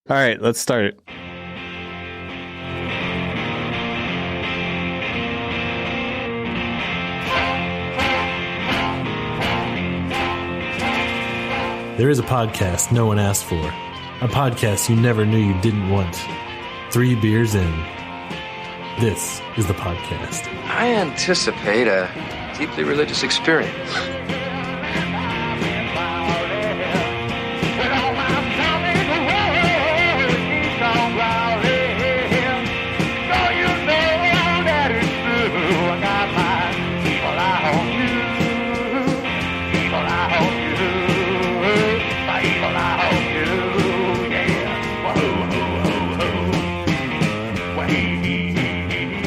All right, let's start it. There is a podcast no one asked for. A podcast you never knew you didn't want. 3 beers in. This is the podcast. I anticipate a deeply religious experience.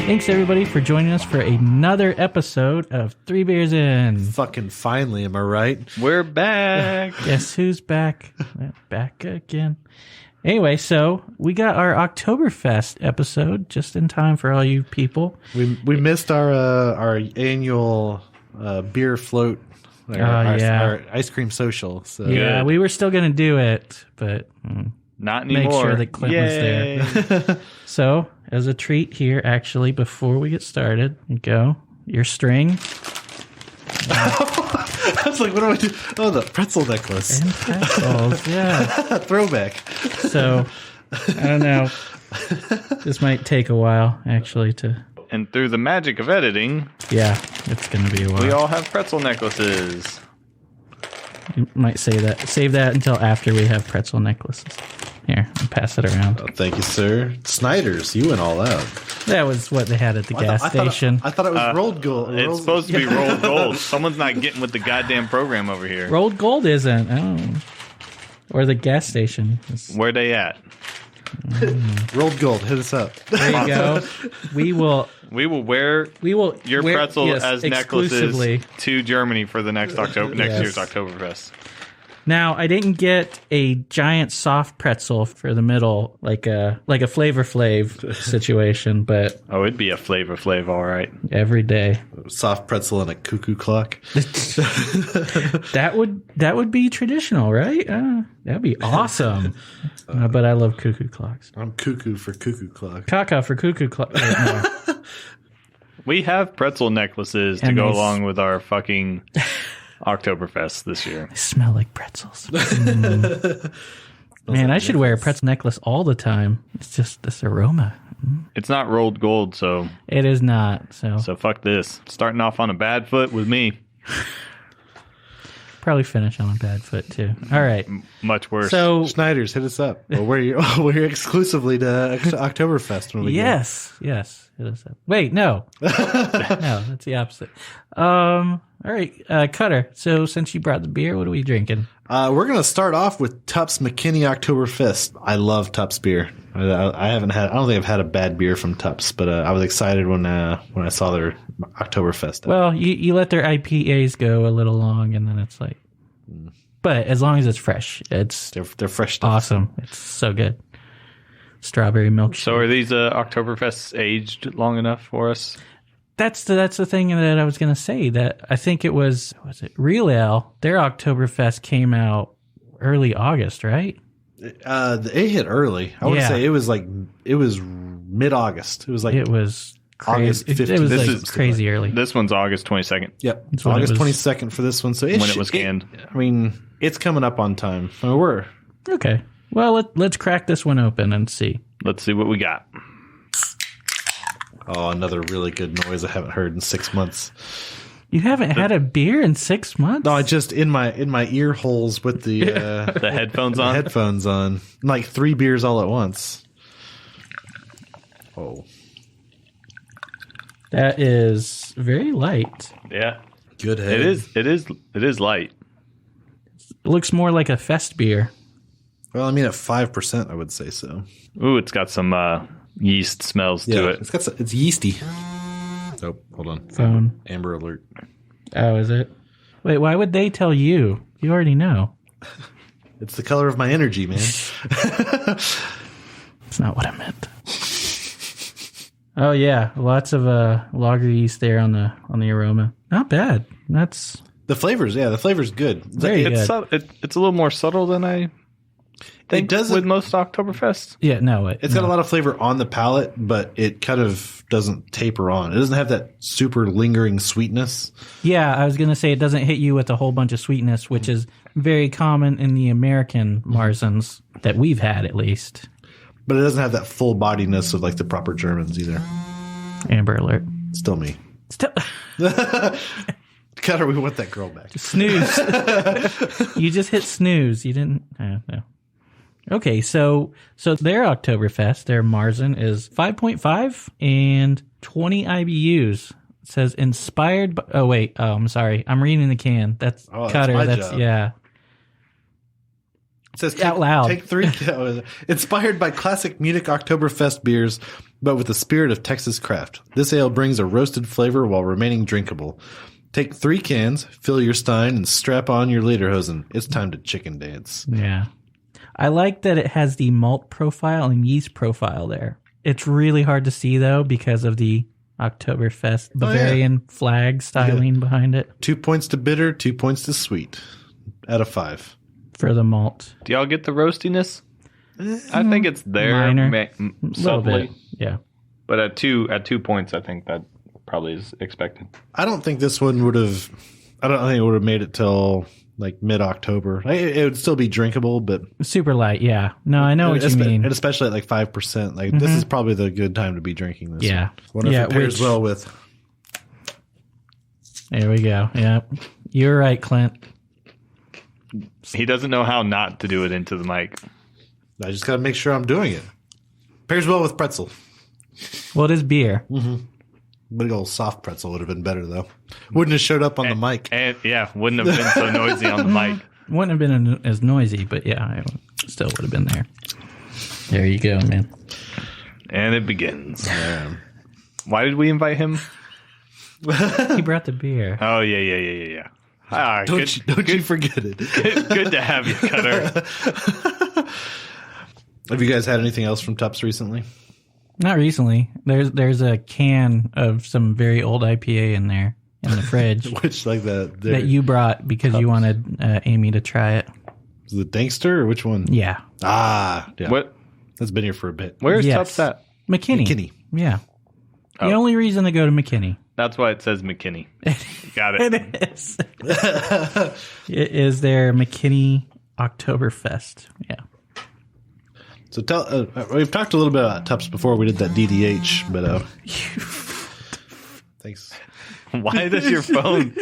Thanks, everybody, for joining us for another episode of 3 Beers In. Fucking finally, am I right? We're back. Guess who's back? Back again. Anyway, so we got our Oktoberfest episode just in time for all you people. We missed our annual beer float, our ice cream social. So. Yeah, Good. we were still going to do it, but Not anymore. make sure that Clint was there. So, as a treat here, actually, before we get started, go your string. I was like, what do I do? Oh, the pretzel necklace. And pretzels, yeah. Throwback. So, I don't know. This might take a while, actually, to... And through the magic of editing, Yeah, it's going to be a while. we all have pretzel necklaces. You might say that. Save that until after we have pretzel necklaces. Here, I'll pass it around. Oh, thank you, sir. Snyder's, you went all out. That was what they had at the gas station. I thought it was rolled gold. It's supposed to be rolled gold. Someone's not getting with the goddamn program over here. Rolled gold isn't. Oh. Or the gas station. Where they at? Rolled gold. Hit us up. There you go. We will wear your wear- pretzel yes, as exclusively. necklaces to Germany for the next Yes. year's Oktoberfest. Now, I didn't get a giant soft pretzel for the middle, like a Flavor Flav situation, but Oh, it'd be a Flavor Flav, all right. every day. Soft pretzel and a cuckoo clock. That would be traditional, right? That'd be awesome. But I love cuckoo clocks. I'm cuckoo for cuckoo clock. Caca for cuckoo clock. No. We have pretzel necklaces to And go they along with our fucking Oktoberfest this year. They smell like pretzels. Man, I should wear a pretzel necklace all the time. It's just this aroma. It's not rolled gold, so It is not. So fuck this. Starting off on a bad foot with me. probably finish on a bad foot too. All right. Much worse. So Snyder's, hit us up. Well, we're exclusively to Oktoberfest when we yes. It is. Wait, no. No, that's the opposite. All right, Cutter. So since you brought the beer, what are we drinking? We're gonna start off with Tupps McKinney Oktoberfest. I love Tupps beer. I don't think I've had a bad beer from Tupps, but I was excited when I saw their Oktoberfest. Well, you let their IPAs go a little long, and then it's like, but as long as it's fresh, it's they're fresh stuff. awesome. It's so good. Strawberry milkshake. So are these Oktoberfests aged long enough for us? That's the thing that I was going to say. That I think it was it Real Ale? Their Oktoberfest came out early August, right? It hit early. I would say it was mid-August. It was like It was August crazy. 15th. It was This like is crazy early. This one's August 22nd. Yep, That's when August it was- 22nd for this one. So When it was canned. It's coming up on time. I mean, we're Okay. Well, let's crack this one open and see. Let's see what we got. Oh, another really good noise I haven't heard in 6 months. You haven't had a beer in 6 months? No, I just in my ear holes with the The headphones on. headphones on, like 3 beers all at once. Oh, That is very light. Yeah. good head. It is light. It looks more like a fest beer. Well, I mean, at 5%, I would say so. Ooh, it's got some yeast smells to it. It's yeasty. Oh, hold on. Phone. Amber alert. Oh, is it? Wait, why would they tell you? You already know. It's the color of my energy, man. That's not what I meant. Oh yeah, lots of lager yeast there on the aroma. Not bad. That's The flavor's good. very good. It's a little more subtle than I It doesn't with most Oktoberfest. Yeah, no. It's got a lot of flavor on the palate, but it kind of doesn't taper on. It doesn't have that super lingering sweetness. Yeah, I was going to say it doesn't hit you with a whole bunch of sweetness, which is very common in the American Marzens that we've had, at least. But it doesn't have that full bodiness of like the proper Germans either. Amber alert. Still me. Still. Cutter, we want that girl back. Snooze. You just hit snooze. You didn't. No. Okay, so their Oktoberfest, their Marzen, is 5.5 and 20 IBUs. It says inspired by. Oh wait. Oh, I'm sorry. I'm reading the can. That's Cutter. My That's job. yeah. It says Out loud. Take 3. Inspired by classic Munich Oktoberfest beers, but with the spirit of Texas craft. This ale brings a roasted flavor while remaining drinkable. Take 3 cans, fill your stein, and strap on your lederhosen. It's time to chicken dance. Yeah. I like that it has the malt profile and yeast profile there. It's really hard to see, though, because of the Oktoberfest Bavarian flag styling behind it. 2 points to bitter, 2 points to sweet. Out of 5. For the malt. Do y'all get the roastiness? I think it's there. Minor. A little Subtly. bit. Yeah. But at 2 points, I think that probably is expected. I don't think this one would have. I don't think it would have made it till like mid-October. It would still be drinkable, but Super light, yeah. No, I know what you mean. And especially at like 5%. Like this is probably the good time to be drinking this. Yeah. Wonder if it pairs well with. There we go. Yep. You're right, Clint. He doesn't know how not to do it into the mic. I just got to make sure I'm doing it. Pairs well with pretzel. Well, it is beer. Big old soft pretzel would have been better though. Wouldn't have showed up on the mic. And yeah, wouldn't have been so noisy on the mic. Wouldn't have been as noisy, but yeah, it still would have been there. There you go, man. And it begins. Why did we invite him? He brought the beer. Oh, yeah. Ah, Don't you forget it. Good to have you, Cutter. Have you guys had anything else from Tupps recently? Not recently. There's a can of some very old IPA in there in the fridge Which like that you brought because you wanted Amy to try it. Is it Dankster or which one? Yeah. Yeah. What? That's been here for a bit. Where's Yes. Tupps at? McKinney. Yeah. The only reason to go to McKinney. That's why it says McKinney. Got it. It is. It is their McKinney Oktoberfest. Yeah. So we've talked a little bit about Tupps before we did that DDH, but thanks. Why does your phone...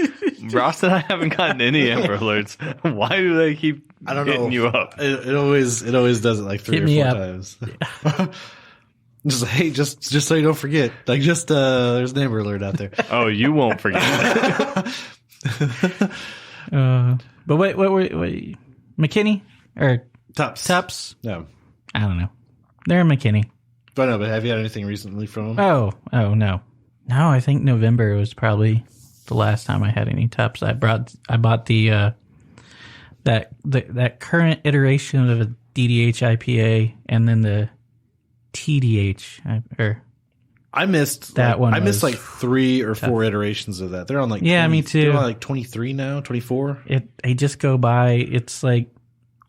Ross and I haven't gotten any Amber Alerts. Why do they keep hitting you up? It always does it like 3 Hit or me 4 up. times. Just hey, just so you don't forget. Like there's an Amber Alert out there. Oh, you won't forget. But wait, McKinney or Tupps. Tupps? No. I don't know. They're McKinney. But have you had anything recently from them? Oh, no. No, I think November was probably the last time I had any Tupps. I bought the that current iteration of a DDH IPA and then the TDH I missed that one. I missed like 3 or 4 iterations of that. They're on like me too. They're on like 23 now, 24. They just go by. It's like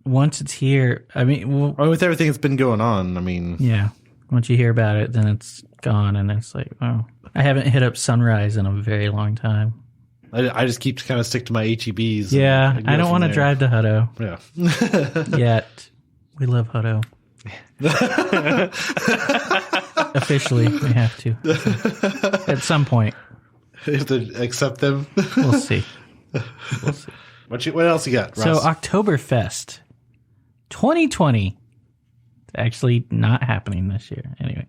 once it's here. I mean, With everything that's been going on, I mean, yeah. Once you hear about it, then it's gone, and it's like, oh, I haven't hit up Sunrise in a very long time. I just keep kind of stick to my HEBs. Yeah, I don't want to drive to Hutto Yeah. yet. We love Hutto. Officially, we have to. At some point. You have to accept them. We'll see. What else you got, Ross? So, Oktoberfest 2020. It's actually not happening this year. Anyway.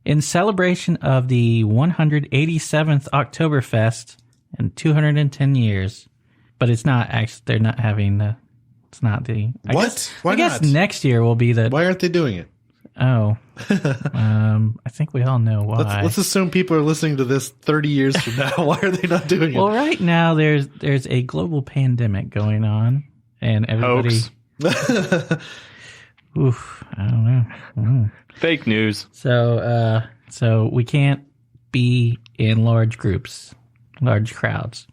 In celebration of the 187th Oktoberfest in 210 years. But it's not actually, they're not having the, it's not the. Why I guess not? next year will be the. Why aren't they doing it? Oh. I think we all know why. Let's assume people are listening to this 30 years from now. Why are they not doing it? Well, right now there's a global pandemic going on, and everybody. Oof, I don't know. Fake news. So we can't be in large groups, large crowds,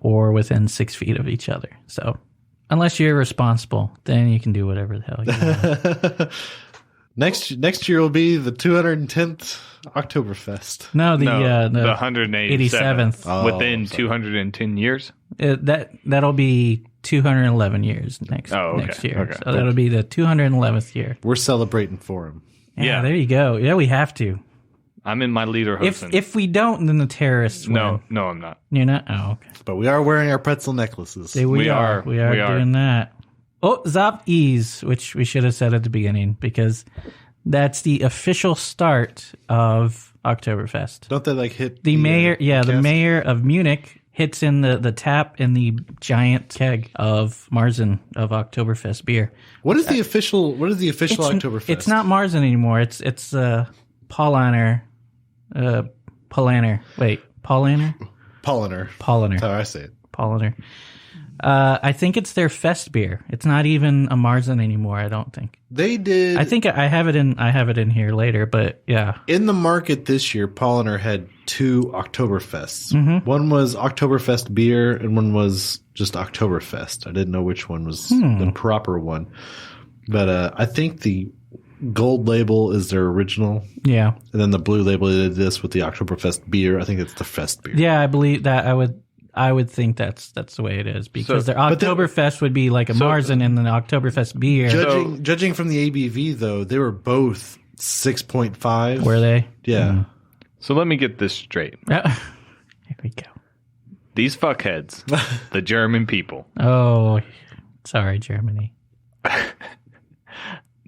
or within 6 feet of each other. So Unless you're responsible, then you can do whatever the hell you want. Next year will be the 210th Oktoberfest. No, the 187th. Oh, within sorry. 210 years? That'll be 211 years next year. Okay. So that'll be the 211th year. We're celebrating for him. Yeah, there you go. Yeah, we have to. I'm in my leader Hosen. If we don't, then the terrorists win. No, I'm not. You're not? Oh, okay. But we are wearing our pretzel necklaces. We are. We are doing that. Oh, Zop Ease, which we should have said at the beginning, because that's the official start of Oktoberfest. Don't they like hit The mayor, the cask? mayor of Munich hits in the tap in the giant keg of Marzen of Oktoberfest beer. What is the official Oktoberfest? It's not Marzen anymore. It's Paulaner. Paulaner. Wait, Paulaner? Paulaner. Paulaner. That's how I say it. Paulaner. I think it's their fest beer. It's not even a Marzen anymore, I don't think. They did. I think I have it in here later, but yeah. In the market this year, Paulaner had 2 Oktoberfests. Mm-hmm. One was Oktoberfest beer, and one was just Oktoberfest. I didn't know which one was the proper one. But I think the gold label is their original. Yeah. And then the blue label, they did this with the Oktoberfest beer. I think it's the Fest beer. Yeah, I believe that I would think that's the way it is, because their Oktoberfest would be like a Marzen and then Oktoberfest beer. Judging from the ABV, though, they were both 6.5. Were they? Yeah. So let me get this straight. Here we go. These fuckheads, the German people, Oh, sorry, Germany.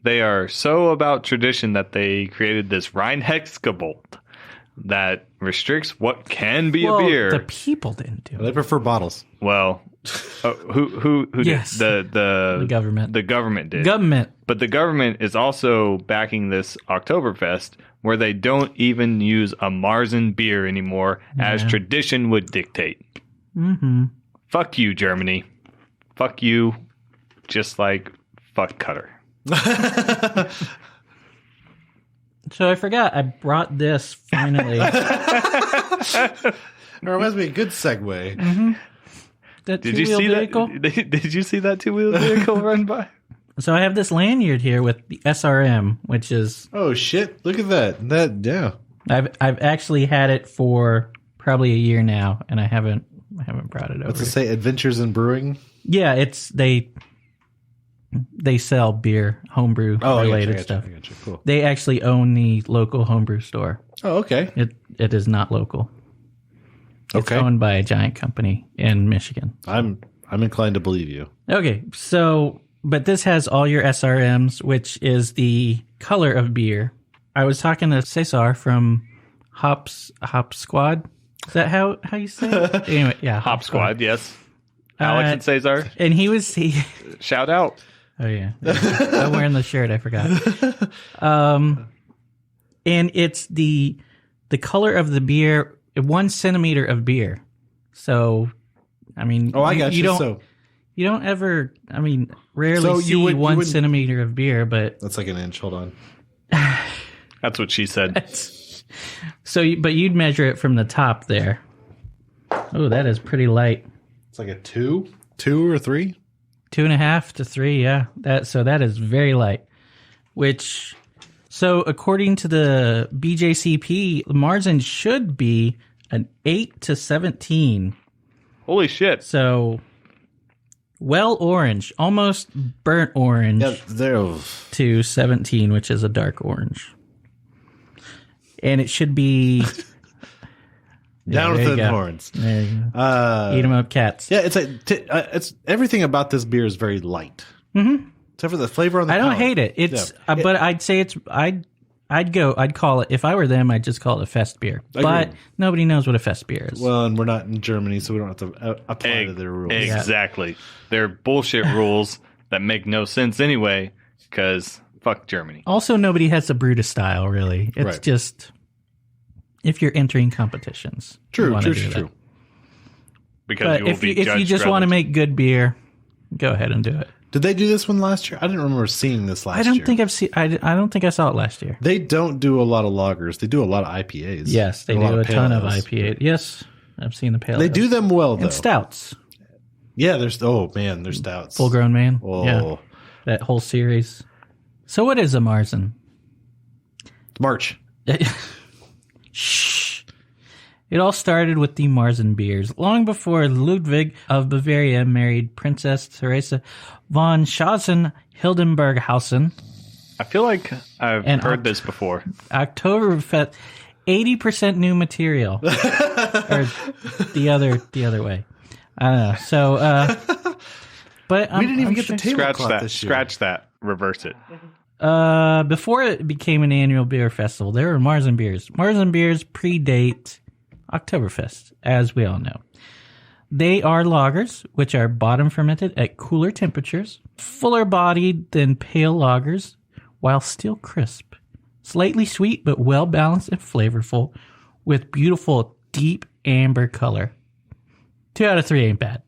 they are so about tradition that they created this Reinheitsgebot that restricts what can be a beer. The people didn't do They it. prefer bottles. Well, who Yes. did? The government. The government did. Government. But the government is also backing this Oktoberfest, where they don't even use a Marzen beer anymore, as tradition would dictate. Mm-hmm. Fuck you, Germany. Fuck you, just like fuck Cutter. So I forgot. I brought this finally. It reminds me of a good segue. That Did you two-wheel see vehicle? that? Did you see that 2-wheel vehicle run by? So I have this lanyard here with the SRM, which is Oh, shit. Look at that. Yeah. I've actually had it for probably a year now, and I haven't brought it over. What's it say? Adventures in Brewing? Yeah, it's they sell beer, homebrew related stuff. I got you. Cool. They actually own the local homebrew store. Oh, okay. It is not local. It's owned by a giant company in Michigan. I'm inclined to believe you. Okay, so but this has all your SRMs, which is the color of beer. I was talking to Cesar from Hop Squad. Is that how you say it? Anyway, yeah, Hop Squad, yes. Alex and Cesar, and he shout out. Oh yeah, I'm wearing the shirt. I forgot. And it's the color of the beer, 1 centimeter of beer. So, I mean, I got you. You don't ever, I mean, rarely So see you would- 1 you would- centimeter of beer, but That's like an inch. Hold on. That's what she said. but you'd measure it from the top there. Oh, that is pretty light. It's like a 2 or 3. 2.5 to 3, yeah. That is very light. So according to the BJCP, Marzen should be an 8 to 17. Holy shit. So well orange, almost burnt orange Yeah, there. to 17, which is a dark orange. And it should be Down with there you the go. horns. There you go. Eat 'em up, cats. Yeah, it's like it's everything about this beer is very light. Mm-hmm. Except for the flavor on the I don't palate. hate it. It's but I'd say I'd call it, if I were them, I'd just call it a fest beer. But nobody knows what a fest beer is. Well, and we're not in Germany, so we don't have to apply to their rules. Exactly. They're bullshit rules that make no sense anyway, because fuck Germany. Also, nobody has a Brutus style, really. It's Right. just if you're entering competitions. you True. wanna do that. Because But you will if be you judged just want to relative. make good beer, go ahead and do it. Did they do this one last year? I didn't remember seeing this last year. I don't think I've seen. I don't think I saw it last year. They don't do a lot of lagers. They do a lot of IPAs. Yes, they And do lot a ton of pale ales. IPA. Yes, I've seen the pale. They ales. do them well, though. and stouts. Yeah, there's stouts. Full Grown Man. Oh. Yeah, that whole series. So what is a Marzen? March. Shh. It all started with the Marzen beers. Long before Ludwig of Bavaria married Princess Theresa von Sachsen-Hildenberghausen. I feel like I've heard this before. Oktoberfest, 80% new material. Or the other way. I don't know. So, but we didn't even get the tablecloth this year. Scratch that. Reverse it. Before it became an annual beer festival, there were Marzen beers. Marzen beers predate Oktoberfest, as we all know. They are lagers, which are bottom fermented at cooler temperatures, fuller bodied than pale lagers, while still crisp. Slightly sweet, but well balanced and flavorful, with beautiful deep amber color. 2 out of 3 ain't bad.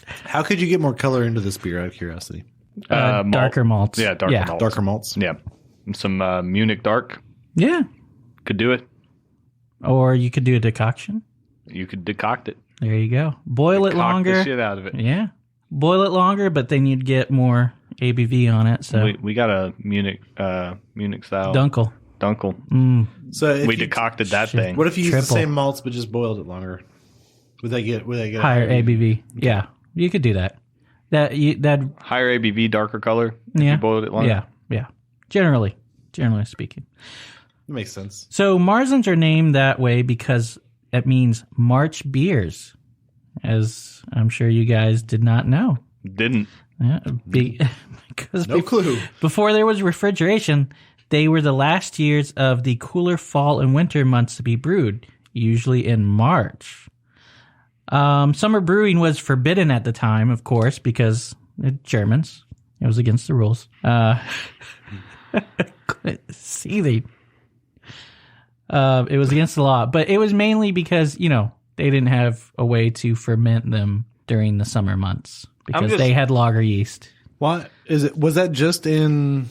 How could you get more color into this beer, out of curiosity? Darker malts. Yeah, malts. Darker malts? Yeah. Some Munich Dark. Yeah. Could do it. Or you could do a decoction. You could decoct it. There you go. Boil it longer. The shit out of it. Yeah. Boil it longer, but then you'd get more ABV on it. So we got a Munich style Dunkel. So we decocted that thing. What if you used the same malts but just boiled it longer? Would they get higher ABV? Yeah, you could do that. That higher ABV, darker color. If you boiled it longer. Yeah. Generally speaking, that makes sense. So Marzens are named that way because it means March beers, as I'm sure you guys did not know. Didn't. Yeah, because no clue. Before there was refrigeration, they were the last years of the cooler fall and winter months to be brewed, usually in March. Summer brewing was forbidden at the time, of course, because Germans. It was against the rules. Seething. It was against the law, but it was mainly because, they didn't have a way to ferment them during the summer months because they had lager yeast. What is it? Was that just in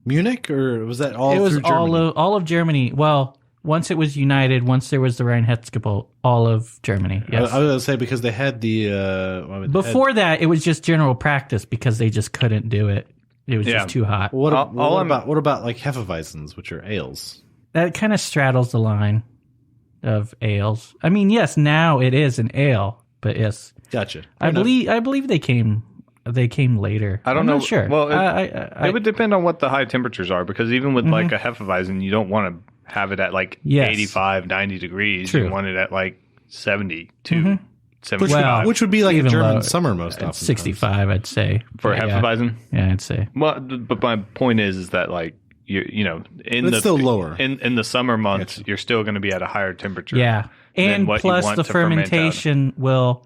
Munich, or was that all through Germany? all of Germany. Well, once it was united, once there was the Rhine-Hetzgebot, all of Germany. Yes. I was going to say because they had the... Before that, it was just general practice because they just couldn't do it. It was just too hot. What about like Hefeweizens, which are ales? That kind of straddles the line of ales. I mean, yes, now it is an ale, but yes. Gotcha. I believe they came later. I don't know. Not sure. Well, it would depend on what the high temperatures are, because even with like a Hefeweizen, you don't want to have it at like 85, 90 degrees. True. You want it at like 72, 75. Well, which would be like a even German low. summer most often. 65, I'd say. For Hefeweizen? Yeah, I'd say. Well, but my point is that like, it's still lower. In the summer months, you're still going to be at a higher temperature. Yeah. And plus the fermentation will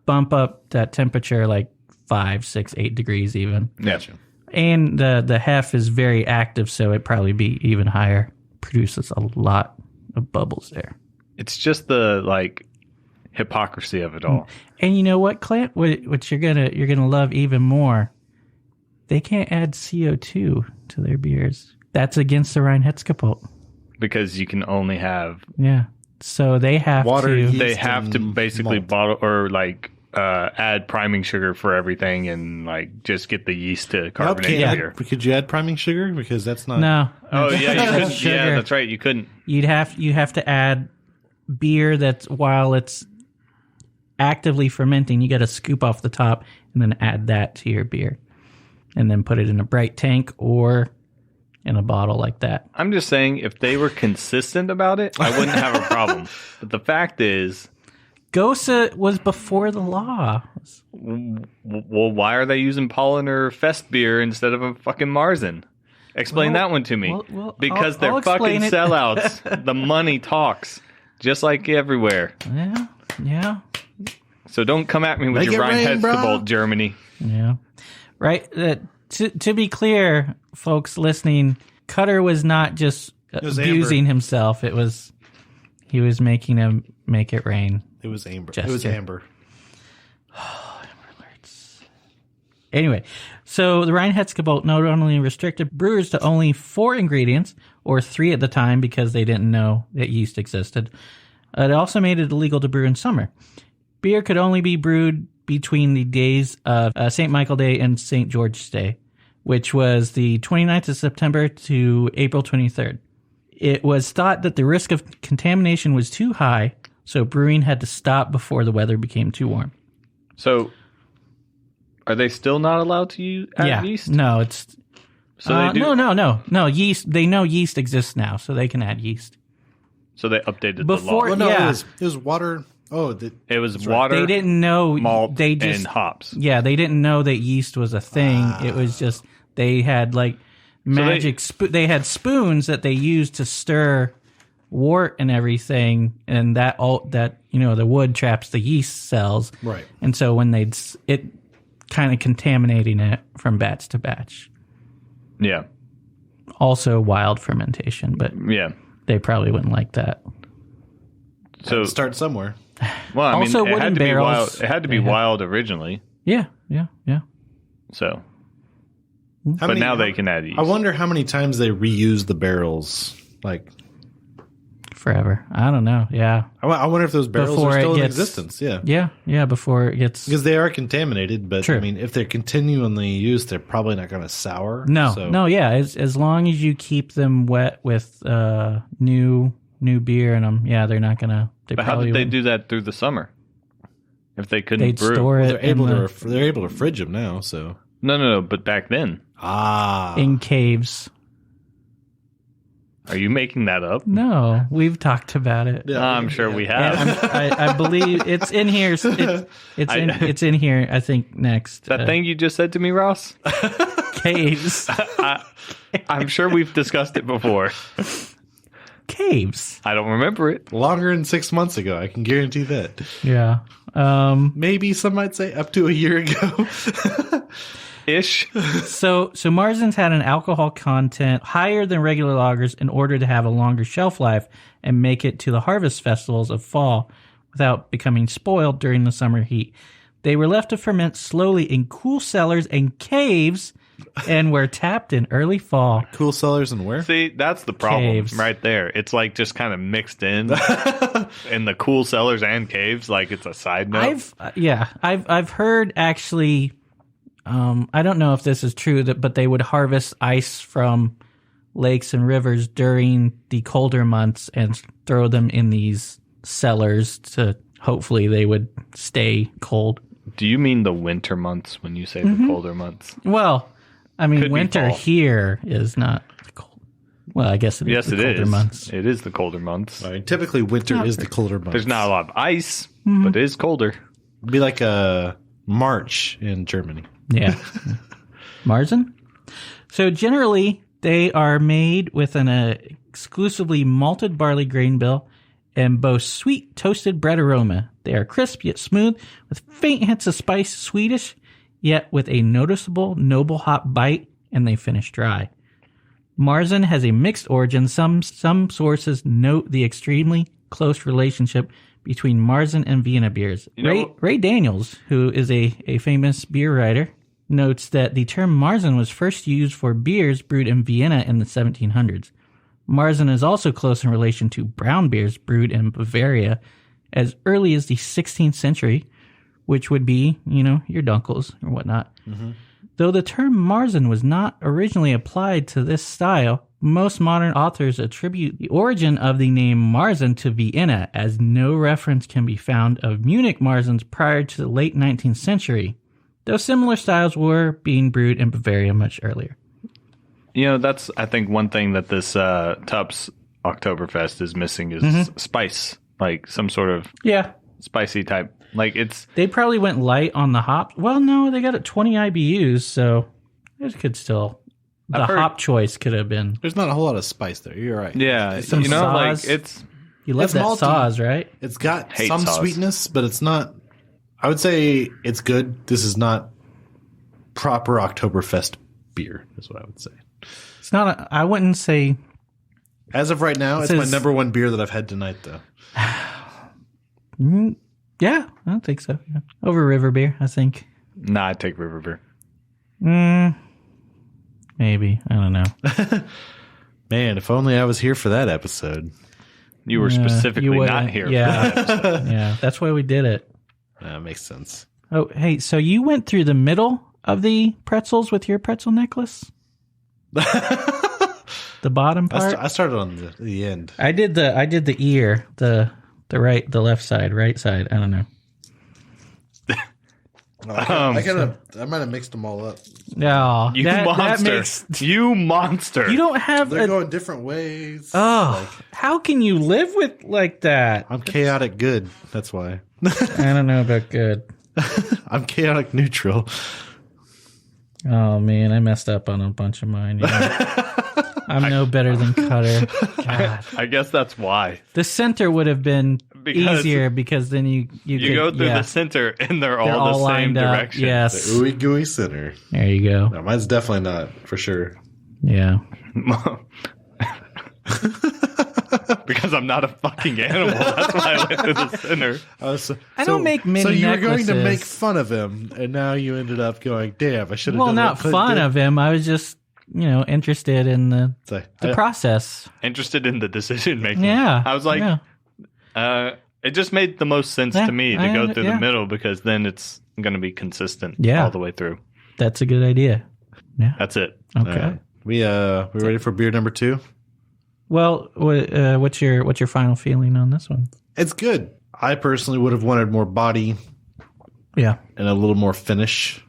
bump up that temperature like 5, 6, 8 degrees even. Gotcha. And the hef is very active, so it'd probably be even higher. Produces a lot of bubbles there. It's just the like hypocrisy of it all. And you know what, Clint? What you're gonna love even more. They can't add CO2 to their beers. That's against the Rhine-Hetzgebot. Because you can only have So they have water, to. They have to basically bottle or like add priming sugar for everything and like just get the yeast to carbonate the beer. Could you add priming sugar? Because that's not. No. Oh yeah, you couldn't. Yeah, that's right. You couldn't. You have to add beer that's while it's actively fermenting. You got to scoop off the top and then add that to your beer, and then put it in a bright tank or in a bottle like that. I'm just saying, if they were consistent about it, I wouldn't have a problem. But the fact is, Gosa was before the law. Well, why are they using Polliner Fest beer instead of a fucking Marzen? Explain that one to me. Because they're fucking sellouts. The money talks. Just like everywhere. Yeah. So don't come at me with your Rhine-Hetzgebot, Germany. Yeah. Right. To be clear, folks listening, Cutter was not just abusing himself. He was making him make it rain. It was amber. Gesture. It was amber. Amber alerts. Anyway, so the Rhine-Hetzgebot not only restricted brewers to only 4 ingredients, or 3 at the time because they didn't know that yeast existed, it also made it illegal to brew in summer. Beer could only be brewed between the days of St. Michael Day and St. George's Day, which was the 29th of September to April 23rd. It was thought that the risk of contamination was too high, so brewing had to stop before the weather became too warm. So, are they still not allowed to add yeast? No, it's... So they do... No, yeast. They know yeast exists now, so they can add yeast. So they updated Before, the law. Well, no, it was water... it was water. They didn't know malt and hops. Yeah, they didn't know that yeast was a thing. It was just they had like magic. They had spoons that they used to stir wort and everything, and that the wood traps the yeast cells. Right. And so when it kind of contaminating it from batch to batch. Yeah. Also wild fermentation, but yeah, they probably wouldn't like that. So start somewhere. Well, I also, mean, it had to barrels, be wild. It had to be wild originally. Yeah. So, but now they can add yeast. I wonder how many times they reuse the barrels. Like forever. I don't know. Yeah. I wonder if those barrels are still in existence. Yeah. Yeah. Before it gets because they are contaminated. But True. I mean, if they're continually used, they're probably not going to sour. No. Yeah. As long as you keep them wet with new beer in them, yeah, they're not gonna. But how did they do that through the summer? If they couldn't They'd brew, store it. They're able to fridge them now. So no. But back then, in caves. Are you making that up? No, we've talked about it. Yeah, I'm sure we have. I believe it's in here. It's in here. I think next. That thing you just said to me, Ross. Caves. I'm sure we've discussed it before. Caves. I don't remember it. Longer than 6 months ago. I can guarantee that. Yeah. Maybe some might say up to a year ago. Ish. So Marzens had an alcohol content higher than regular lagers in order to have a longer shelf life and make it to the harvest festivals of fall without becoming spoiled during the summer heat. They were left to ferment slowly in cool cellars and caves and were tapped in early fall. Cool cellars and where? See, that's the problem Caves. right there. It's like just kind of mixed in in the cool cellars and caves. Like it's a side note. I've heard actually. I don't know if this is true, but they would harvest ice from lakes and rivers during the colder months and throw them in these cellars to hopefully they would stay cold. Do you mean the winter months when you say the colder months? Well, I mean, Could winter here is not cold. Well, I guess it is. Yes, the it colder is. Months. It is the colder months. I mean, typically, winter is the colder months. There's not a lot of ice, but it is colder. It'd be like a March in Germany. Yeah. Marzen? So generally, they are made with an exclusively malted barley grain bill and boast sweet toasted bread aroma. They are crisp yet smooth, with faint hints of spice, sweetish, yet with a noticeable noble hop bite, and they finish dry. Marzen has a mixed origin. Some sources note the extremely close relationship between Marzen and Vienna beers. Ray Daniels, who is a famous beer writer, notes that the term Marzen was first used for beers brewed in Vienna in the 1700s. Marzen is also close in relation to brown beers brewed in Bavaria as early as the 16th century, which would be, your Dunkels or whatnot. Mm-hmm. Though the term Marzen was not originally applied to this style, most modern authors attribute the origin of the name Marzen to Vienna, as no reference can be found of Munich Marzens prior to the late 19th century, though similar styles were being brewed in Bavaria much earlier. That's, I think, one thing that this Tupps Oktoberfest is missing is spice, like some sort of spicy type. Like they probably went light on the hop. Well, no, they got it 20 IBUs, so it could still. The hop choice could have been. There's not a whole lot of spice there. You're right. Yeah, Saws. You love that malty. Saws, right? It's got Hate some saws. sweetness, but it's not. I would say it's good. This is not proper Oktoberfest beer, is what I would say. It's not. I wouldn't say. As of right now, it's my number one beer that I've had tonight, though. Yeah, I don't think so. Yeah. Over river beer, I think. Nah, I'd take river beer. Maybe. I don't know. Man, if only I was here for that episode. You were specifically not here for that episode. Yeah, that's why we did it. That makes sense. Oh, hey, so you went through the middle of the pretzels with your pretzel necklace? The bottom part? I started on the end. I did the ear, the left side, right side. I don't know. I might have mixed them all up. No, You monster. You monster. You don't have. They're going different ways. Oh, how can you live with like that? I'm chaotic good. That's why. I don't know about good. I'm chaotic neutral. Oh man, I messed up on a bunch of mine. You know? I'm no better than Cutter. God. I guess that's why. The center would have been easier because then you go through the center and they're all the same direction. Yes. The ooey gooey center. There you go. No, mine's definitely not, for sure. Yeah. Because I'm not a fucking animal. That's why I went through the center. I don't make mini necklaces. So you were going to make fun of him, and now you ended up going, damn, I should have done not fun of him. I was just, interested in the process. Interested in the decision making. Yeah. I was like, it just made the most sense to me to go through the middle because then it's going to be consistent all the way through. That's a good idea. Yeah. That's it. Okay. We ready for beer number 2? Well, what's your final feeling on this one? It's good. I personally would have wanted more body. Yeah. And a little more finish.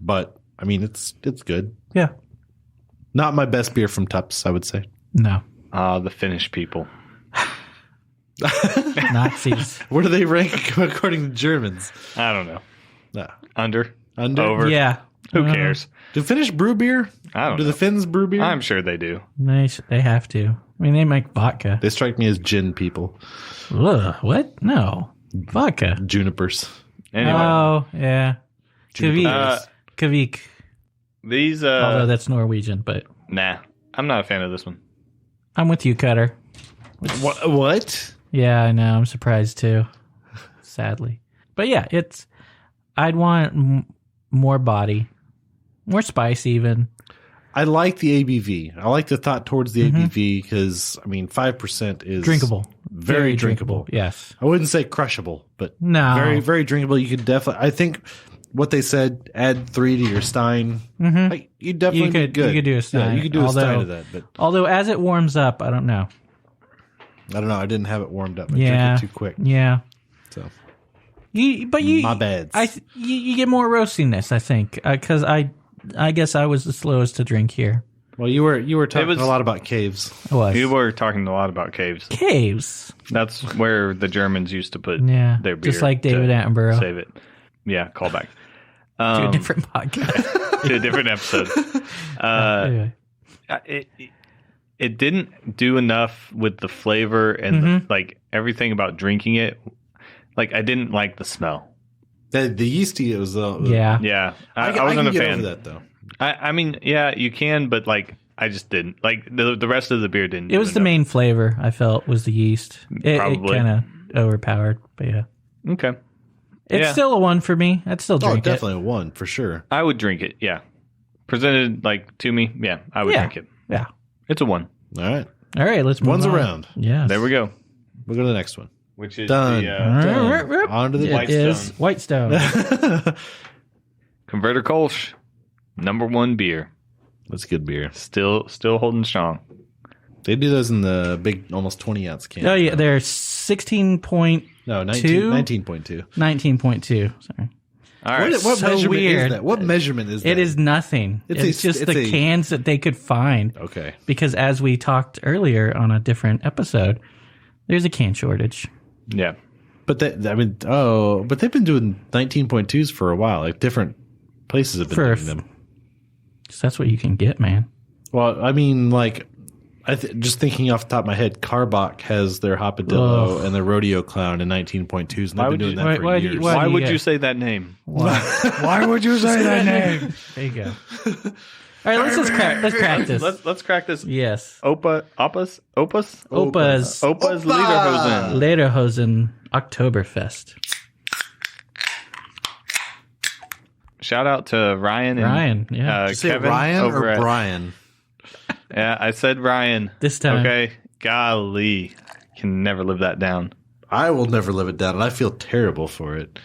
But, I mean, it's good. Yeah. Not my best beer from Tupps, I would say. No. The Finnish people. Nazis. Where do they rank according to Germans? I don't know. No. Under? Over? Yeah. Who cares? Do Finnish brew beer? I don't know. Do the Finns brew beer? I'm sure they do. They have to. I mean, they make vodka. They strike me as gin people. Ugh, what? No. Vodka. Junipers. Anyway. Oh, yeah. Kvik. These, although that's Norwegian, but... Nah. I'm not a fan of this one. I'm with you, Cutter. What? Yeah, I know. I'm surprised, too. Sadly. But yeah, I'd want more body. More spice, even. I like the ABV. I like the thought towards the ABV because, 5% is... drinkable. Very drinkable. Yes. I wouldn't say crushable, but no. Very, very drinkable. You could definitely... I think what they said, add 3 to your Stein. You definitely could. You could do a Stein. Yeah, you could do a Stein to that. But although, as it warms up, I don't know. I didn't have it warmed up. I drank it too quick. Yeah. So... my bad. You get more roastiness, I think, because I guess I was the slowest to drink here. Well, you were talking a lot about caves. I was. You were talking a lot about caves. Caves. That's where the Germans used to put their beer. Just like David Attenborough. Save it. Yeah, call back. To a different podcast. To a different episode. Anyway. It didn't do enough with the flavor and everything about drinking it. Like, I didn't like the smell. The yeasty, it was... Yeah. I wasn't a fan of that, though. I mean, yeah, you can, but, I just didn't. The rest of the beer didn't. It was the main flavor, I felt, was the yeast. It kind of overpowered, but yeah. Okay. It's still a 1 for me. I'd still drink it. Definitely a 1, for sure. I would drink it, yeah. Presented, to me, yeah, I would drink it. Yeah. It's a 1. All right. Let's move One's on. around. Yeah. There we go. We'll go to the next one. Which is done. Done. On to the Whitestone. Whitestone. Converter Kolsch, number 1 beer. That's good beer. Still holding strong. They do those in the big, almost 20-ounce can. Oh, yeah. They're 19.2. 19.2. Sorry. All right. What so measurement weird. is that? What measurement is that? It is nothing. It's just the cans that they could find. Okay. Because as we talked earlier on a different episode, there's a can shortage. Yeah. But they've been doing 19.2s for a while. Different places have been doing them. So that's what you can get, man. Well, just thinking off the top of my head, Carbach has their Hopadillo and their Rodeo Clown in 19.2s, and they've been doing that for years. Why would you say that name? Why would you say that name? There you go. All right, let's crack this. Let's crack this. Yes. Opa's Lederhosen. Lederhosen Oktoberfest. Shout out to Ryan and yeah. Kevin. Ryan over or Brian? Yeah, I said Ryan. This time. Okay. Golly. Can never live that down. I will never live it down, and I feel terrible for it.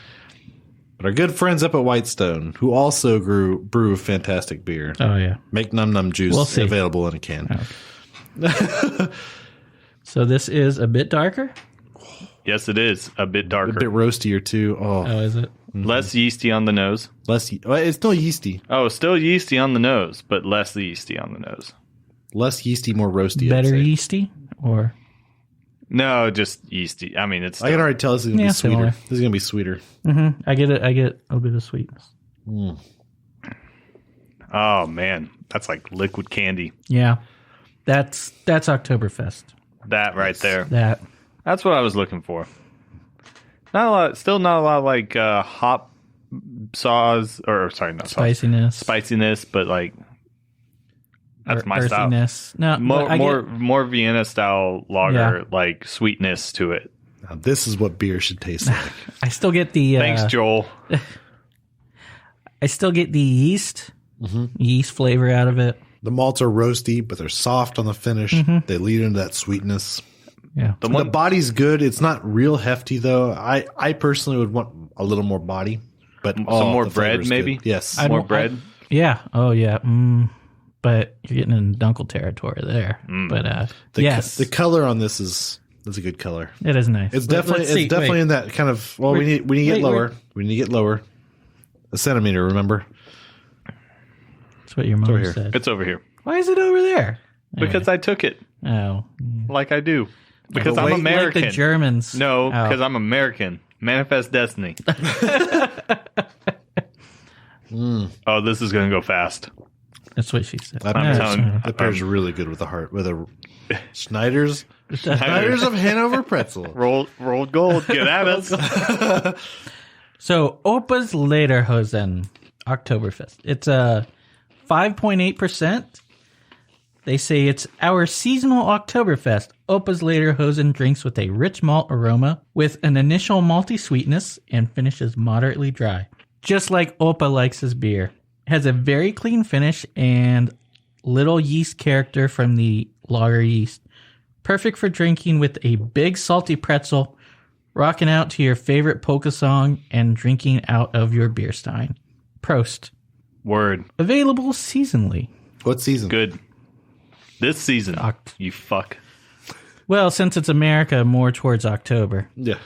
But our good friends up at Whitestone, who also brew fantastic beer. Oh, yeah. Make Num Num juice available in a can. Okay. So this is a bit darker? Yes, it is. A bit darker. A bit roastier, too. Oh, is it? Mm-hmm. Less yeasty on the nose. It's still yeasty. Oh, still yeasty on the nose, but less yeasty on the nose. Less yeasty, more roasty. Better yeasty? Or... No, just yeasty. I mean, it's... I can already tell this is going to be sweeter. Similar. This is going to be sweeter. Mm-hmm. I get a little bit of sweetness. Mm. Oh, man. That's like liquid candy. Yeah. That's Oktoberfest. That right there. That's what I was looking for. Not a lot. Still not a lot of like hop saws, or sorry, not spiciness. Spiciness, but like that's my earthiness. style. No, more Vienna style lager, like sweetness to it. Now, this is what beer should taste like. I still get the. Thanks, Joel. I still get the yeast flavor out of it. The malts are roasty, but they're soft on the finish. They lead into that sweetness. Yeah, the body's good. It's not real hefty though. I personally would want a little more body, but some more bread, maybe. Good. Yes, more bread. Yeah. Oh, yeah. But you're getting in Dunkel territory there. But yes, the color on this is a good color. It is nice. It's definitely in that kind of. Well, we need to get lower. We need to get lower. A centimeter, remember? That's what your mom said. It's over here. Why is it over there? Because I took it. Oh, like I do. Because I'm American. Like the Germans. No, because I'm American. Manifest destiny. Oh, this is going to go fast. That's what she said. That pairs really good with a Schneider's of Hanover pretzel. Rolled gold. Get at us. So, Opa's Lederhosen Oktoberfest. It's a 5.8%. They say it's our seasonal Oktoberfest. Opa's Lederhosen drinks with a rich malt aroma with an initial malty sweetness and finishes moderately dry. Just like Opa likes his beer. It has a very clean finish and little yeast character from the lager yeast. Perfect for drinking with a big salty pretzel, rocking out to your favorite polka song, and drinking out of your beer stein. Prost. Word. Available seasonally. What season? Good. This season, you fuck. Well, since it's America, more towards October. Yeah.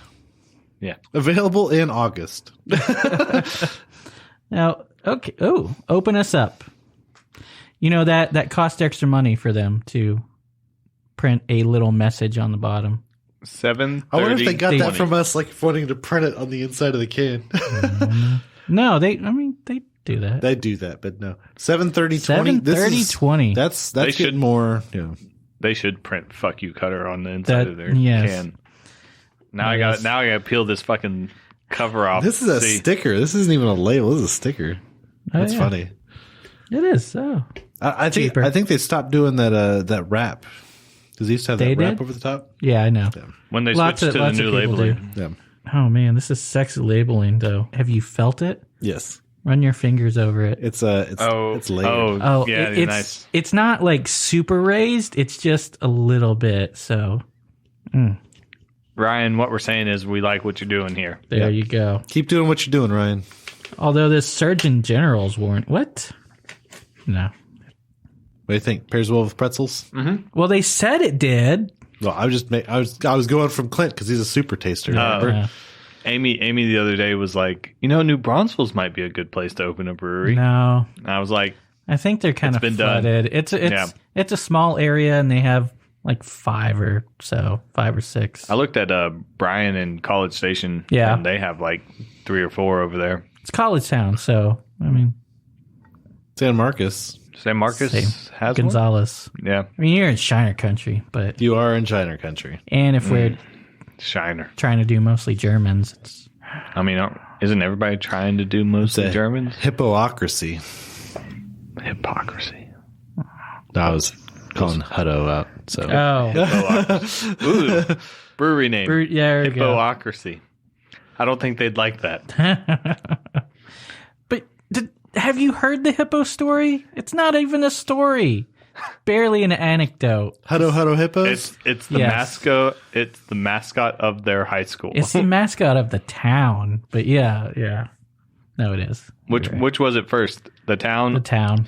Yeah. Available in August. Now, okay. Oh, open us up. You know, that cost extra money for them to print a little message on the bottom. 7:30. I wonder if they got that from us, like wanting to print it on the inside of the can. No, they do that. They do that, but no. 7:30:20. 7:30:20. That's getting more. Yeah. They should print "fuck you" cutter on the inside of their can. Now I got to peel this fucking cover off. This is a sticker. This isn't even a label. This is a sticker. That's funny. It is. Oh, I think they stopped doing that wrap. Because they used to have that wrap over the top. Yeah, I know. Yeah. When they switched to the new labeling. Yeah. Oh man, this is sexy labeling though. Have you felt it? Yes. Run your fingers over it. It's layered. Oh, yeah, it's nice. It's not like super raised. It's just a little bit. So, Ryan, what we're saying is we like what you're doing here. There you go. Keep doing what you're doing, Ryan. Although this Surgeon General's warrant. What? No. What do you think? Pairs well with pretzels? Mm-hmm. Well, they said it did. Well, I was going from Clint because he's a super taster. Yeah. Amy the other day was like, New Braunfels might be a good place to open a brewery. No. And I was like, I think they're kind of flooded. Done. It's a small area and they have like 5 or 6. I looked at Bryan in College Station. Yeah. And they have like 3 or 4 over there. It's college town, so I mean, San Marcos has Gonzales. One? Yeah. I mean, you're in Shiner country, but you are in Shiner country. And if we're Shiner trying to do mostly Germans, isn't everybody trying to do mostly Germans? Hypocrisy. I was calling Hutto out. So Ooh, brewery name. Hypocrisy. I don't think they'd like that. But have you heard the hippo story? It's not even a story. Barely an anecdote. Hutto hippos? It's the mascot. It's the mascot of their high school. It's the mascot of the town. But yeah. No, it is. Which was it first? The town? The town.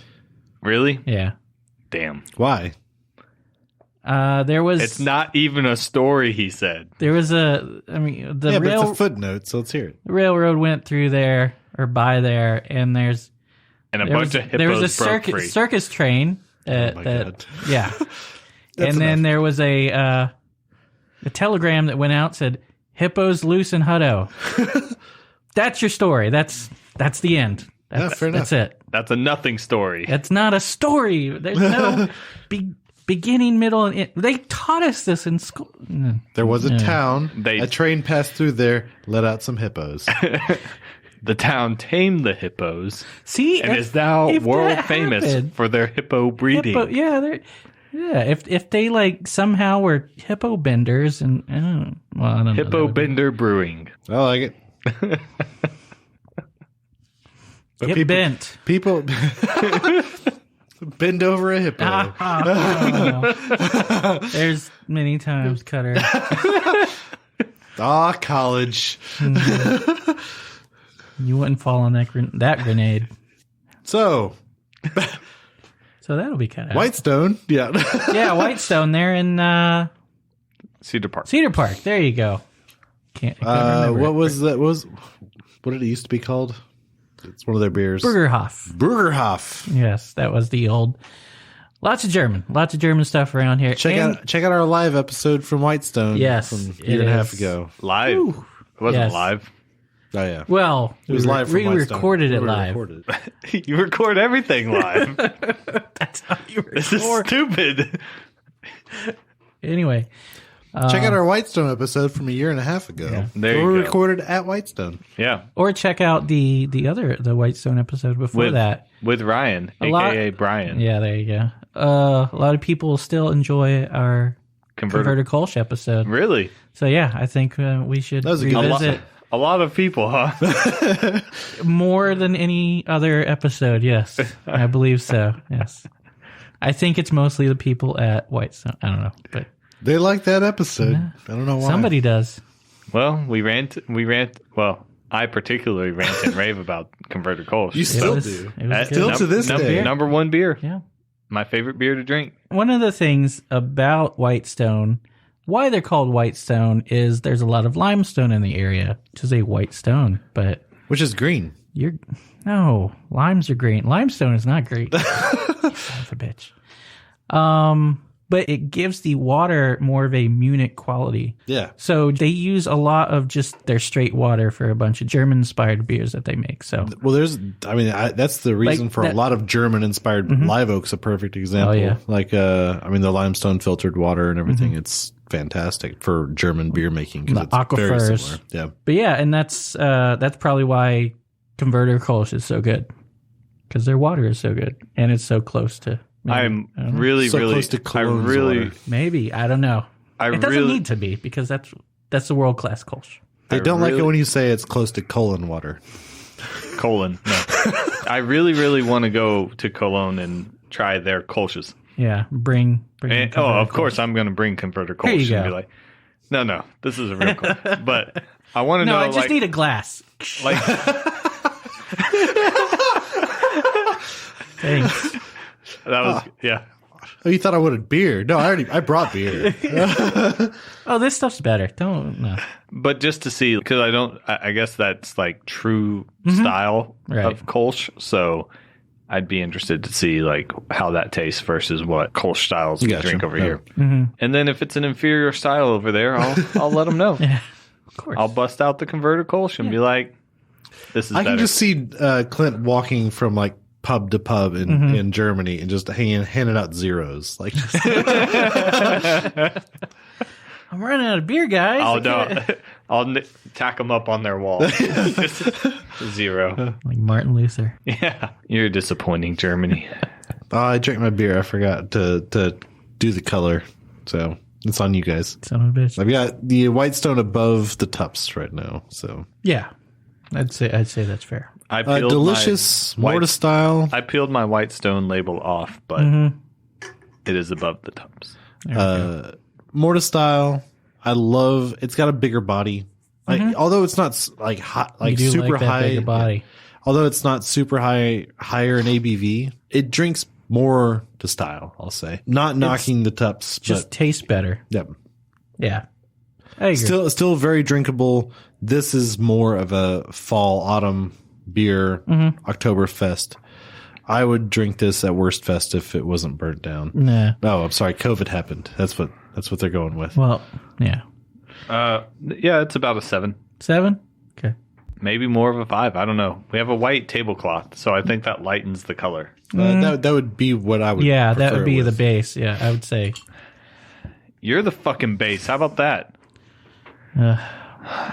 Really? Yeah. Damn. Why? There was. It's not even a story, he said. There was but it's a footnote, so let's hear it. The railroad went through there or by there, and there was a circus train. Oh my God. Yeah. And then there was a telegram that went out, said, "Hippos loose in Hutto." That's your story. That's the end. Fair enough. That's it. That's a nothing story. That's not a story. There's no beginning, middle, and end. They taught us this in school. There was a town. A train passed through there, let out some hippos. The town tamed the hippos. See, and is now world famous for their hippo breeding. If they like somehow were hippo benders and I don't know. Hippo bender brewing. I like it. Get bent. People bend over a hippo. There's many times, Cutter. College. You wouldn't fall on that grenade. So that'll be cut out. Whitestone. Yeah. Yeah, Whitestone. They're in Cedar Park. Cedar Park. There you go. Can't remember. What did it used to be called? It's one of their beers. Burgerhof. Yes, that was the old. Lots of German stuff around here. Check out our live episode from Whitestone. Yes, from a year and a half ago. Live. Ooh, it wasn't live. Oh yeah. Well, it was live. We recorded it live. You record everything live. That's how you record. This is stupid. Anyway. Check out our Whitestone episode from a year and a half ago. Yeah. There you go. We recorded at Whitestone. Yeah. Or check out the Whitestone episode before that. With Ryan, a.k.a. Brian. Yeah, there you go. A lot of people still enjoy our Converter Kolsch episode. Really? So, yeah, I think we should revisit. A lot of people, huh? More than any other episode, yes. I believe so, yes. I think it's mostly the people at Whitestone. I don't know, but... They like that episode. Yeah. I don't know why. Somebody does. Well, we rant. Well, I particularly rant and rave about Converter Kolsch. You still do. Still to this day. Number one beer. Yeah. My favorite beer to drink. One of the things about Whitestone, why they're called Whitestone, is there's a lot of limestone in the area, which is a white stone, but... Which is green. No, limes are green. Limestone is not green. Son of a bitch. But it gives the water more of a Munich quality. Yeah. So they use a lot of just their straight water for a bunch of German-inspired beers that they make. So that's the reason for a lot of German-inspired Live Oak's a perfect example. Oh, yeah. Like, the limestone filtered water and everything. It's fantastic for German beer making because it's aquifers. Very similar. Yeah. But yeah, and that's probably why Converter Kolsch is so good, because their water is so good and it's so close to. I'm really close to Cologne's water. Maybe, I don't know. It doesn't need to be, because that's the world class Kolsch. They don't like it when you say it's close to Cologne water. Cologne, no. I really, really want to go to Cologne and try their Kolsches. Yeah, bring. Of course, I'm going to bring Converter Kolsch and be like, no, this is a real Kolsch. But I want to know. No, I just need a glass. Like, thanks. That was Oh, you thought I wanted beer? No, I brought beer. Oh, this stuff's better. No. But just to see, because I guess that's like true style of Kolsch. So I'd be interested to see like how that tastes versus what Kolsch styles we drink over here. Mm-hmm. And then if it's an inferior style over there, I'll let them know. Yeah, of course. I'll bust out the Converter Kolsch and be like, this is better. I can just see Clint walking from like pub to pub in Germany and just handing out zeros. Like, I'm running out of beer, guys. I'll tack them up on their wall. Just zero. Like Martin Luther. Yeah. You're disappointing, Germany. I drank my beer. I forgot to do the color. So it's on you guys. Son of a bitch. I've got the Whitestone above the Tupps right now. So yeah, I'd say that's fair. I peeled delicious mortar style. I peeled my Whitestone label off, but it is above the Tupps. Mortar style. I love. It's got a bigger body. Like, although it's not like hot, like super high. Bigger body. although it's not super higher in ABV, it drinks more to style, I'll say. Not knocking the Tupps. Just tastes better. Yep. Yeah. I agree. Still very drinkable. This is more of a fall, autumn beer, Oktoberfest. I would drink this at Worst Fest if it wasn't burnt down. Nah. Oh, I'm sorry. COVID happened. That's what they're going with. Well, yeah. Yeah, it's about a 7. 7? Okay. Maybe more of a 5. I don't know. We have a white tablecloth, so I think that lightens the color. That would be what I would. Yeah, that would be with. the base. Yeah, I would say. You're the fucking bass. How about that?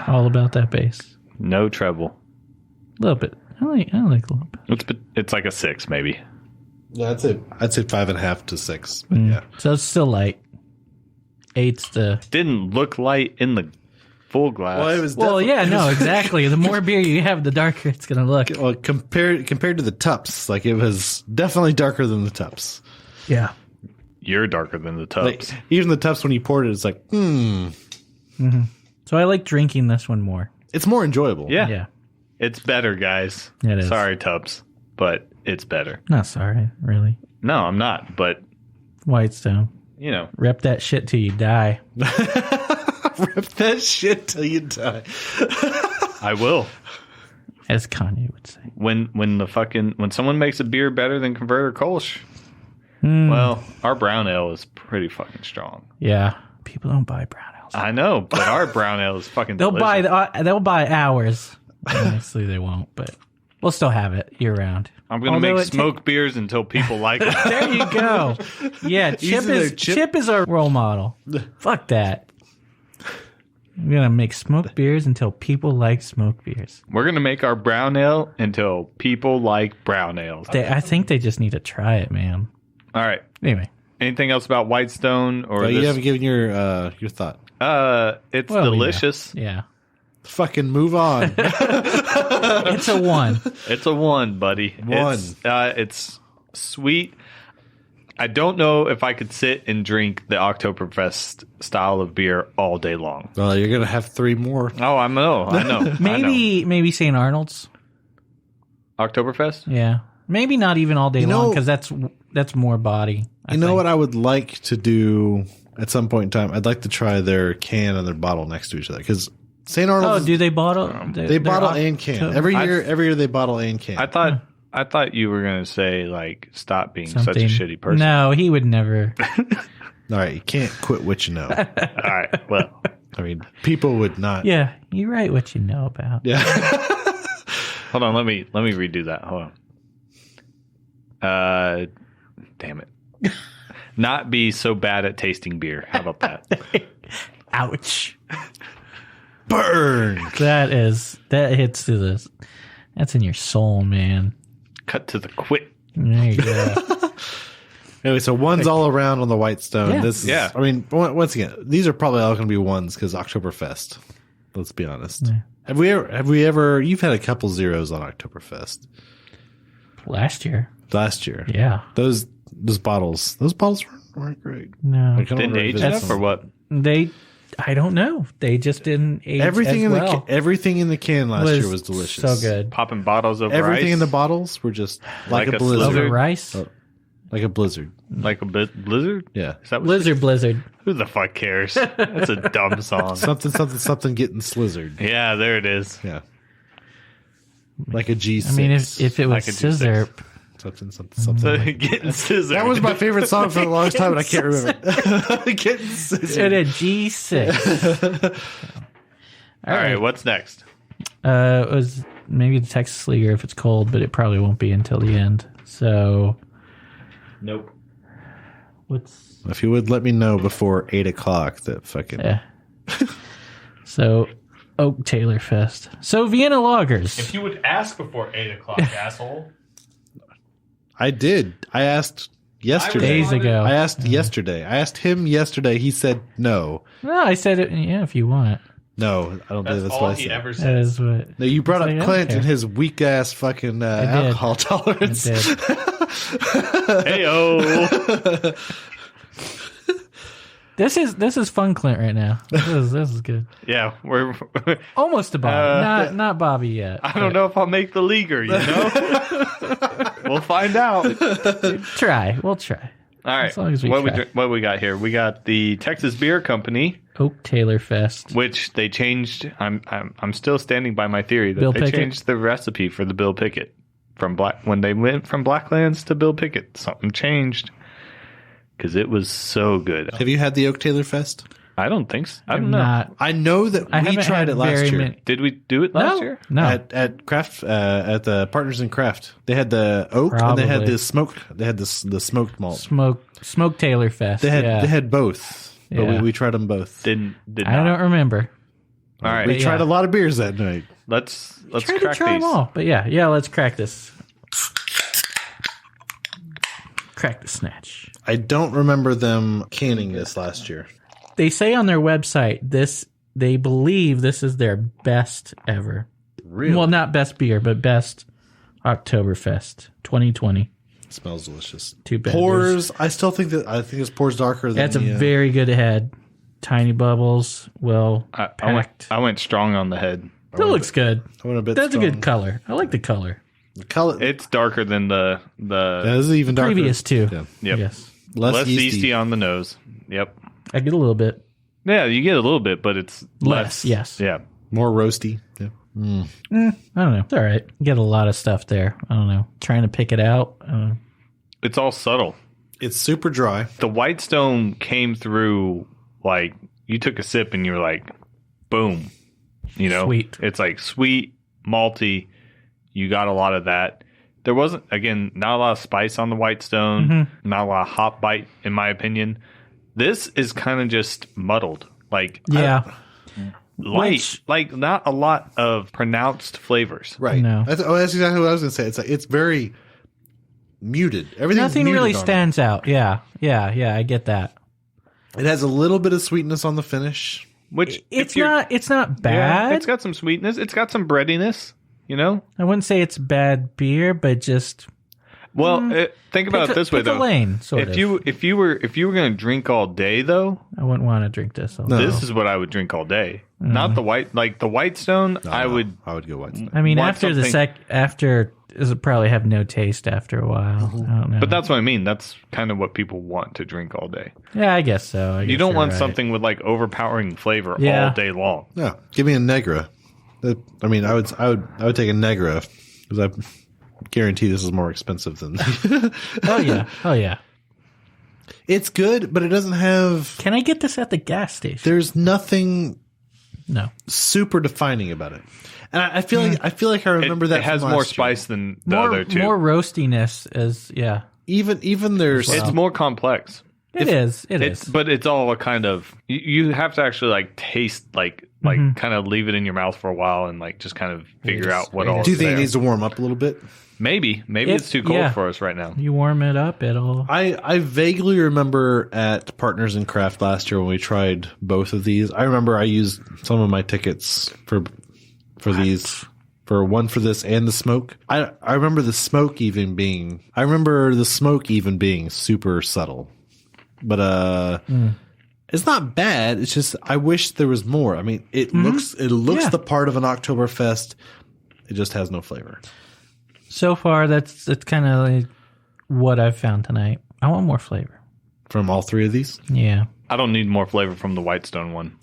All about that base. No treble. A little bit. I like a little bit. It's like a 6, maybe. Yeah, I'd say 5.5 to 6. But yeah. So it's still light. 8's the. Didn't look light in the full glass. Well, it was. Yeah, no, exactly. The more beer you have, the darker it's gonna look. Well, compared to the Tupps, like it was definitely darker than the Tupps. Yeah. You're darker than the Tupps. Like, even the Tupps, when you poured it, it's like, So I like drinking this one more. It's more enjoyable. Yeah. It's better, guys. It is. Sorry, Tupps, but it's better. Not sorry, really. No, I'm not, but, Whitestone. you know. Rep that shit till you die. Rip that shit till you die. I will. As Kanye would say. When someone makes a beer better than Converter Kolsch, well, our brown ale is pretty fucking strong. Yeah. People don't buy brown ales. I know, but our brown ale is fucking They'll delicious. they'll buy ours. Honestly, they won't, but we'll still have it year round. I'm going to make smoke beers until people like it. There you go. Yeah, Chip is our role model. Fuck that. I'm going to make smoked beers until people like smoked beers. We're going to make our brown ale until people like brown ales. I think they just need to try it, man. All right. Anyway. Anything else about Whitestone? You haven't given your thought. It's delicious. Yeah. Fucking move on. It's a 1. It's a 1, buddy. 1. It's sweet. I don't know if I could sit and drink the Oktoberfest style of beer all day long. Well, you're going to have 3 more. Oh, I know. Maybe St. Arnold's. Oktoberfest? Yeah. Maybe not even all day long, because that's more body. I think. What I would like to do at some point in time? I'd like to try their can and their bottle next to each other, because St. Arnold's. Oh, do they bottle? They bottle and can. Every year they bottle and can. I thought you were going to say, like, stop being such a shitty person. No, he would never. All right, you can't quit what you know. All right, well. I mean, people would not. Yeah, you write what you know about. Yeah. Hold on, let me redo that. Hold on. Damn it. Not be so bad at tasting beer. How about that? Ouch. Burn. That hits to this. That's in your soul, man. Cut to the quick. There you go. Anyway, so 1's all around on the Whitestone. Yeah. This is, I mean, once again, these are probably all going to be 1s because Oktoberfest. Let's be honest. Yeah. Have we ever? You've had a couple 0s on Oktoberfest. Last year. Yeah. Those bottles weren't great. No. Didn't age enough or what? I don't know. They just didn't age everything as in well. everything in the can last year was delicious. So good. Popping bottles over everything ice. in the bottles were just like a blizzard. Over rice? Like a blizzard. Like a blizzard? Yeah. Is that Blizzard. Who the fuck cares? That's a dumb song. something getting slizzard. Yeah, there it is. Yeah. Like a G6. I mean, if it was like scissor. Something. Getting scissor. That was my favorite song for the longest time, and I can't remember. Getting scissor. And a G6. All right, what's next? It was maybe the Texas Leaguer if it's cold, but it probably won't be until the end. So, nope. If you would let me know before 8:00, that fucking. Yeah. So, Oktoberfest. So, Vienna Lagers. If you would ask before 8:00, asshole. I did. I asked yesterday. Days ago. I asked yesterday. I asked him yesterday. He said no. No, I said it. Yeah, if you want. No, I don't think that's what I said. Ever That said. is what. No, you brought up Clint and okay. his weak ass fucking alcohol tolerance. I did. Heyo. This is fun, Clint, right now. This is good. Yeah, we're Almost a Bobby. Not Bobby yet. I don't know if I'll make the leaguer, you know? We'll find out. We'll try. All right. As long as we try. What we got here? We got the Texas Beer Company, Oktoberfest, which they changed. I'm still standing by my theory that they changed the recipe for the Bill Pickett when they went from Blacklands to Bill Pickett. Something changed because it was so good. Have you had the Oktoberfest? I don't think so. I don't know. I know that we tried it last year. Did we do it last year? No. At Craft at the Partners in Craft, they had the oak and they had the smoked. They had the smoked malt. Smoke Taylor Fest. They had both, but we tried them both. I don't remember. All right, we tried a lot of beers that night. Let's try crack them these. all. But yeah, let's crack this. Crack the snatch. I don't remember them canning this last year. They say on their website they believe this is their best ever. Really? Well, not best beer, but best Oktoberfest 2020. It smells delicious. Too bad. Pours. I think this pours darker than That's a very good head. Tiny bubbles. Well packed. I went strong on the head. That looks good. I went a bit That's strong. a good color. I like the color. The color. It's darker than the This is even darker. Previous two. Yeah. Yep. Yes. Less yeasty on the nose. Yep. I get a little bit. Yeah, you get a little bit, but it's less. Yes. Yeah. More roasty. Yeah. I don't know. It's all right. You get a lot of stuff there. I don't know. Trying to pick it out. It's all subtle. It's super dry. The Whitestone came through like you took a sip and you were like, boom. You know, Sweet. It's like sweet, malty. You got a lot of that. There wasn't, again, not a lot of spice on the Whitestone. Not a lot of hop bite, in my opinion. This is kind of just muddled. Like, Yeah. light. Like, not a lot of pronounced flavors. Right. No. That's exactly what I was going to say. It's like it's very muted. Everything's Nothing muted really on stands out. Yeah. I get that. It has a little bit of sweetness on the finish. Which It's not bad. Yeah, it's got some sweetness. It's got some breadiness, you know? I wouldn't say it's bad beer, but just Well, think about it this way, pick a though. lane, sort of. If you were going to drink all day, though, I wouldn't want to drink this. No. this is what I would drink all day. Not the Whitestone. I would go Whitestone. I mean, want after something- it'll probably have no taste after a while. I don't know. But that's what I mean. That's kind of what people want to drink all day. Yeah, I guess so. You don't want right. something with like overpowering flavor Yeah. all day long. Yeah, give me a Negra. I mean, I would take a Negra because I guarantee this is more expensive than. Oh yeah. It's good, but it doesn't have. Can I get this at the gas station? There's nothing No. super defining about it, and I feel like I remember that It has from more last year. spice than the other two. More roastiness is Even there's It's more complex. It is. But it's all a kind of you have to actually like taste like kind of leave it in your mouth for a while and like just kind of figure out what all. Do you is think there. it needs to warm up a little bit? Maybe it's too cold for us right now. You warm it up, it'll. I vaguely remember at Partners in Craft last year when we tried both of these. I remember I used some of my tickets for these. For one for this and the smoke. I remember the smoke even being super subtle. But it's not bad. It's just I wish there was more. I mean, it looks the part of an Oktoberfest. It just has no flavor. So far, that's kind of like what I've found tonight. I want more flavor From all three of these? Yeah. I don't need more flavor from the Whitestone one.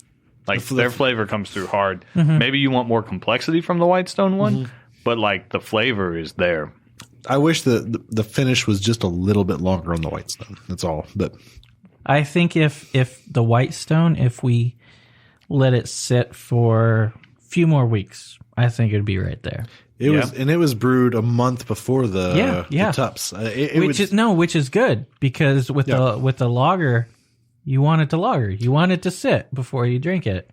Like their flavor comes through hard. Maybe you want more complexity from the Whitestone one, but like the flavor is there. I wish the finish was just a little bit longer on the Whitestone. That's all. But I think if the Whitestone, if we let it sit for a few more weeks, I think it'd be right there. it was brewed a month before the Tupps. Which is good because with the lager, you want it to lager. You want it to sit before you drink it.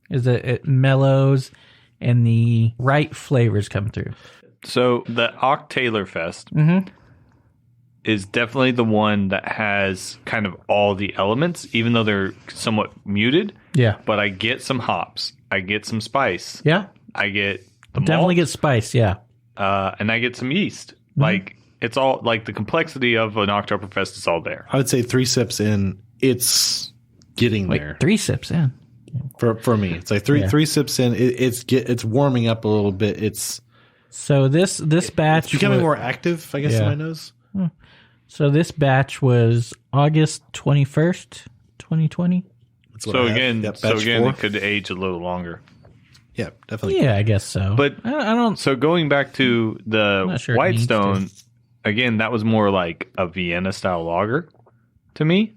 It mellows and the right flavors come through. So the Oktoberfest is definitely the one that has kind of all the elements, even though they're somewhat muted. Yeah. But I get some hops. I get some spice. Yeah. I get the Definitely malt, get spice, yeah. and I get some yeast. Like it's all like the complexity of an Oktoberfest is all there. I would say 3 sips in, it's getting there. 3 sips in. For me, it's like three sips in. It's warming up a little bit. So this batch it's becoming more active, I guess, in my nose. So this batch was August 21st, 2020. So again, it could age a little longer. Yeah, definitely. Yeah, I guess so. But I don't. So going back to the sure Whitestone, again, that was more like a Vienna style lager to me.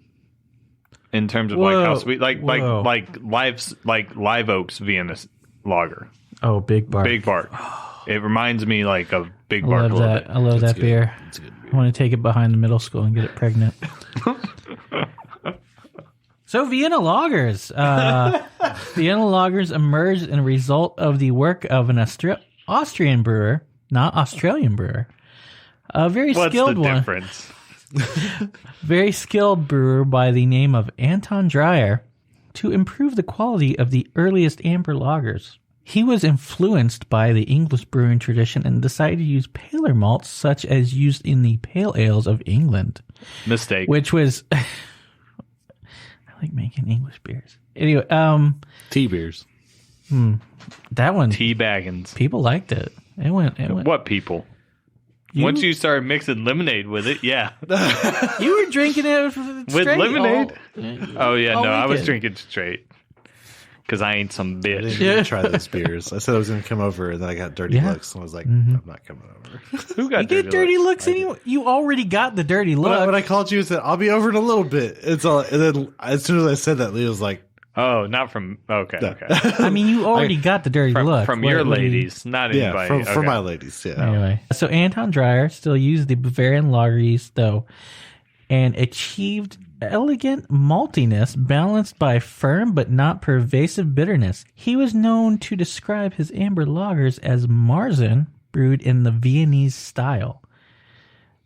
In terms of like how sweet, like Live Oak's Vienna lager. Oh, Big Bart. Big Bart. It reminds me like of Big Bart. I love that beer. It's a good beer. I want to take it behind the middle school and get it pregnant. So Vienna lagers. Vienna lagers emerged in a result of the work of an Austrian brewer, not Australian brewer. A very skilled one. What's the difference? Very skilled brewer by the name of Anton Dreyer to improve the quality of the earliest amber lagers. He was influenced by the English brewing tradition and decided to use paler malts such as used in the pale ales of England. Mistake. Which was... I like making English beers. Anyway, tea beers. That one... Tea baggins. People liked it. It went. What people? Once you started mixing lemonade with it, yeah. You were drinking it straight. With lemonade? Oh, yeah, no, I was weekend. drinking straight. Because I ain't some I bitch. didn't even try those beers. I said I was going to come over, and then I got dirty looks, and I was like, I'm not coming over. Who got You get dirty looks anyway. You already got the dirty look. When I called you and said, I'll be over in a little bit. It's all, and then as soon as I said that, Leo was like, Oh, not from... Okay, okay. I mean, you already got the dirty look. From your ladies, not anybody. Yeah, from my ladies, yeah. Anyway, so Anton Dreyer still used the Bavarian lager yeast, though, and achieved elegant maltiness balanced by firm but not pervasive bitterness. He was known to describe his amber lagers as Marzen, brewed in the Viennese style.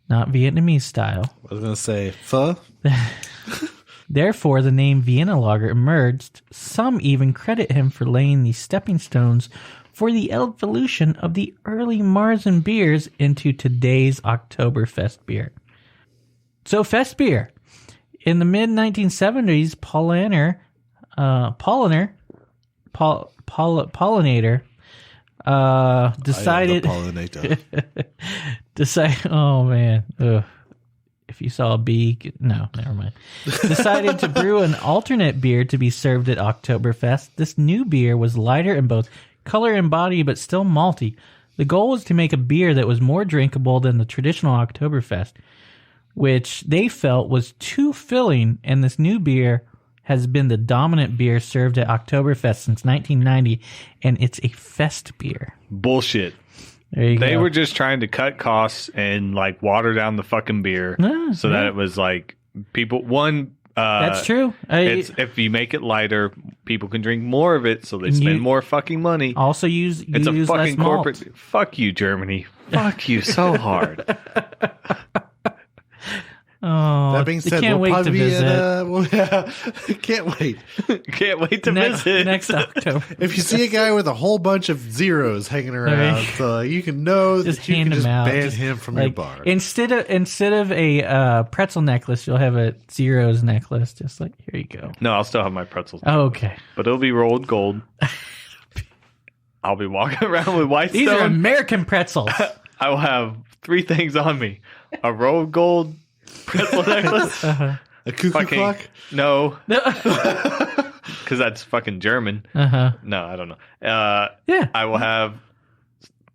Not Vietnamese style. I was going to say, pho? Therefore, the name Vienna Lager emerged. Some even credit him for laying the stepping stones for the evolution of the early Marzen beers into today's Oktoberfest beer. So, Fest beer. In the mid-1970s, Pollinator decided... Oh, man. Ugh. If you saw a bee, no, never mind. Decided to brew an alternate beer to be served at Oktoberfest. This new beer was lighter in both color and body, but still malty. The goal was to make a beer that was more drinkable than the traditional Oktoberfest, which they felt was too filling, and this new beer has been the dominant beer served at Oktoberfest since 1990, and it's a fest beer. Bullshit. They were just trying to cut costs and like water down the fucking beer that it was like people that's true. It's if you make it lighter, people can drink more of it, so they spend more fucking money. Also, it's a fucking corporate. malt. Fuck you, Germany. Fuck you so hard. Oh, that being said, can't we'll wait to visit. Can't wait. Can't wait to visit next October. If you see a guy with a whole bunch of zeros hanging around, you can know Just that you hand can him just out. ban him from your bar. Instead of a pretzel necklace, you'll have a zeros necklace. Just like, here you go. No, I'll still have my pretzels. Oh, okay. But it'll be rolled gold. I'll be walking around with Whitestone. These are American pretzels. I will have 3 things on me: a rolled gold pretzel necklace, A cuckoo clock? No, because that's fucking German. No, I don't know. Yeah, I will have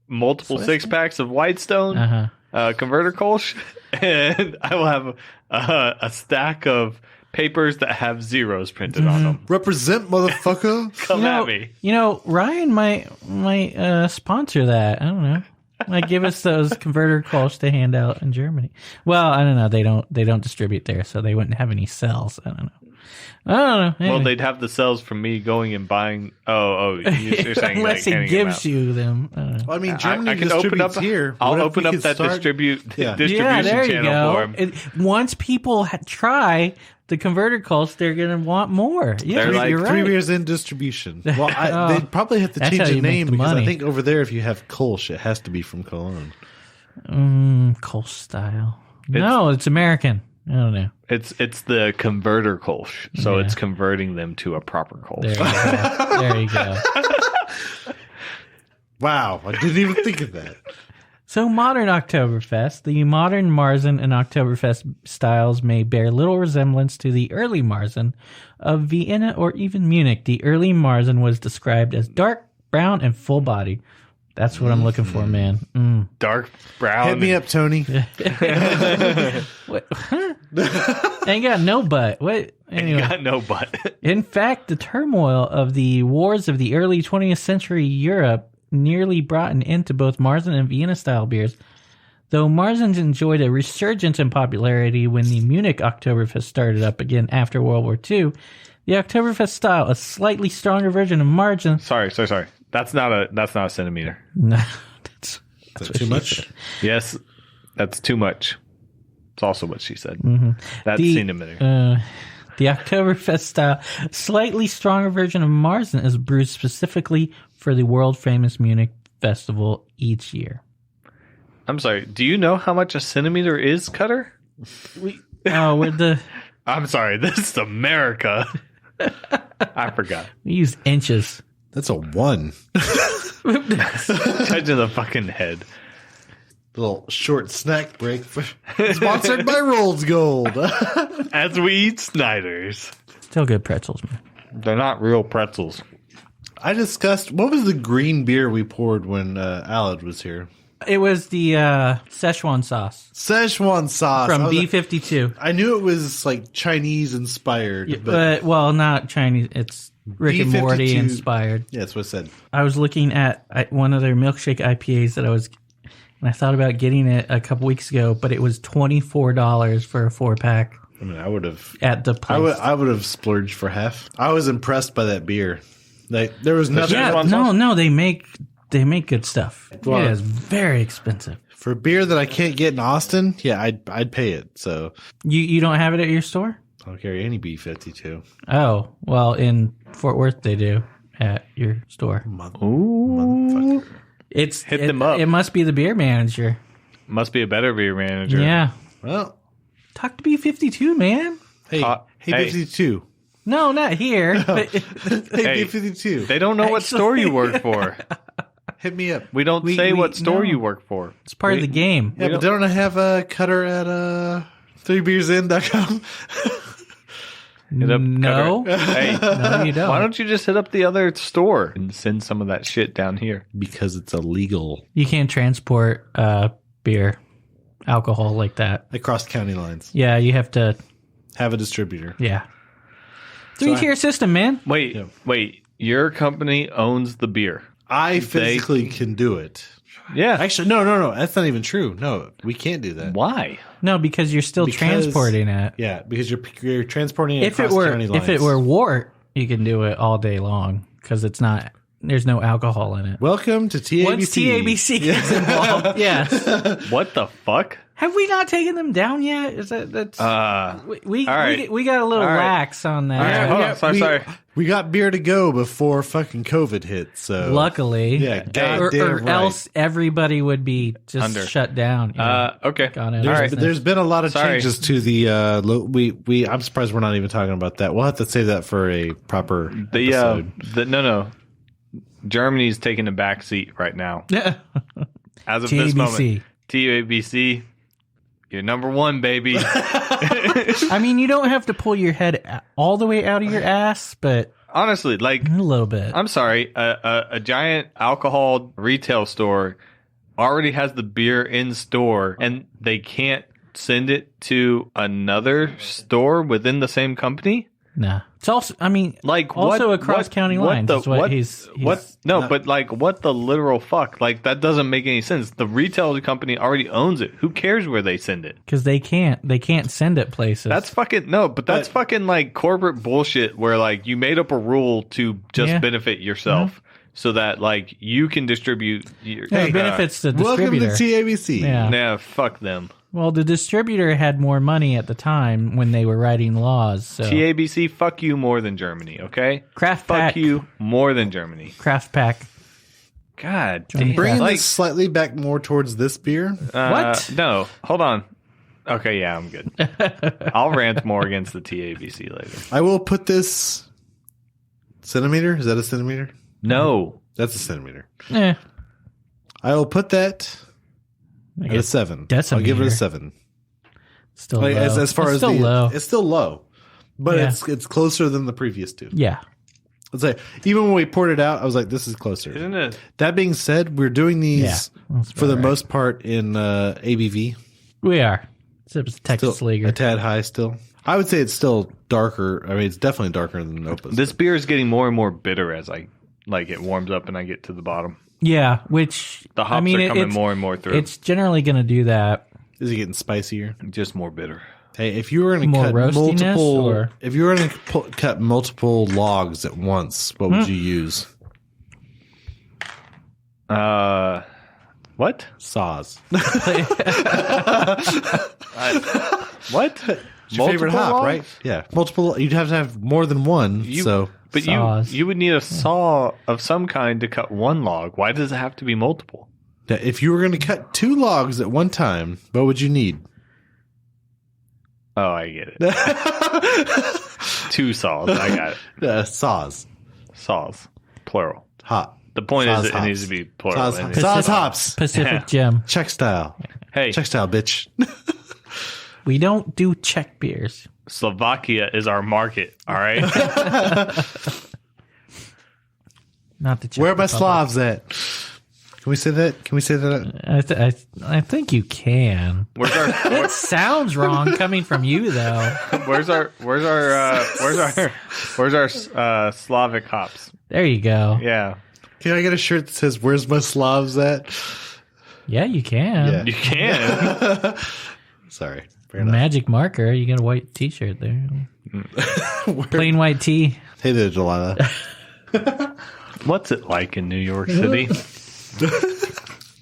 multiple 6-packs of Whitestone, converter Kolsch, and I will have a stack of papers that have zeros printed on them. Represent, motherfucker. Come at me. You know, Ryan might sponsor that. I don't know. Like, give us those converter Kolsch to hand out in Germany. Well, I don't know. They don't distribute there, so they wouldn't have any cells. I don't know. Anyway. Well, they'd have the cells from me going and buying. You're saying unless like he gives you them. I mean, Germany I can open up here. I'll open up that distribution channel for him. Once people try the converter Kolsch, they're going to want more. Yeah, you're right. 3 beers in distribution. Well, they'd probably have to change the name because I think over there, if you have Kolsch, it has to be from Cologne. Kolsch style. No, it's American. I don't know. It's the converter Kolsch, so it's converting them to a proper Kolsch. There you go. Wow, I didn't even think of that. So modern Oktoberfest, the modern Marzen and Oktoberfest styles may bear little resemblance to the early Marzen of Vienna or even Munich. The early Marzen was described as dark brown and full body. That's what I'm looking for, man. Dark brown. Hit me up, Tony. What? Ain't got no butt. What? Anyway. Ain't got no butt. In fact, the turmoil of the wars of the early 20th century Europe nearly brought an end to both Marzen and Vienna-style beers. Though Marzens enjoyed a resurgence in popularity when the Munich Oktoberfest started up again after World War II, the Oktoberfest style, a slightly stronger version of Marzen... Sorry. That's not a centimeter. No, that's too much? said. Yes, that's too much. It's also what she said. That's centimeter. The Oktoberfest style, slightly stronger version of Marzen, is brewed specifically for the world-famous Munich festival each year. I'm sorry. Do you know how much a centimeter is, Cutter? I'm sorry. This is America. I forgot. We use inches. That's a 1. Touching the fucking head. Little short snack break. Sponsored by Rolls Gold. As we eat Snyder's. Still good pretzels, man. They're not real pretzels. I discussed, what was the green beer we poured when Alad was here? It was the Szechuan sauce. Szechuan sauce. From B-52. I knew it was like Chinese inspired. Yeah, but well, not Chinese. It's Rick and Morty inspired. Yeah, that's what I said. I was looking at one of their milkshake IPAs that and I thought about getting it a couple weeks ago, but it was $24 for a 4-pack. I mean, I would have at the place. I would have splurged for half. I was impressed by that beer. Like there was nothing. Yeah, no, they make good stuff. Well, it is very expensive for a beer that I can't get in Austin. Yeah, I'd pay it. So you don't have it at your store? I don't carry any B-52. Oh well, in Fort Worth they do at your store. Motherfucker. Hit them up. It must be the beer manager. Must be a better beer manager. Yeah. Well, talk to B-52, man. Hey, B-52. No, not here. But hey, B-52. They don't know what store you work for. Hit me up. We don't say what store you work for. It's part of the game. Yeah, but don't I have a Cutter at 3beersin.com? Hit up No. Cutter. Hey, No, you don't. why don't you just hit up the other store and send some of that shit down here? Because it's illegal. You can't transport beer, alcohol like that. Across county lines. Yeah, you have to Have a distributor. Yeah. 3-tier system, man. Wait. Your company owns the beer. I physically can do it. Yeah. Actually, no. That's not even true. No, we can't do that. Why? No, because you're still transporting it. Yeah, because you're transporting it If across county lines. If it were wort, you can do it all day long because it's not. There's no alcohol in it. Welcome to TABC. Once TABC gets involved, yes. What the fuck? Have we not taken them down yet? Is that's we got a little lax on that. All right, hold on. Sorry. We got beer to go before fucking COVID hit. So luckily, yeah, or right. Else everybody would be just shut down. Okay. There's been a lot of changes to the. I'm surprised we're not even talking about that. We'll have to save that for a proper episode. No. Germany's taking a back seat right now. As of TABC. this moment, TABC. You're number one, baby. I mean, you don't have to pull your head all the way out of your ass, but honestly, like a little bit. I'm sorry, a giant alcohol retail store already has the beer in store, and they can't send it to another store within the same company. Nah, it's also. I mean, like also across county lines. But what the literal fuck? Like that doesn't make any sense. The retail company already owns it. Who cares where they send it? Because they can't send it places. That's fucking that's fucking like corporate bullshit. Where like you made up a rule to just benefit yourself. So that like you can distribute your it benefits the distributor. Welcome to TABC. Yeah, fuck them. Well, the distributor had more money at the time when they were writing laws. So. TABC, fuck you more than Germany, okay? Craft Pack. Fuck you more than Germany. Craft Pack. God damn. Bringing this slightly back more towards this beer. What? No, hold on. Okay, yeah, I'm good. I'll rant more against the TABC later. I will put this centimeter. Is that a centimeter? No. That's a centimeter. Eh. I will put that at a 7. I'll give it a 7. Still low. As far as low. It's still low, but it's closer than the previous two. Yeah. Let's say even when we poured it out, I was like, "This is closer." Isn't it? That being said, we're doing these for the most part in ABV. We are. Except it's Texas Lager. A tad high still. I would say it's still darker. I mean, it's definitely darker than Opus. This beer is getting more and more bitter as it warms up and I get to the bottom. Yeah, which the hops are coming more and more through. It's generally going to do that. Is it getting spicier? Just more bitter. Hey, if you were going to cut multiple logs at once, what would you use? What? Saws. What? It's your favorite hop, right? Yeah, multiple. You'd have to have more than one. But you would need a saw of some kind to cut one log. Why does it have to be multiple? If you were going to cut 2 logs at one time, what would you need? Oh, I get it. 2 saws. I got it. Saws. Saws. Plural. Hop. The point saws, is it needs to be plural. Saws hops. Pacific Gem. Czech style. Hey. Czech style, bitch. We don't do Czech beers. Slovakia is our market, all right? Not the Czech Where are my Republic. Slavs at? Can we say that? I think you can. It sounds wrong coming from you, though. Where's our Slavic hops? There you go. Yeah. Can I get a shirt that says "Where's my Slavs at"? Yeah, you can. Yeah. You can. Sorry. Magic marker. You got a white T-shirt there. Plain white tee. Hey there, Delilah. What's it like in New York City?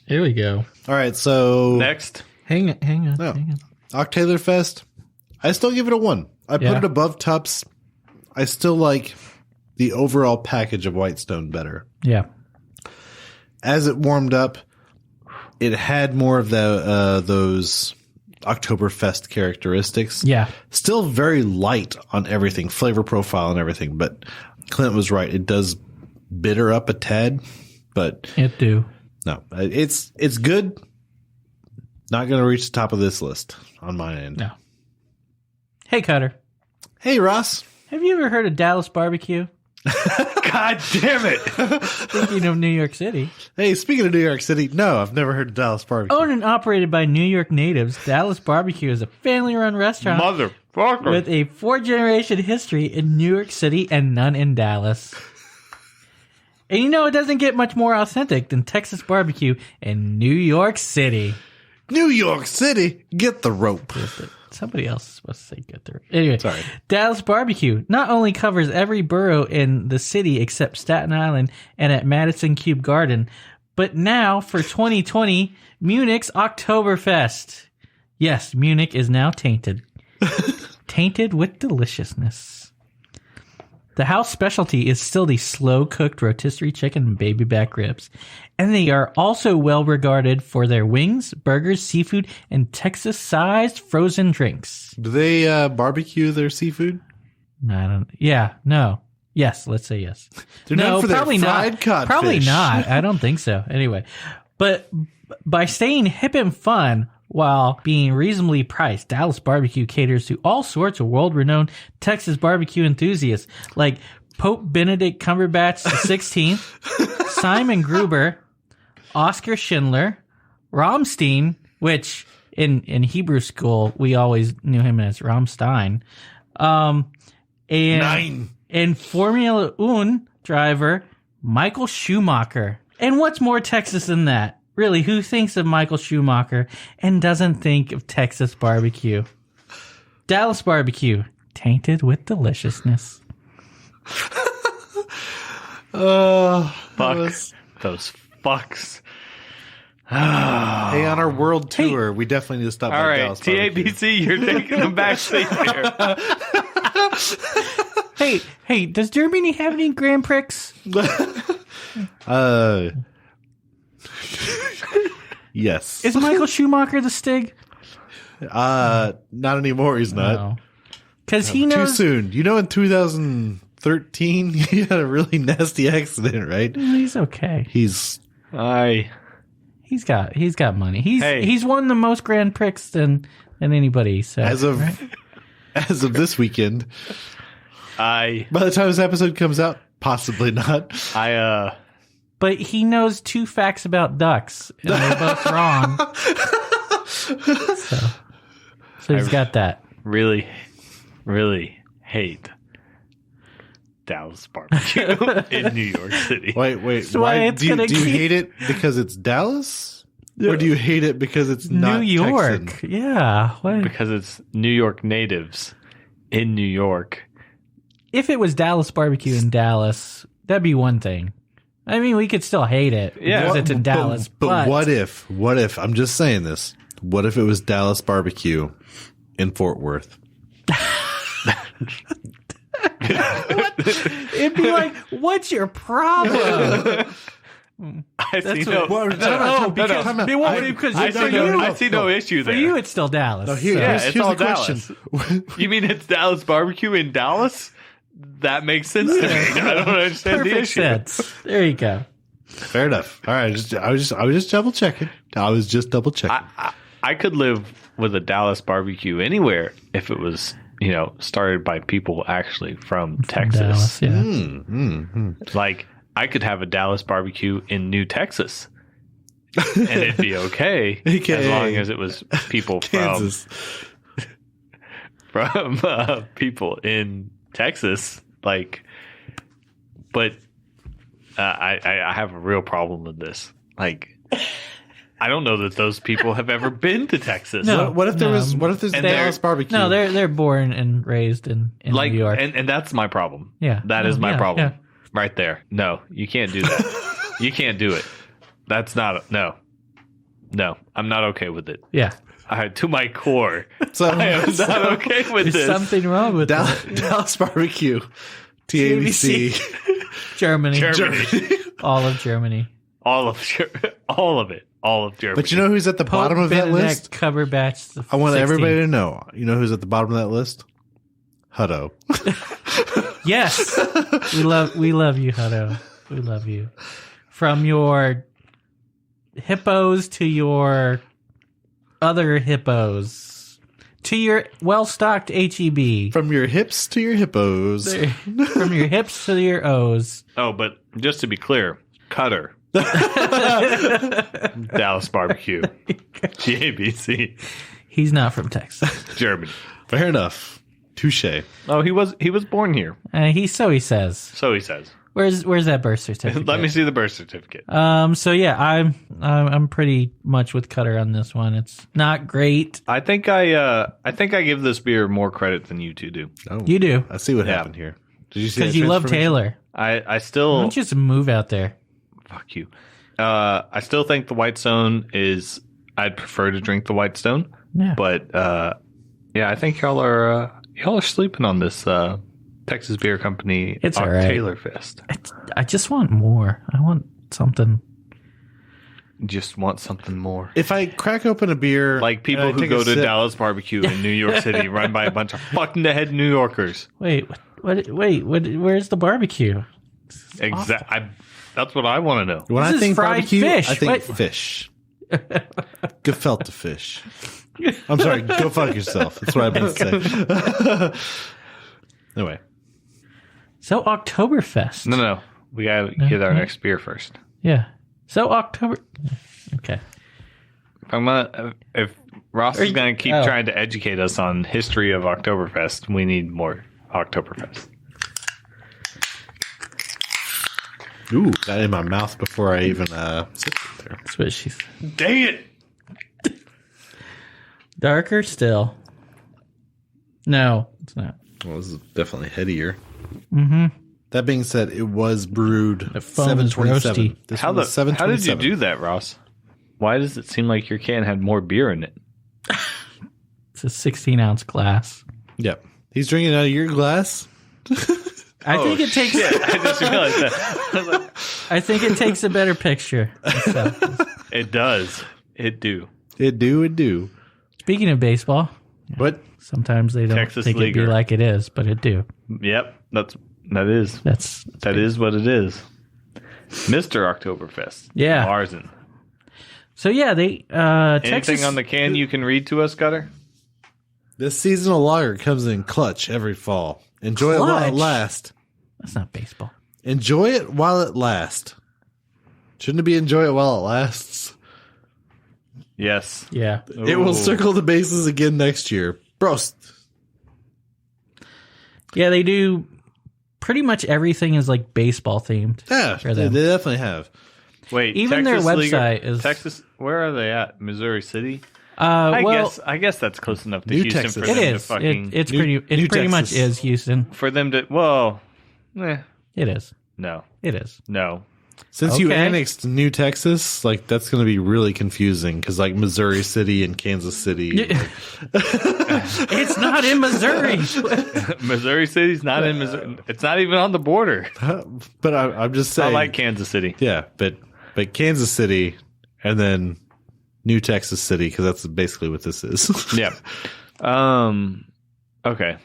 Here we go. All right, so next. Hang on. Oktoberfest. I still give it a 1. I put it above Tupps. I still like the overall package of Whitestone better. Yeah. As it warmed up, it had more of those Oktoberfest characteristics. Yeah. Still very light on everything, flavor profile and everything, but Clint was right. It does bitter up a tad, but it do. No, it's good. Not going to reach the top of this list on my end. No. Hey, Cutter. Hey, Ross. Have you ever heard of Dallas Barbecue? God damn it. Speaking of New York City. Hey, speaking of New York City, no, I've never heard of Dallas Barbecue. Owned and operated by New York natives, Dallas Barbecue is a family-run restaurant motherfucker with a 4-generation history in New York City and none in Dallas. And you know, it doesn't get much more authentic than Texas barbecue in New York City. New York City, get the rope. Somebody else is supposed to say get the rope. Anyway, sorry. Dallas Barbecue not only covers every borough in the city except Staten Island and at Madison Cube Garden, but now for 2020, Munich's Oktoberfest. Yes, Munich is now tainted. Tainted with deliciousness. The house specialty is still the slow-cooked rotisserie chicken and baby back ribs. And they are also well regarded for their wings, burgers, seafood, and Texas-sized frozen drinks. Do they barbecue their seafood? No, I don't. Yeah, no. Yes, let's say yes. They're known for probably their fried not. codfish. Probably not. I don't think so. Anyway, but by staying hip and fun while being reasonably priced, Dallas Barbecue caters to all sorts of world-renowned Texas barbecue enthusiasts like Pope Benedict Cumberbatch XVI, Simon Gruber, Oscar Schindler, Rammstein, which in Hebrew school we always knew him as Rammstein, and Formula One driver Michael Schumacher. And what's more Texas than that? Really, who thinks of Michael Schumacher and doesn't think of Texas barbecue? Dallas Barbecue, tainted with deliciousness. Fuck those fucs. Hey, on our world tour, we definitely need to stop by Dallas Barbecue. TABC, you're taking them backstage here. Hey, does Germany have any Grand Prix? Yes. Is Michael Schumacher the Stig? Not anymore. He's not. Because he knows too soon. You know, in 2013, he had a really nasty accident, right? He's okay. He's got money. He's won the most Grand Prix than anybody. So as of this weekend, by the time this episode comes out, possibly not. But he knows 2 facts about ducks, and they're both wrong. So he's got that. Really, really hate Dallas barbecue in New York City. Wait. Why do you hate it because it's Dallas? Or do you hate it because it's not New York? Texan? Yeah. Because it's New York natives in New York. If it was Dallas barbecue in Dallas, that'd be one thing. I mean, we could still hate it because it's in Dallas. But what if, I'm just saying this, what if it was Dallas barbecue in Fort Worth? It'd be like, what's your problem? I see no issue there. For you, it's still Dallas. No, here's all the Dallas. question. You mean it's Dallas barbecue in Dallas? That makes sense to me. I don't understand Perfect the issue. sense. There you go. Fair enough. All right, I was just double checking. I could live with a Dallas barbecue anywhere if it was, started by people actually from Texas. Dallas, yeah. Like, I could have a Dallas barbecue in New Texas, and it'd be okay as long as it was people from people in Texas. Like, but I have a real problem with this. Like, I don't know that those people have ever been to Texas. No. What if there's Dallas barbecue? No, they're born and raised in New York. And that's my problem. Yeah. That is my problem. Yeah. Right there. No, you can't do that. You can't do it. That's not no. I'm not okay with it. Yeah. To my core, So I am not okay with There's this. something wrong with Dallas barbecue, TABC, Germany. All of Germany. all of it, all of Germany. But you know who's at the bottom of that list? Cumberbatch. I want everybody to know. You know who's at the bottom of that list? Hutto. Yes, we love you, Hutto. We love you. From your hippos to your other hippos to your well-stocked HEB. From your hips to your hippos. From your hips to your O's. Oh, but just to be clear, Cutter. Dallas barbecue. GABC. He's not from Texas. Germany. Fair enough. Touche. Oh, he was born here. He says. So he says. Where's that birth certificate? Let me see the birth certificate. So yeah, I'm pretty much with Cutter on this one. It's not great. I think I give this beer more credit than you two do. Oh, You do. I see what happened here. Did you see that Because you love transformation? Taylor. I still Why don't you just move out there? fuck you. I still think the Whitestone is. I'd prefer to drink the Whitestone. Yeah. But yeah, I think y'all are sleeping on this Texas Beer Company It's all right. Oktoberfest. I just want more. I want something. Just want something more. If I crack open a beer, Like people and I who take go a to sip- Dallas barbecue in New York City, run by a bunch of fucking the head New Yorkers. Wait, where's the barbecue? Exactly. That's what I want to know. when This I is think fried barbecue, fish. I think What? fish. Gefilte fish. I'm sorry. Go fuck yourself. That's what I meant to say. Anyway, So Oktoberfest. No. We gotta get our next beer first. Yeah. So October. Okay. If Ross is gonna keep Oh. trying to educate us on history of Oktoberfest, we need more Oktoberfest. ooh, got it in my mouth before I even sipped it there. That's what she's. Dang it! Darker still. No, it's not. Well, this is definitely headier. Mm-hmm. That being said, it was brewed foam is 727. roasty. This How one was did you 727. do that, Ross? Why does it seem like your can had more beer in it? It's a 16-ounce glass. Yep. He's drinking out of your glass. I think it takes. I just realized that. I think it takes a better picture. So, It does. It do. It do. Speaking of baseball, What? sometimes they don't Texas think Leaguer. it be like it is, but it do. Yep, that is what it is. Mr. Oktoberfest. Yeah. Marzen. So yeah, they Anything Texas on the can you can read to us, Gutter? This seasonal lager comes in clutch every fall. Enjoy it while it Clutch? lasts. That's not baseball. Enjoy it while it lasts. Shouldn't it be enjoy it while it lasts? Yes. Yeah. It will circle the bases again next year. Prost. Yeah, they do pretty much everything is like baseball themed. Yeah, for they them. definitely have. Wait, Even Texas their Leaguer- website is- Texas. Where are they at? Missouri City. Well, I guess that's close enough to New Houston Texas. for it them to is. fucking It's New pretty much Texas. is Houston. for them to. Well, It is. no, It is. no. Since you Okay. annexed New Texas, like that's going to be really confusing because like Missouri City and Kansas City. It's not in Missouri. Missouri City's not in Missouri. It's not even on the border. But I'm just I saying. like Kansas City. Yeah, but Kansas City and then New Texas City because that's basically what this is. Yeah. Okay.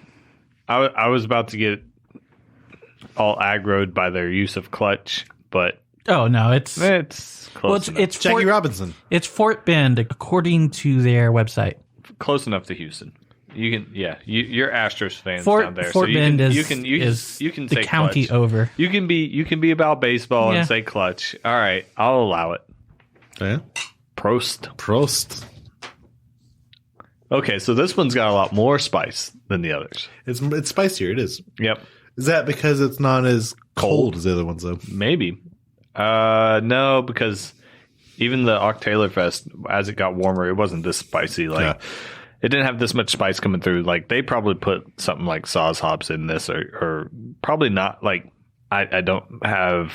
I was about to get all aggroed by their use of clutch, but Oh no, it's close enough. it's Jackie Fort, Robinson. it's Fort Bend according to their website. Close enough to Houston. You can, you're Astros fans down there. Fort so Bend you is can the say county clutch. over. You can be about baseball Yeah. and say clutch. All right, I'll allow it. Yeah. Prost. Okay, so this one's got a lot more spice than the others. It's spicier. It is. Yep, Is that because it's not as cold as the other ones though? maybe. No, because even the Oktoberfest, as it got warmer, it wasn't this spicy. Like Yeah. it didn't have this much spice coming through. Like they probably put something like Saaz hops in this, or probably not. Like I don't have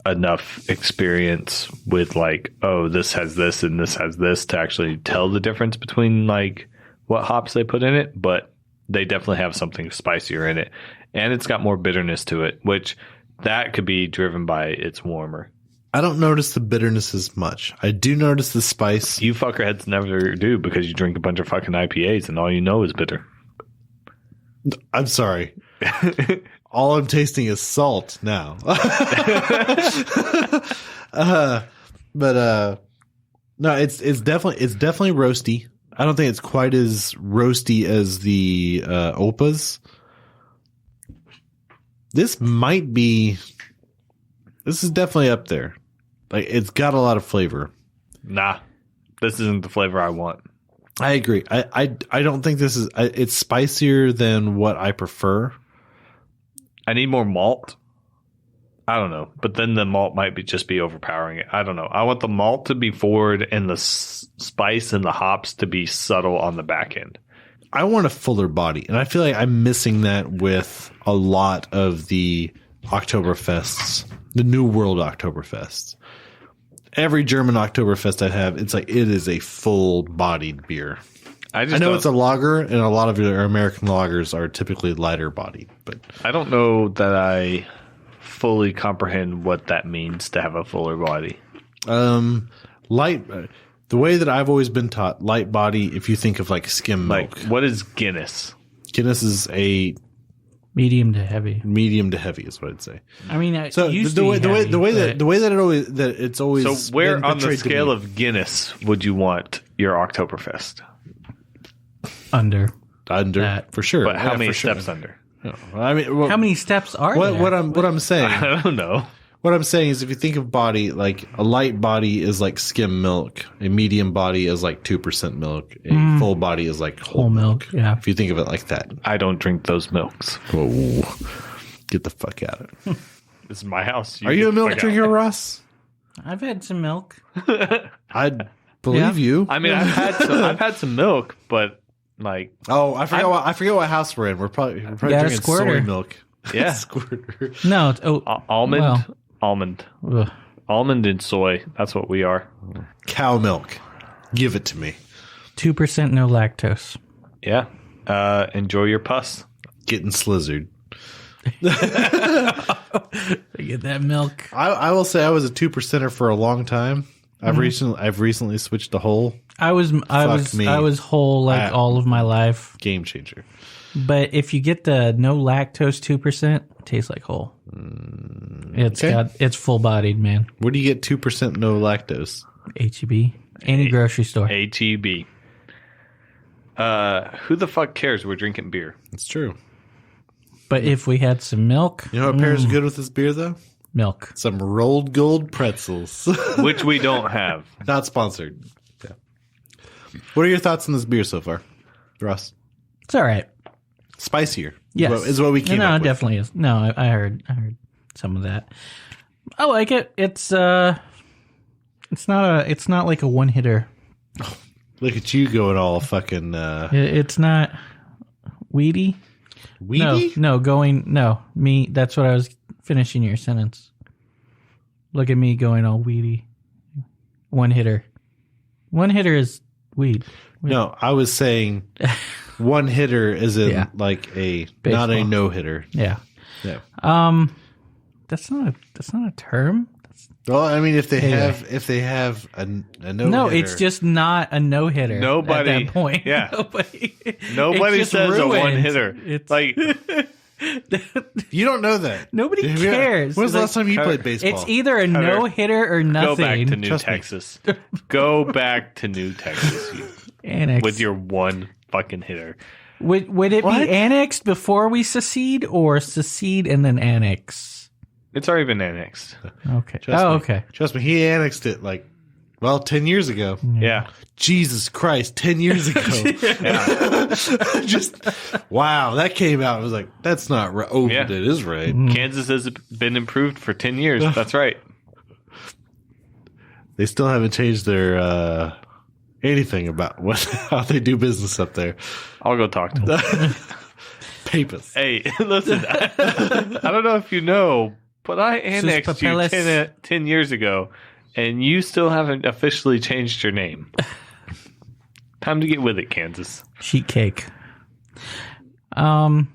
enough experience with like, oh, this has this and this has this to actually tell the difference between like what hops they put in it, but they definitely have something spicier in it, and it's got more bitterness to it, which that could be driven by it's warmer. I don't notice the bitterness as much. I do notice the spice. You fuckerheads never do because you drink a bunch of fucking IPAs and all you know is bitter. I'm sorry. All I'm tasting is salt now. No, it's definitely roasty. I don't think it's quite as roasty as the Opas. This is definitely up there. Like it's got a lot of flavor. Nah, this isn't the flavor I want. I agree. I don't think this is. It's spicier than what I prefer. I need more malt. I don't know, but then the malt might just be overpowering it. I don't know. I want the malt to be forward and the spice and the hops to be subtle on the back end. I want a fuller body, and I feel like I'm missing that with a lot of the Oktoberfests, the New World Oktoberfests. Every German Oktoberfest I have, it's like it is a full-bodied beer. I know don't- it's a lager, and a lot of your American lagers are typically lighter bodied, but I don't know that I fully comprehend what that means to have a fuller body. light. The way that I've always been taught, light body. If you think of like skim milk, Like, what is Guinness? Guinness is a Medium to heavy. medium to heavy, is what I'd say. I mean, it So used the to way be heavy, the way that it's always So where been on the portrayed to scale me. of Guinness would you want your Oktoberfest? under. under that. for sure, But how Yeah, many for sure. steps under? I mean, well, How many steps are there? what I'm saying? I don't know. What I'm saying is, if you think of body, like a light body is like skim milk, a medium body is like 2% milk, a full body is like whole milk. Yeah. If you think of it like that, I don't drink those milks. whoa, get the fuck out of it. This is my house. Are you get a the milk fuck out. drinker, Ross? I've had some milk. I believe you. I mean, I've had some milk, but like, Oh, I forget what house we're in. We're probably Got a drinking soy squirter. milk. yeah, Squirter. No, it's almond, ugh. almond and soy. That's what we are. Cow milk. Give it to me. 2% no lactose. Yeah. Enjoy your pus. Getting slizzard. Get that milk. I will say I was a 2%er for a long time. I've recently switched to whole. I was whole all of my life. Game changer. But if you get the no lactose 2%, it tastes like whole. It's full bodied, man. Where do you get 2% no lactose? HEB. Any grocery store. HEB. Who the fuck cares? We're drinking beer. It's true. But if we had some milk. You know what pairs good with this beer, though? Milk. Some rolled gold pretzels. Which we don't have. Not sponsored. Yeah. What are your thoughts on this beer so far, Ross? It's all right. Spicier. Yes. Is what we came up with. No, it definitely is. No, I heard some of that. I like it. It's not like a one hitter. Oh, look at you going all fucking It's not weedy. Weedy? No, me. That's what I was finishing your sentence. Look at me going all weedy. One hitter. One hitter is weed. No, I was saying one hitter is in like a baseball. Not a no hitter. Yeah. Yeah. That's not a term. Well, I mean, if they have a no hitter. It's just not a no hitter. Nobody at that point. Yeah. Nobody says ruined. a one hitter. It's like you don't nobody cares. When's the last time you played baseball? It's either a no hitter or nothing. Go back to New Texas. Go back to New Texas. Annex. With your one fucking hitter. Would it be annexed before we secede or secede and then annex? It's already been annexed. Okay. Okay. Trust me, he annexed it 10 years ago. Yeah. Jesus Christ, 10 years ago. Just, wow, that came out. I was like, that's not right. Oh, yeah. It is right. Kansas has been improved for 10 years. That's right. They still haven't changed their anything about how they do business up there. I'll go talk to them. Papers. Hey, listen, I don't know if you know, but I annexed you 10 years ago, and you still haven't officially changed your name. Time to get with it, Kansas. Sheet cake. But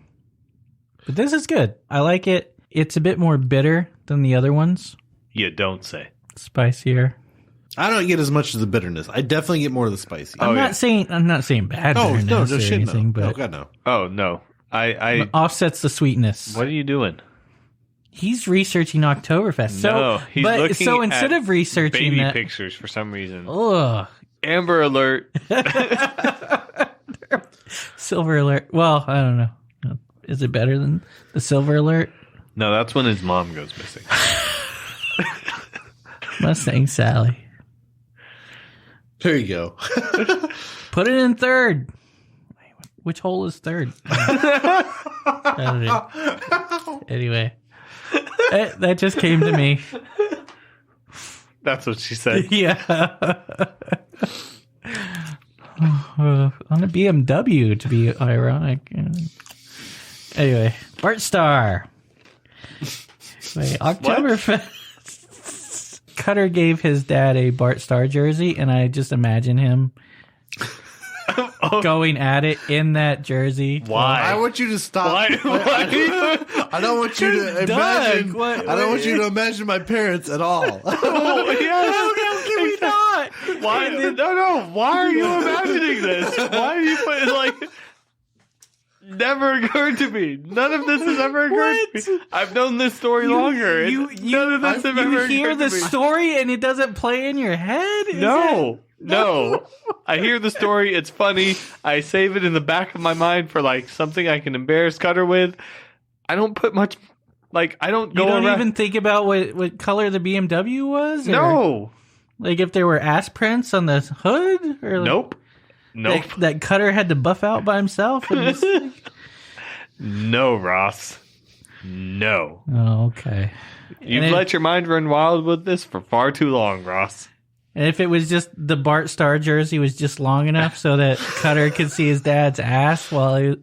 this is good. I like it. It's a bit more bitter than the other ones. You don't say. Spicier. I don't get as much of the bitterness. I definitely get more of the spicy. I'm not saying bad bitterness or anything, but no, God, no. Oh no. I offsets the sweetness. What are you doing? He's researching Oktoberfest. No, he's looking so instead of researching baby pictures for some reason. Ugh. Amber Alert. Silver Alert. Well, I don't know. Is it better than the Silver Alert? No, that's when his mom goes missing. Mustang Sally. There you go. Put it in third. Which hole is third? I don't know. Anyway, that just came to me. That's what she said. Yeah. On a BMW, to be ironic. Anyway, Bart Starr. Oktoberfest. Cutter gave his dad a Bart Starr jersey, and I just imagine him going at it in that jersey. Why? I want you to stop. Why? I don't want you to imagine. I don't want you to imagine my parents at all. Oh, yes. How can we not? Why? No. Why are you imagining this? Why are you putting Never occurred to me. None of this has ever occurred to me. I've known this story longer. None of this has ever occurred to me. You hear the story and it doesn't play in your head? No. I hear the story. It's funny. I save it in the back of my mind for something I can embarrass Cutter with. I don't put much. I don't go. You don't even think about what color the BMW was? Or, no. If there were ass prints on the hood? Or Nope. That Cutter had to buff out by himself? No, Ross. No. Oh, okay. You've let your mind run wild with this for far too long, Ross. And if it was just the Bart Starr jersey was just long enough so that Cutter could see his dad's ass while he...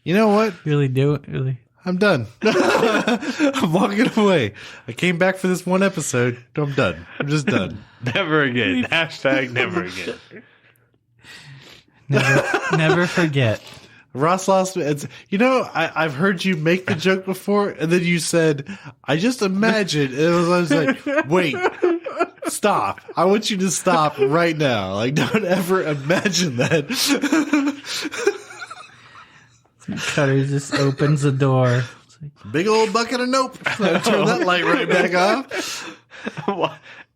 You know what? Really? I'm done. I'm walking away. I came back for this one episode. I'm done. I'm just done. Never again. Hashtag never again. Never forget. Ross lost. I've heard you make the joke before, and then you said, "I just imagine." I was like, "Wait, Stop. I want you to stop right now. Like, don't ever imagine that. Cutter just opens the door. Big old bucket of nope. Turn that light right back off.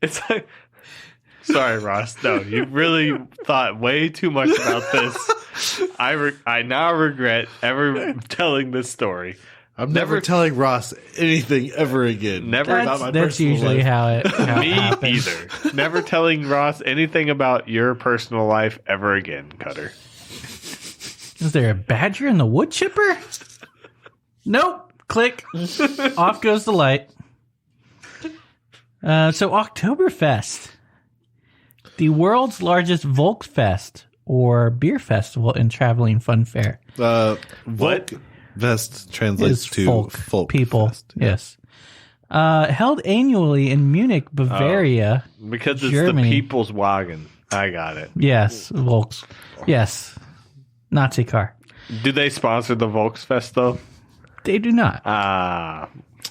It's like, sorry, Ross. No, you really thought way too much about this. I now regret ever telling this story. I'm never telling Ross anything ever again. Never about my That's personal usually life. how Me it happens. either. Never telling Ross anything about your personal life ever again, Cutter. Is there a badger in the wood chipper? Nope. Click. Off goes the light. So Oktoberfest, the world's largest Volksfest, or beer festival and traveling fun fair. What? Vest translates Is to folk people. fest. Yeah. Yes. Held annually in Munich, Bavaria. Because it's Germany. the people's wagon. I got it. Yes, Volks. Yes. Nazi car. Do they sponsor the Volksfest, though? They do not.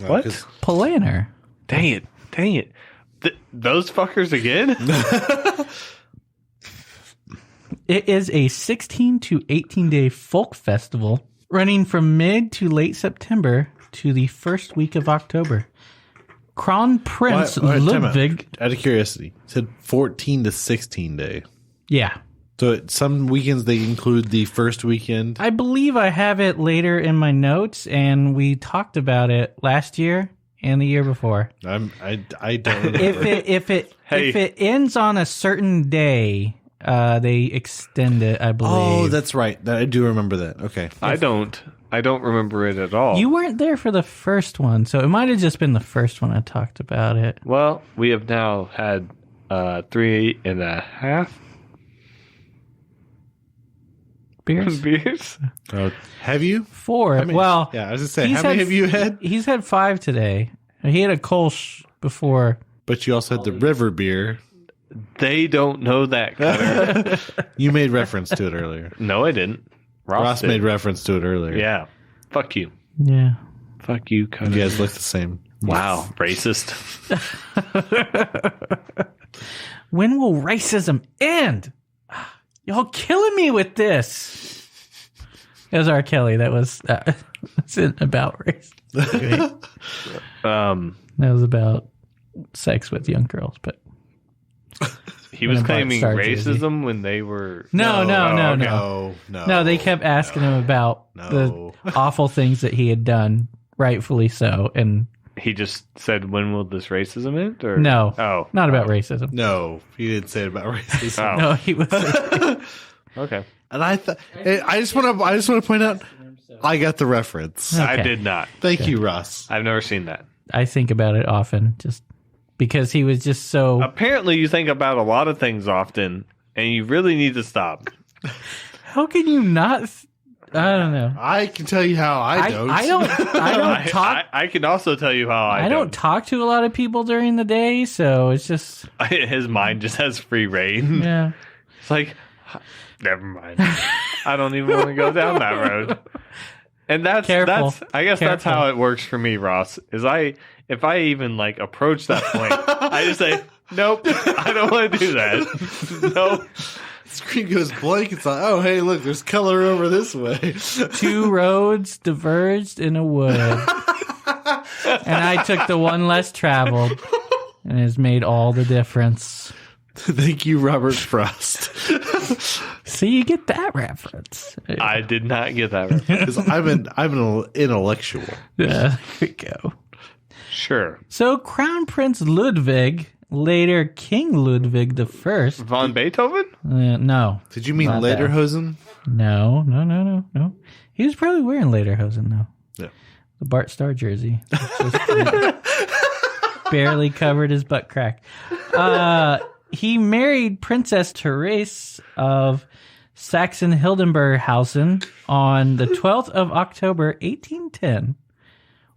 What? 'Cause Polaner. Dang it. Those fuckers again? It is a 16 to 18 day folk festival running from mid to late September to the first week of October. Crown Prince Time out. Ludwig. Out of curiosity, it said 14 to 16 day. Yeah. So some weekends they include the first weekend. I believe I have it later in my notes, and we talked about it last year and the year before. I don't remember. If it ends on a certain day, they extend it, I believe. Oh, that's right. I do remember that. Okay. I don't remember it at all. You weren't there for the first one, so it might have just been the first one I talked about it. Well, we have now had 3.5 beers. Oh, have you? 4. How many- well, yeah, I was just saying, he's how many had- have you had? He's had 5 today. He had a Kolsch before. But you also had the river beer. They don't know that, Cutter. You made reference to it earlier. No, I didn't. Ross did. made reference to it earlier. Yeah. Fuck you. Yeah. Fuck you, Cutter. You guys look the same. Wow. Racist. When will racism end? Y'all killing me with this. It was R. Kelly. That was wasn't about race. That was about sex with young girls, but He was Bart claiming Starr racism jersey. when they were... No. No. They kept asking him about the awful things that he had done, rightfully so, and He just said, when will this racism end? Or? no, Oh. not about racism. No, he didn't say it about racism. Oh. No, he was. Okay. And I just want to point out, I got the reference. I Okay. did not. Thank you, Ross. I've never seen that. I think about it often, just because he was just so. Apparently, you think about a lot of things often, and you really need to stop. How can you not? I don't know. I can tell you how I don't. I don't talk. I can also tell you how I don't talk to a lot of people during the day, so it's just His mind just has free reign. yeah. It's like, never mind. I don't even want to go down that road. And that's Careful. I guess that's Careful. how it works for me, Ross. If I even like approach that point, I just say, nope, I don't want to do that. Nope. Screen goes blank. It's like, oh, hey, look, there's color over this way. 2 roads diverged in a wood, and I took the one less traveled, and it has made all the difference. Thank you, Robert Frost. See, you get that reference. I did not get that reference. 'Cause I'm an intellectual. There we go. Sure. So, Crown Prince Ludwig, later King Ludwig the First. Von Beethoven? No. Did you mean Not that. Lederhosen? No. He was probably wearing Lederhosen, though. Yeah. The Bart Starr jersey. Just barely covered his butt crack. He married Princess Therese of Saxon-Hildenburghausen on the 12th of October, 1810,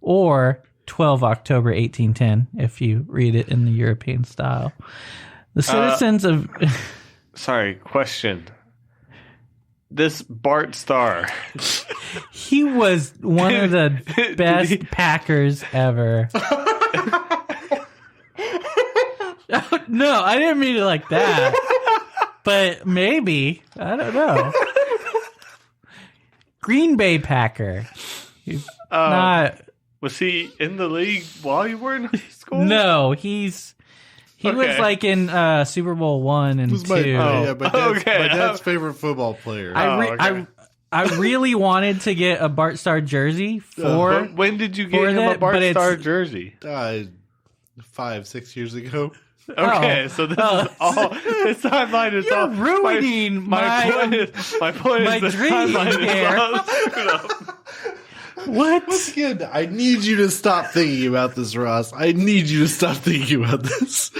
or 12 October, 1810, if you read it in the European style. The citizens of... Sorry, question. This Bart Starr. He was one of the best Packers ever. No, I didn't mean it like that. But maybe. I don't know. Green Bay Packer. Not. Was he in the league while you were in high school? No, he was like in Super Bowl 1 and 2. My dad's favorite football player. I really wanted to get a Bart Starr jersey for. When did you get him a Bart Starr jersey? 5-6 years ago. Okay, so this is all. This timeline is all ruining my point is the dream timeline here. is all screwed up. What? Once again, I need you to stop thinking about this, Ross. I need you to stop thinking about this.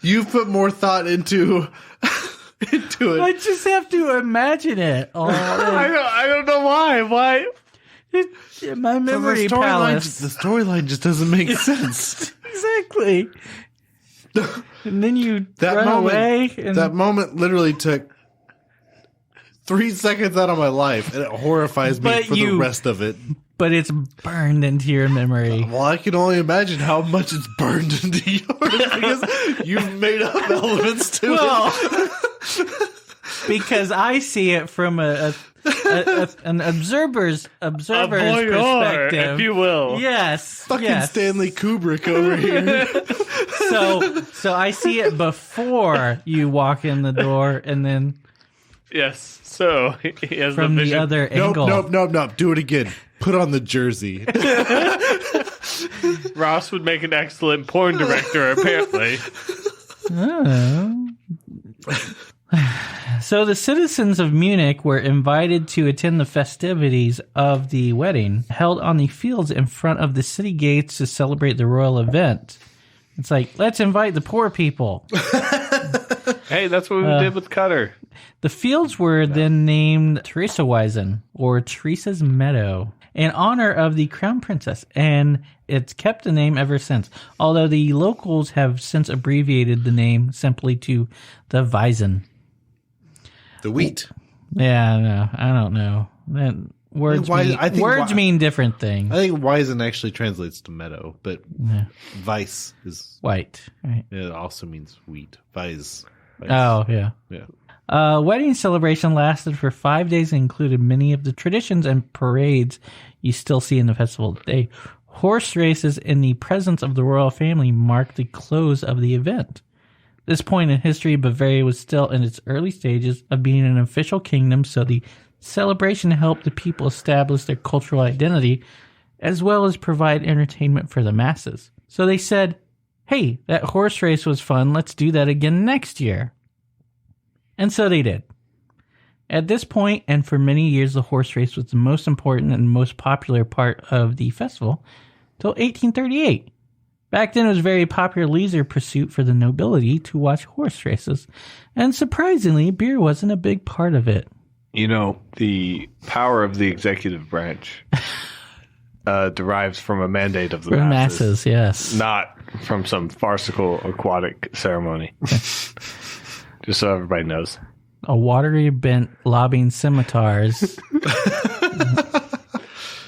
You've put more thought into it. I just have to imagine it. I don't know why. Why? My memory palace. The storyline just doesn't make sense. Exactly. And then you run away. And that moment literally took 3 seconds out of my life, and it horrifies me for the rest of it. But it's burned into your memory. Well, I can only imagine how much it's burned into yours because you've made up elements to it. Because I see it from an observer's perspective, if you will. Yes, fucking Stanley Kubrick over here. So I see it before you walk in the door, and then yes. So he has from the other angle. Nope. Do it again. Put on the jersey. Ross would make an excellent porn director, apparently. Oh. So the citizens of Munich were invited to attend the festivities of the wedding held on the fields in front of the city gates to celebrate the royal event. It's like, let's invite the poor people. Hey, that's what we did with Cutter. The fields were then named Theresawiesen, or Teresa's Meadow, in honor of the crown princess, and it's kept the name ever since, although the locals have since abbreviated the name simply to the Wiesen. The wheat. Yeah, no, I don't know. Words mean different things. I think Wiesen actually translates to meadow, but Weiss is white. Right? It also means wheat. Weiss. Oh, yeah. Yeah. Wedding celebration lasted for 5 days and included many of the traditions and parades you still see in the festival today. Horse races in the presence of the royal family marked the close of the event. This point in history, Bavaria was still in its early stages of being an official kingdom, so the celebration helped the people establish their cultural identity, as well as provide entertainment for the masses. So they said, hey, that horse race was fun, let's do that again next year. And so they did. At this point, and for many years, the horse race was the most important and most popular part of the festival, till 1838. Back then, it was a very popular leisure pursuit for the nobility to watch horse races, and surprisingly, beer wasn't a big part of it. You know, the power of the executive branch derives from a mandate of the masses, yes. Not from some farcical aquatic ceremony. Just so everybody knows. A watery bent lobbing scimitars.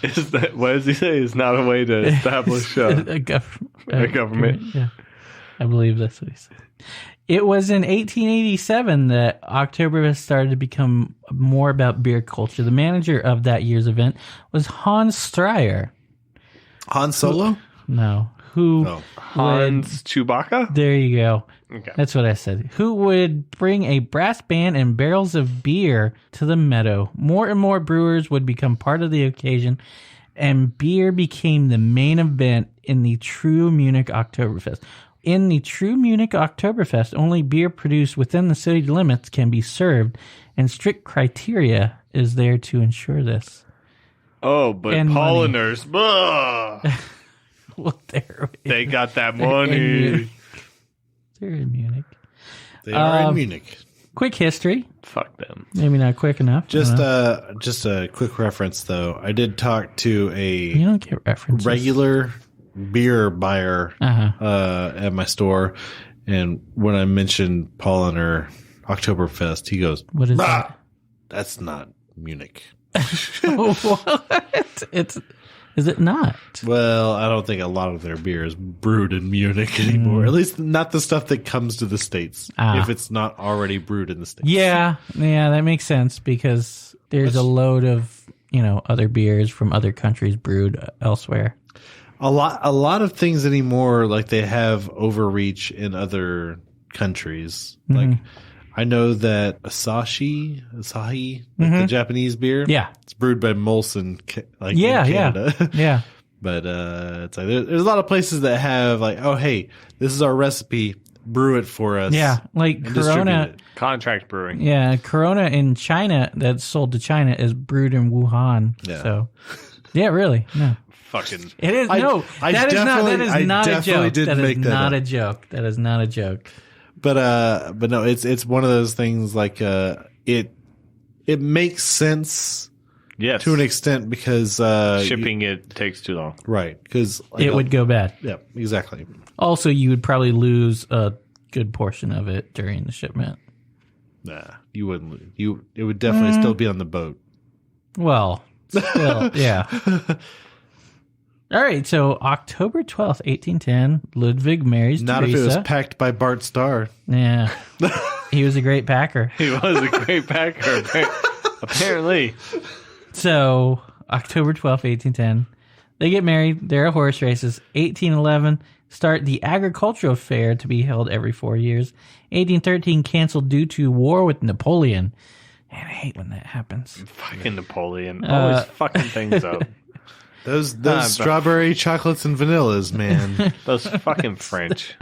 Is that, what does he say? Is not a way to establish a government. Yeah, I believe that's what he said. It was in 1887 that Oktoberfest started to become more about beer culture. The manager of that year's event was Hans Stryer. Han Solo? No. Hans Chewbacca? There you go. Okay. That's what I said. Who would bring a brass band and barrels of beer to the meadow. More and more brewers would become part of the occasion, and beer became the main event in the true Munich Oktoberfest. In the true Munich Oktoberfest, only beer produced within the city limits can be served, and strict criteria is there to ensure this. Oh, but and Polliners, well, they got that money. They're in Munich. They are in Munich. Quick history. Fuck them. Maybe not quick enough. Just a quick reference, though. I did talk to you don't get references. Regular beer buyer at my store, and when I mentioned Polliner Oktoberfest, he goes, "What is that? That's not Munich." What? Is it not? Well, I don't think a lot of their beer is brewed in Munich anymore. At least not the stuff that comes to the States. If it's not already brewed in the States. Yeah, that makes sense because there's a load of, other beers from other countries brewed elsewhere. A lot of things anymore, like they have overreach in other countries. Like I know that Asahi, like the Japanese beer. Yeah. It's brewed by Molson, in Canada. Yeah. But it's like there's a lot of places that have like, oh, hey, this is our recipe. Brew it for us. Yeah, like Corona. Contract brewing. Yeah, Corona in China that's sold to China is brewed in Wuhan. Yeah. So, yeah, really. No. Fucking. It is. No. That is not a joke. That is not a joke. That is not a joke. But no, it's one of those things like it makes sense. Yes. To an extent because shipping it takes too long. Right. Because it would go bad. Yeah, exactly. Also, you would probably lose a good portion of it during the shipment. Nah, you wouldn't lose. It would definitely still be on the boat. Well, still, yeah. All right, so October 12th, 1810, Ludwig marries Not Teresa. if it was packed by Bart Starr. Yeah. He was a great packer. He was a great packer, apparently. So, October 12th, 1810, they get married. There are horse races. 1811, start the agricultural fair to be held every 4 years. 1813, canceled due to war with Napoleon. Man, I hate when that happens. Fucking Napoleon. Always fucking things up. Those strawberry chocolates and vanillas, man. Those fucking French.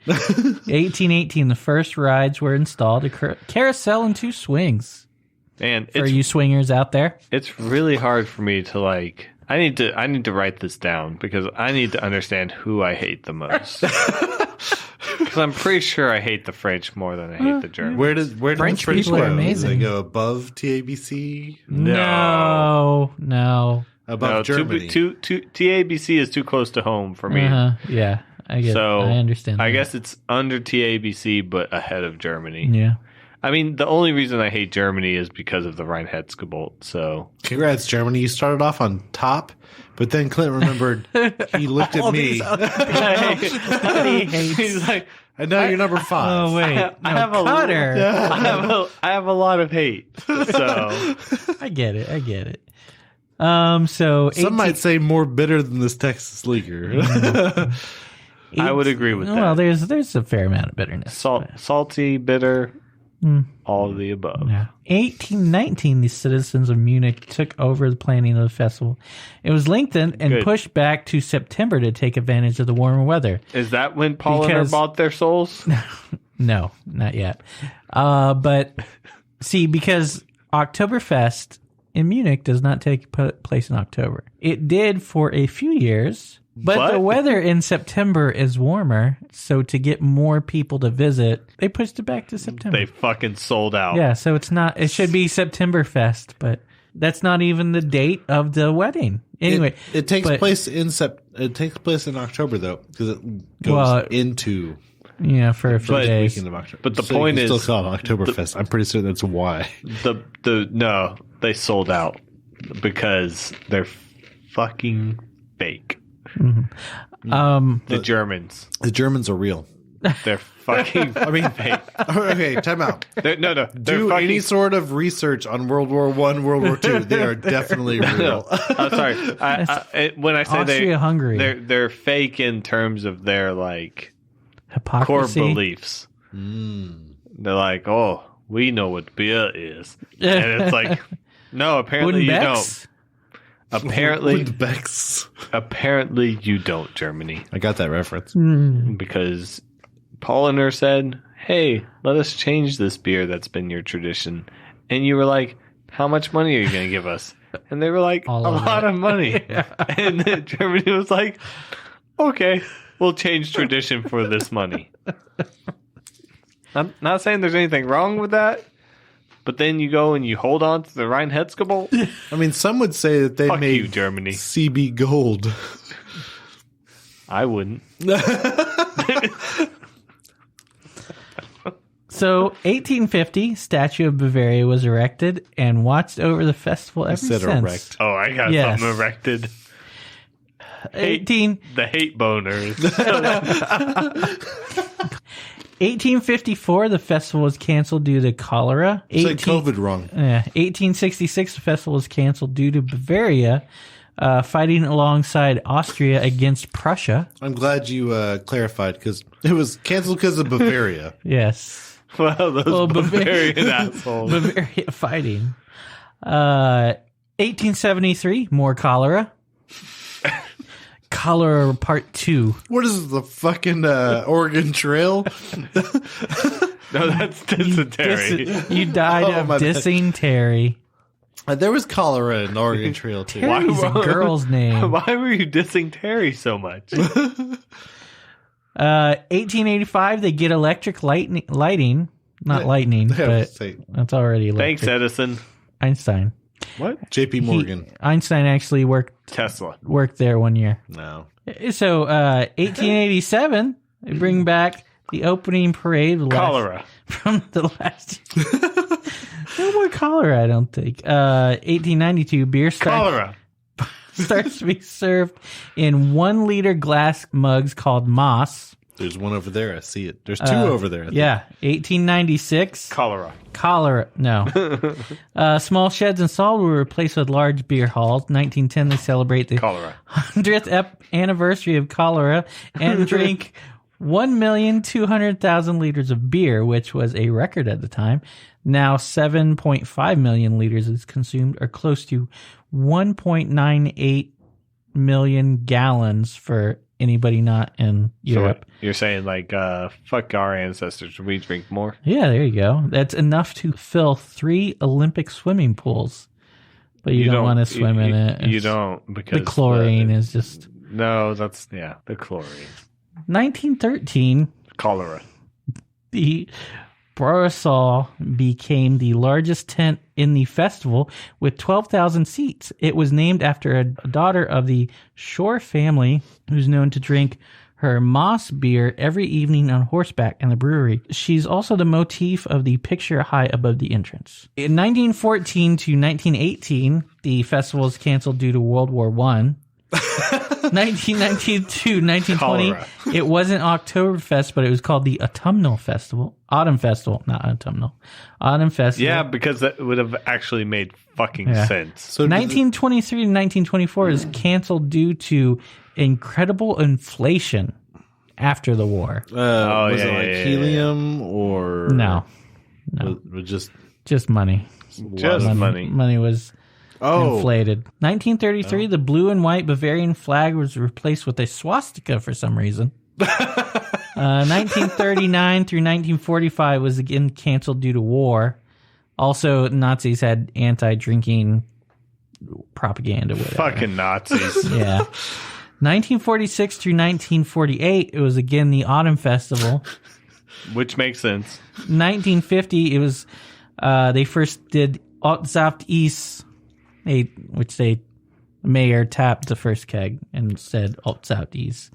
1818, the first rides were installed. A carousel and 2 swings. And for you swingers out there. It's really hard for me to like. I need to write this down because I need to understand who I hate the most. Because I'm pretty sure I hate the French more than I hate the Germans. Where does French the French people go? are amazing. Do they go above TABC? No. Above Germany. TABC is too close to home for me. Yeah, I get. So I understand. I guess it's under TABC, but ahead of Germany. Yeah. I mean, the only reason I hate Germany is because of the Rheinheitsgebot. So, congrats, Germany! You started off on top, but then Clint remembered. He looked at me. He's like, "I know you're number 5." Oh wait, I have a lot of hate. So, I get it. So some might say more bitter than this Texas leaguer. I would agree with that. Well, there's a fair amount of bitterness. Salty, bitter. All of the above. Yeah. 1819, the citizens of Munich took over the planning of the festival. It was lengthened and pushed back to September to take advantage of the warmer weather. Is that when Polliner bought their souls? No, not yet. But see, because Oktoberfest in Munich does not take place in October. It did for a few years. But the weather in September is warmer, so to get more people to visit, they pushed it back to September. They fucking sold out. Yeah, so it's not. It should be Septemberfest, but that's not even the date of the wedding. Anyway, it takes place in October though, because it goes into for a few days. Weekend of October. But the point is, still called Oktoberfest. I'm pretty certain that's why. No, they sold out because they're fucking fake. Mm-hmm. The Germans. The Germans are real. They're fucking. I mean, okay, time out. Do any sort of research on World War I, World War II. They are definitely real. I'm sorry. When I say Austria-Hungary, they're fake in terms of their like hypocrisy. Core beliefs. They're like, oh, we know what beer is, and it's like, no, apparently you don't. Apparently you don't, Germany. I got that reference. Because Polliner said, hey, let us change this beer that's been your tradition. And you were like, how much money are you going to give us? And they were like, a lot of money. And then Germany was like, okay, we'll change tradition for this money. I'm not saying there's anything wrong with that. But then you go and you hold on to the Rheinheitsgebot. I mean, some would say that they made you, Germany. CB Gold. I wouldn't. So, 1850, Statue of Bavaria was erected and watched over the festival ever since. Erect. Oh, I got something erected. The hate boners. 1854, the festival was canceled due to cholera. Say COVID wrong. 1866, the festival was canceled due to Bavaria fighting alongside Austria against Prussia. I'm glad you clarified, because it was canceled because of Bavaria. Yes. Well, those Bavarian assholes. Bavaria fighting. 1873, more cholera. Cholera Part 2. What is the fucking Oregon Trail? No, that's dysentery. You died of dysentery. There was cholera in Oregon Trail, too. Terry's a girl's name. Why were you dissing Terry so much? 1885, they get electric lighting. Not lightning, but that's already electric. Thanks, Edison. Einstein. What? J.P. Morgan. Einstein actually worked there 1 year. No. So, 1887, they bring back the opening parade. Cholera. From the last no more cholera, I don't think. 1892, beer starts to be served in 1 liter glass mugs called Moss. There's one over there. I see it. There's 2 over there. 1896. Cholera. No. Small sheds and salt were replaced with large beer halls. 1910, they celebrate the 100th anniversary of cholera and drink 1,200,000 liters of beer, which was a record at the time. Now 7.5 million liters is consumed, or close to 1.98 million gallons for anybody not in Europe. So you're saying, like, fuck our ancestors, we drink more? Yeah, there you go. That's enough to fill 3 Olympic swimming pools. But you don't want to swim in it. You don't, because the chlorine is just... No, the chlorine. 1913. Cholera. The Barisal became the largest tent in the festival with 12,000 seats. It was named after a daughter of the Shore family who's known to drink her Moss beer every evening on horseback in the brewery. She's also the motif of the picture high above the entrance. In 1914 to 1918, the festival was canceled due to World War I. 1919 to 1920, it wasn't Oktoberfest, but it was called the Autumn Festival, not autumnal. Autumn Festival. Yeah, because that would have actually made fucking sense. So 1923 to 1924 is canceled due to incredible inflation after the war. Was it helium or no? Just money. Money was inflated. 1933, the blue and white Bavarian flag was replaced with a swastika for some reason. 1939 through 1945 was again canceled due to war. Also, Nazis had anti-drinking propaganda. Whatever. Fucking Nazis. Yeah. 1946 through 1948, it was again the Autumn Festival. Which makes sense. 1950, it was, they first did Alt-Saft-Is, which the mayor tapped the first keg and said Alt-Saft-Is,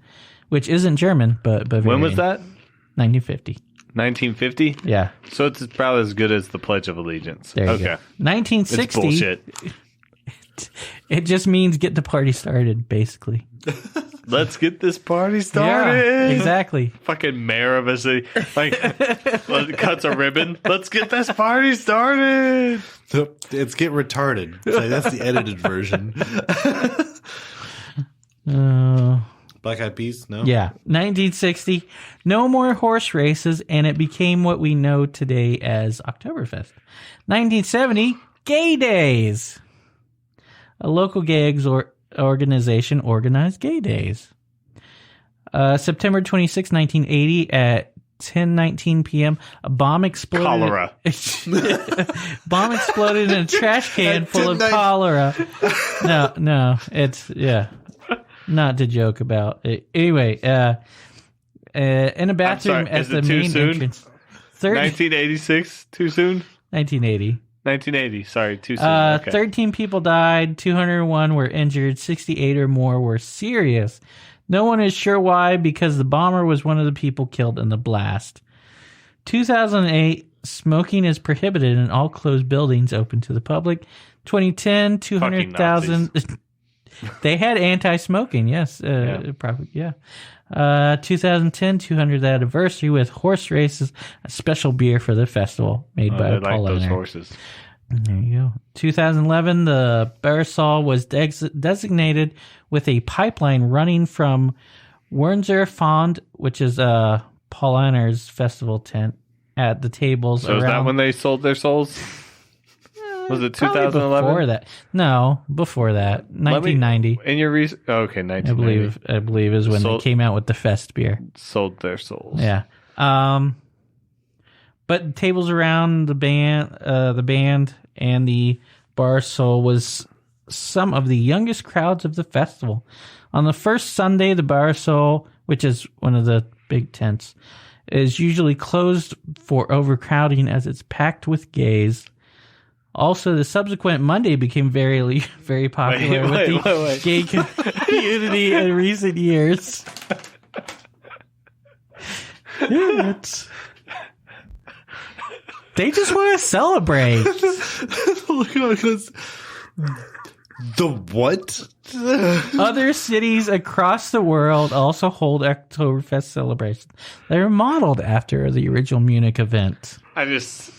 which isn't German, but Bavarian. When was that? 1950. 1950? Yeah. So it's about as good as the Pledge of Allegiance. There you go. 1960. It's bullshit. It just means get the party started, basically. Let's get this party started. Yeah, exactly. Fucking mayor of a city, cuts a ribbon. Let's get this party started. It's get retarded. That's the edited version. Black Eyed Peas? No? Yeah. 1960, no more horse races, and it became what we know today as Oktoberfest. 1970, Gay Days. A local gay organization organized Gay Days. September 26, 1980, at 10:19 p.m., a bomb exploded. Cholera. Bomb exploded in a trash can full of cholera. No, it's not to joke about. Anyway, in a bathroom at the main entrance. 1986, too soon? 1980. 1980, sorry, too soon. Okay. 13 people died, 201 were injured, 68 or more were serious. No one is sure why, because the bomber was one of the people killed in the blast. 2008, smoking is prohibited in all closed buildings open to the public. 2010, 200,000 They had anti-smoking, yes. Probably, yeah. 2010, 200th anniversary with horse races, a special beer for the festival made by Paul like those Leonard. horses. There you go. 2011, the Barisal was designated with a pipeline running from Wurzer Fond, which is Paul Leonard's festival tent, at the tables. So is that when they sold their souls? Was it 2011? Before that. No, before that. 1990. In your okay, 1990. I believe is when they came out with the Fest beer. Sold their souls. Yeah. But tables around the band and the bar soul was some of the youngest crowds of the festival. On the first Sunday, the bar soul, which is one of the big tents, is usually closed for overcrowding as it's packed with gays. Also, the subsequent Monday became very, very popular with the gay community in recent years. Yeah, they just want to celebrate. The what? Other cities across the world also hold Oktoberfest celebrations. They're modeled after the original Munich event. I was...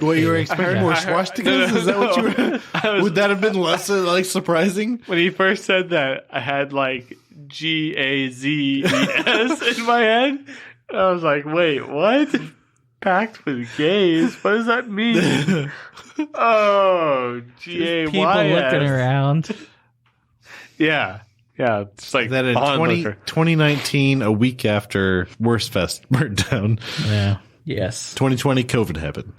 What, you were expecting more swastikas? Is that what you were? Would that have been less surprising? When he first said that, I had GAZES in my head. I was like, wait, what? Packed with gays? What does that mean? Oh, GAYS. People looking around. Yeah. Yeah, it's like that in 2019, a week after Wurstfest burned down. Yeah. Yes. 2020, COVID happened.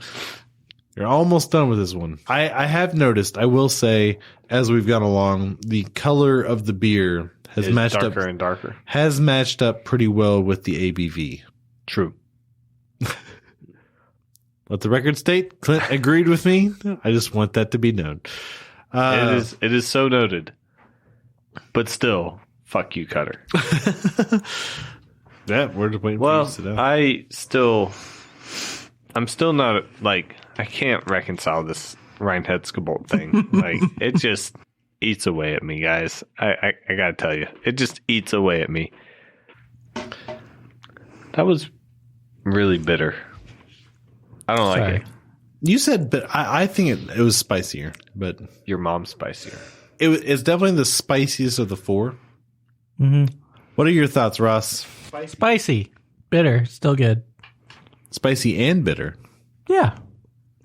You're almost done with this one. I have noticed, I will say, as we've gone along, the color of the beer has matched darker and darker. Has matched up pretty well with the ABV. True. Let the record state, Clint agreed with me. I just want that to be known. It is so noted. But still, fuck you, Cutter. Yeah, we're just waiting for you to sit down. I'm still not, I can't reconcile this Reinheitsgebot thing. It just eats away at me, guys. I gotta tell you. It just eats away at me. That was really bitter. I don't like it. You said, but I think it was spicier. But your mom's spicier. It's definitely the spiciest of the four. Mm-hmm. What are your thoughts, Ross? Spicy. Bitter. Still good. Spicy and bitter. Yeah.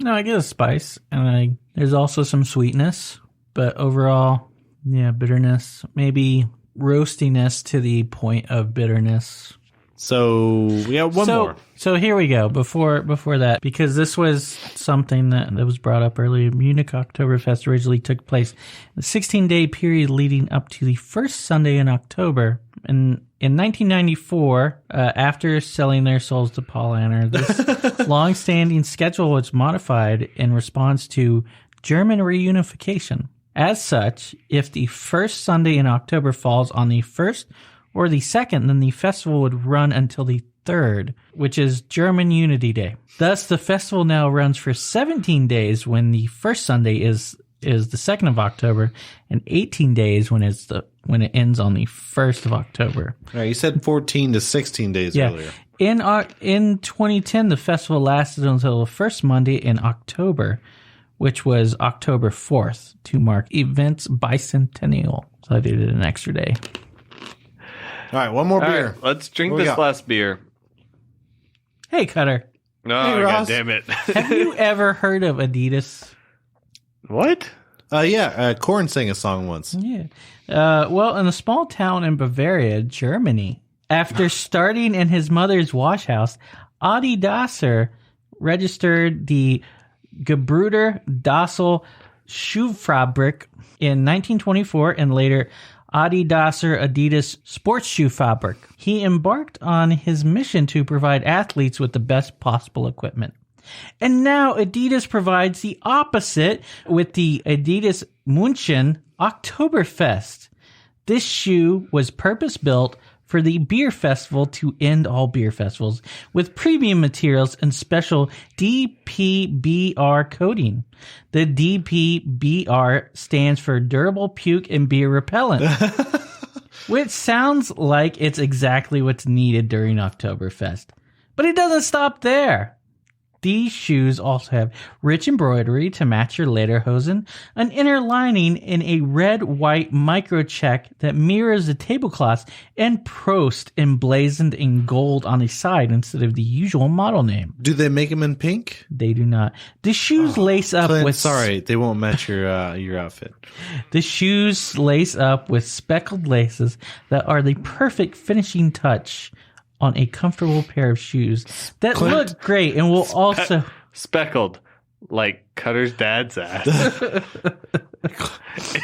No, I get a spice. And there's also some sweetness. But overall, yeah, bitterness. Maybe roastiness to the point of bitterness. So we have one more. So here we go. Before that, because this was something that was brought up earlier, Munich Oktoberfest originally took place in the 16-day period leading up to the first Sunday in October. And in 1994, after selling their souls to Paul Leonard, this long-standing schedule was modified in response to German reunification. As such, if the first Sunday in October falls on the first or the second, then the festival would run until the third, which is German Unity Day. Thus, the festival now runs for 17 days when the first Sunday is the 2nd of October, and 18 days when it ends on the 1st of October. All right, you said 14 to 16 days earlier. In 2010, the festival lasted until the first Monday in October, which was October 4th, to mark event's bicentennial. So I did it an extra day. All right, one more beer. Right, let's drink this last beer. Hey, Cutter. No, hey, God damn it. Have you ever heard of Adidas? What? Yeah, Korn sang a song once. Yeah. Well, in a small town in Bavaria, Germany, after starting in his mother's wash house, Adi Dasser registered the Gebrüder Dassel Schuhfabrik in 1924 and later Adi Dasser Adidas Sports Shoe Fabrik. He embarked on his mission to provide athletes with the best possible equipment. And now Adidas provides the opposite with the Adidas München Oktoberfest. This shoe was purpose-built for the beer festival to end all beer festivals with premium materials and special DPBR coating. The DPBR stands for Durable Puke and Beer Repellent, which sounds like it's exactly what's needed during Oktoberfest. But it doesn't stop there. These shoes also have rich embroidery to match your lederhosen, an inner lining in a red-white microcheck that mirrors the tablecloths, and Prost emblazoned in gold on the side instead of the usual model name. Do they make them in pink? They do not. The shoes lace up Clint, with... Sorry, they won't match your outfit. The shoes lace up with speckled laces that are the perfect finishing touch on a comfortable pair of shoes that Clint, look great and will also... Speckled, like Cutter's dad's ass.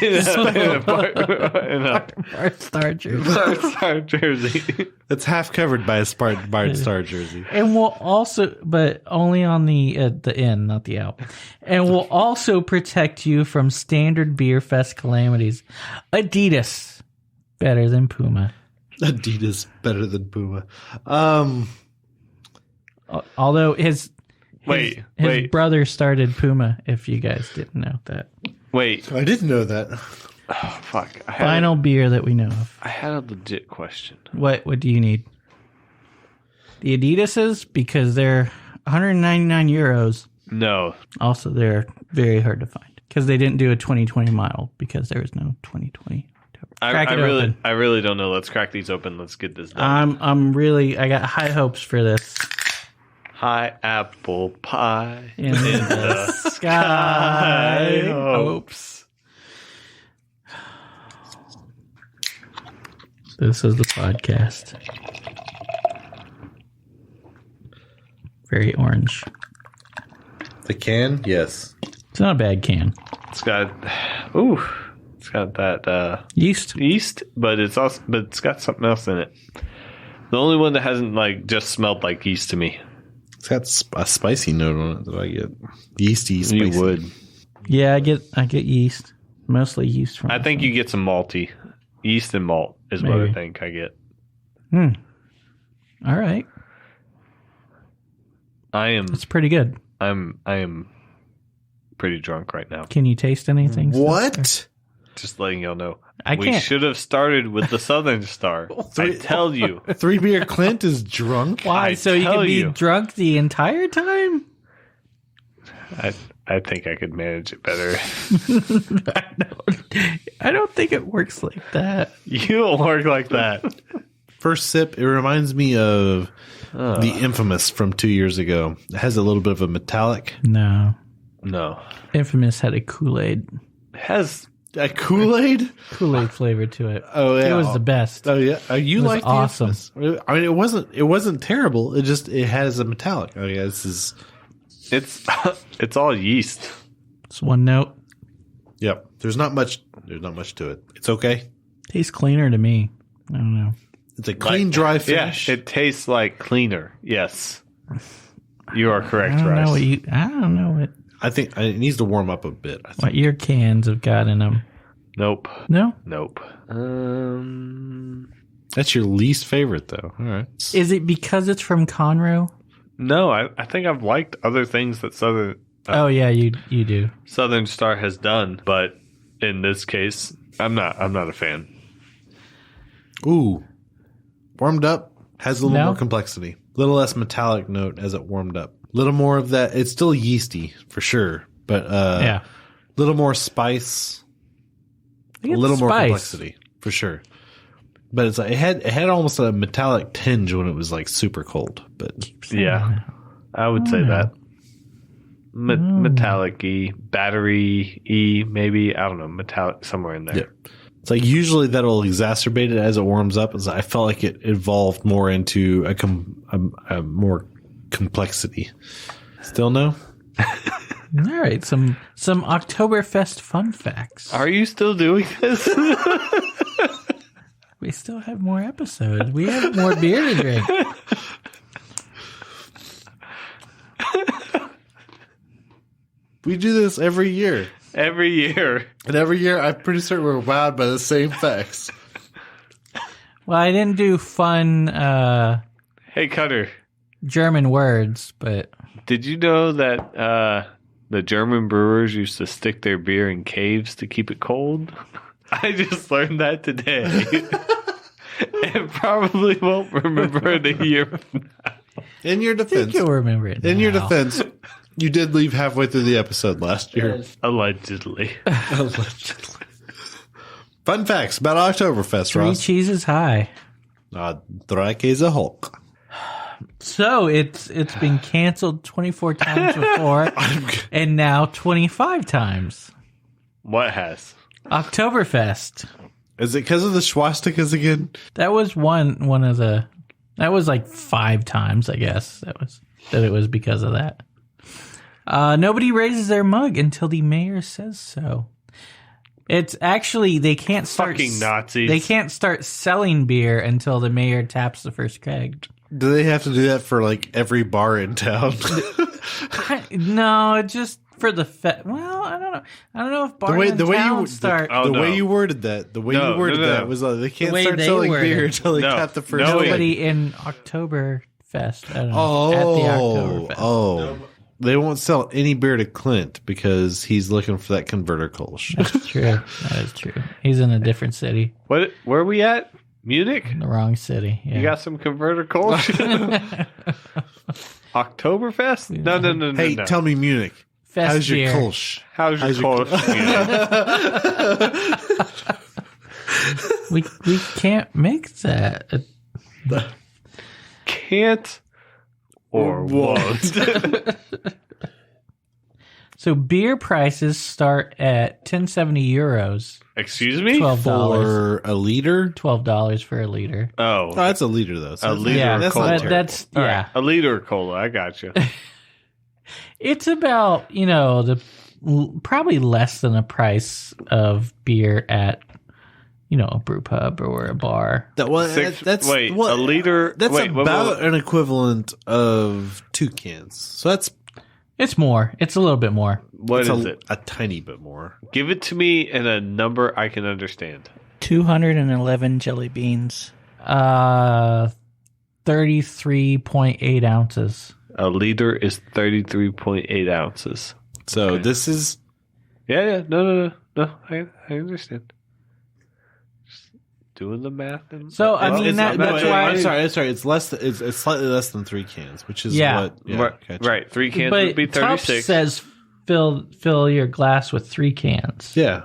in a Bart Starr jersey. Bart Starr jersey. It's half covered by a Bart Starr jersey. And will also, but only on the end, not the out. And will also protect you from standard beer fest calamities. Adidas, better than Puma. Adidas better than Puma. Although his brother started Puma, if you guys didn't know that. Wait. I didn't know that. Oh, fuck. Final beer that we know of. I had a legit question. What do you need? The Adidases, because they're 199 euros. No. Also, they're very hard to find because they didn't do a 2020 model because there was no 2020. I really don't know. Let's crack these open. Let's get this done. I got high hopes for this. High apple pie in the sky. Hopes. This is the podcast. Very orange. The can? Yes. It's not a bad can. It's got that yeast, but it's got something else in it. The only one that hasn't just smelled like yeast to me. It's got a spicy note on it that I get. Yeasty, spicy. You would. Yeah, I get yeast. Mostly yeast from. I think you get some malty. Yeast and malt is what I think I get. All right. It's pretty good. I am pretty drunk right now. Can you taste anything? What? Just letting y'all know. We should have started with the Southern Star. I tell you. 3 beer Clint is drunk? Why? So you can be drunk the entire time? I think I could manage it better. I don't think it works like that. You don't work like that. First sip, it reminds me of the Infamous from 2 years ago. It has a little bit of a metallic. No. Infamous had a Kool-Aid. It has a Kool-Aid? Kool-Aid flavor to it. Oh, yeah. It was the best. Oh, yeah. You like the awesome. Infamous. I mean, it wasn't terrible. It has a metallic. Oh, yeah. It's all yeast. It's one note. Yep. There's not much to it. It's okay. Tastes cleaner to me. I don't know. It's a clean, dry finish. Yeah, it tastes like cleaner. Yes. You are correct, I Rice. I don't know what. I think it needs to warm up a bit. What your cans have got in them. Nope. No? Nope. That's your least favorite, though. All right. Is it because it's from Conroe? No, I think I've liked other things that Southern... oh, yeah, you do. Southern Star has done, but in this case, I'm not a fan. Ooh. Warmed up has a little more complexity. A little less metallic note as it warmed up. A little more of that. It's still yeasty, for sure. But a little more spice. A little more complexity, for sure. But it's like it had almost a metallic tinge when it was super cold. But yeah, I would say that metallic-y, battery-y, maybe. I don't know, metallic somewhere in there. Yeah. It's like usually that'll exacerbate it as it warms up. I felt like it evolved more into a more complexity. Still no? All right, some Oktoberfest fun facts. Are you still doing this? We still have more episodes. We have more beer to drink. We do this every year. Every year. And every year, I'm pretty certain we're wowed by the same facts. Well, I didn't do fun Hey, Cutter. German words, but... Did you know that the German brewers used to stick their beer in caves to keep it cold? I just learned that today. And probably won't remember it a year from now. In your I think defense, you'll remember it in your now. defense, you did leave halfway through the episode last year. Allegedly. Allegedly. Fun facts about Oktoberfest, 3 Ross. cheeses high. Drei Käse Hulk. So it's been canceled 24 times before, and now 25 times. What has? Oktoberfest. Is it because of the swastikas again? That was one of the. That was like 5 times, I guess. That it was because of that. Nobody raises their mug until the mayor says so. It's actually they can't start Fucking Nazis. They can't start selling beer until the mayor taps the first keg. Do they have to do that for like every bar in town? No, just for the well, I don't know. I don't know if bars in town start. The way you worded that, that was like they can't way start they selling worded beer it. until they tap the first. Nobody in Oktoberfest. I don't know. At the Oktoberfest. Oh. They won't sell any beer to Clint because he's looking for that converter Kolsch. That's true. That is true. He's in a different city. Where are we at? Munich? In the wrong city. Yeah. You got some converter culture? Oktoberfest? No. Hey, tell me Munich. Fest How's your beer. Kolsch? How's your Kolsch? We can't make that. Can't or won't. So beer prices start at 10.70 euros. Excuse me? $12 For a liter? $12 for a liter. Oh, That's a liter though. So A liter Yeah, of that's cola. not terrible. that's all yeah. right. A liter of cola. I got you. It's about probably less than the price of beer at a brew pub or a bar. a liter. That's wait, about an equivalent of 2 cans. So that's It's more. It's a little bit more. What is it? A tiny bit more. Give it to me in a number I can understand. 211 jelly beans. 33.8 ounces. A liter is 33.8 ounces. So Okay. this is Yeah. No. I understand. Just doing the math. So, I mean, that's why. I'm sorry. It's less. It's slightly less than 3 cans, which is Yeah. Right. 3 cans But would be Tupps 36. says fill your glass with 3 cans. Yeah,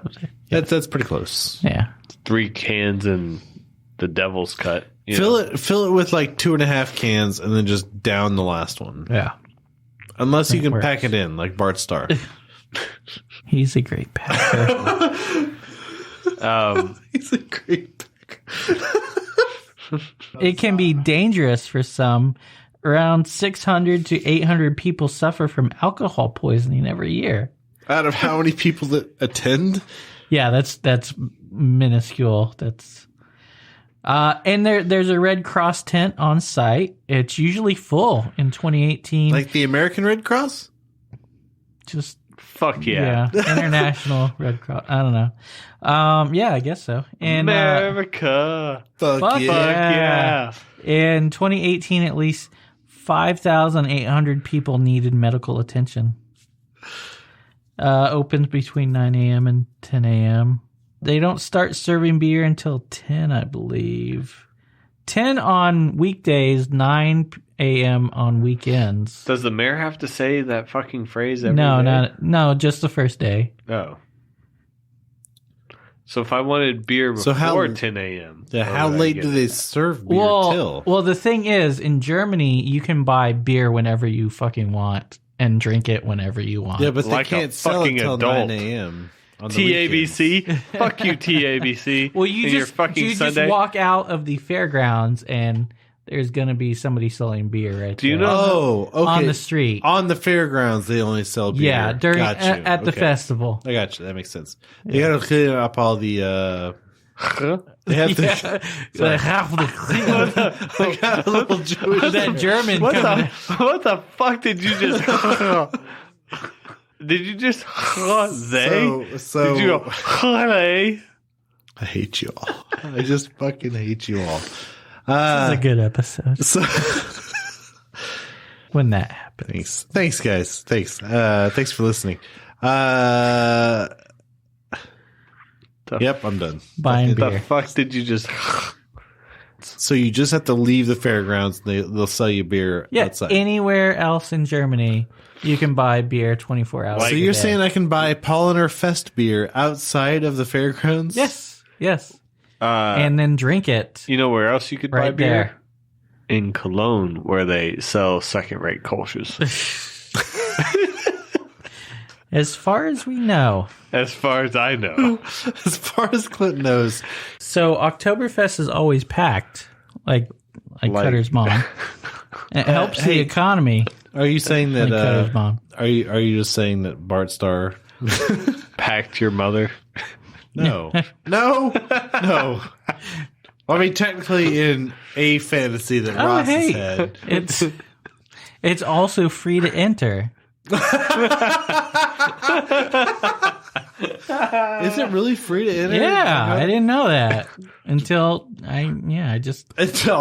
that's pretty close. Yeah. 3 cans and the devil's cut. Fill it with like 2.5 cans, and then just down the last one. Yeah. Unless you can works. pack it in like Bart Starr. He's a great packer. He's a great packer. It can be dangerous for some. Around 600 to 800 people suffer from alcohol poisoning every year. Out of how many people that attend? Yeah, that's minuscule. That's and there's a Red Cross tent on site. It's usually full in 2018. Like the American Red Cross? Just Fuck yeah. International Red Cross. I don't know. Yeah, I guess so. And America. Fuck yeah. in 2018, at least 5,800 people needed medical attention. Opens between 9 a.m. and 10 a.m. They don't start serving beer until 10, I believe. 10 on weekdays, 9 a.m. on weekends. Does the mayor have to say that fucking phrase every No, day? no, just the first day. Oh. So if I wanted beer before 10 a.m. Yeah, how late do they serve beer till? Well, the thing is, in Germany, you can buy beer whenever you fucking want and drink it whenever you want. Yeah, but Like they a can't sell it fucking till adult. 9 a.m. on the TABC? Fuck you, TABC. Well, you and your fucking just Sunday. walk out of the fairgrounds and there's going to be somebody selling beer right Do you there. know? Oh, okay. On the street. On the fairgrounds, they only sell beer. Yeah, during Gotcha. at the Okay. fable. I got you. That makes sense. They got to clean up all the. They have to. They got a little Jewish. that German What coming what the fuck did you just... Did you just... They? So Did you go... They? I hate you all. I just fucking hate you all. This is a good episode. So, when that happens. thanks, guys. Thanks for listening. Yep, I'm done. Buying beer. The fuck did you just? So you just have to leave the fairgrounds. They'll sell you beer outside. Anywhere else in Germany, you can buy beer 24 hours. So you're saying I can buy Polliner Fest beer outside of the fairgrounds? Yes. And then drink it. You know where else you could buy Right beer? there. In Cologne, where they sell second-rate Kolsch's. As far as we know. As far as I know. As far as Clint knows. So Oktoberfest is always packed, like Cutter's mom. It helps the economy. Are you saying that? Like Cutter's mom. Are you just saying that Bart Starr Packed your mother? No. I mean, technically, in a fantasy that Ross has had, it's also free to enter. Is it really free to enter? Yeah, I didn't know that until I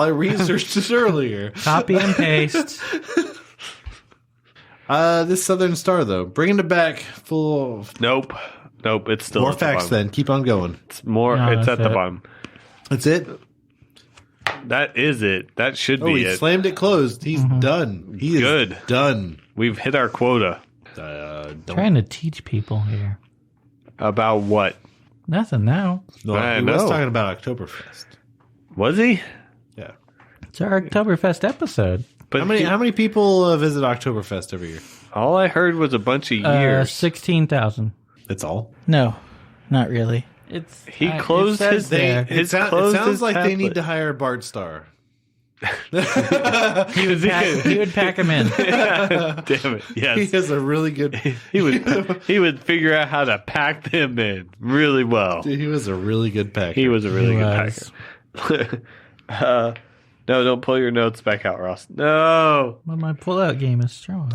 researched this earlier. Copy and paste. This Southern Star though, bringing it back full of Nope. It's still more at the facts. bottom. Then keep on going. It's more. No, it's at that's the it. bottom. That's it. That is it. That should Oh, be he it. slammed it closed. He's done. He is Good. done. We've hit our quota. Trying to teach people here. About what? Nothing now. No, I he was know. talking about Oktoberfest. Was he? Yeah. It's our Oktoberfest episode. But How many people visit Oktoberfest every year? all I heard was a bunch of years. 16,000. That's all. No, not really. He closed his there. It sounds like they need to hire Bart Starr. He would pack them in. Damn it! He Yes, has a really good. he would figure out how to pack them in really well. He was a really good packer. He was a really He good was. packer. No, don't pull your notes back out, Ross. No. But my pull-out game is strong.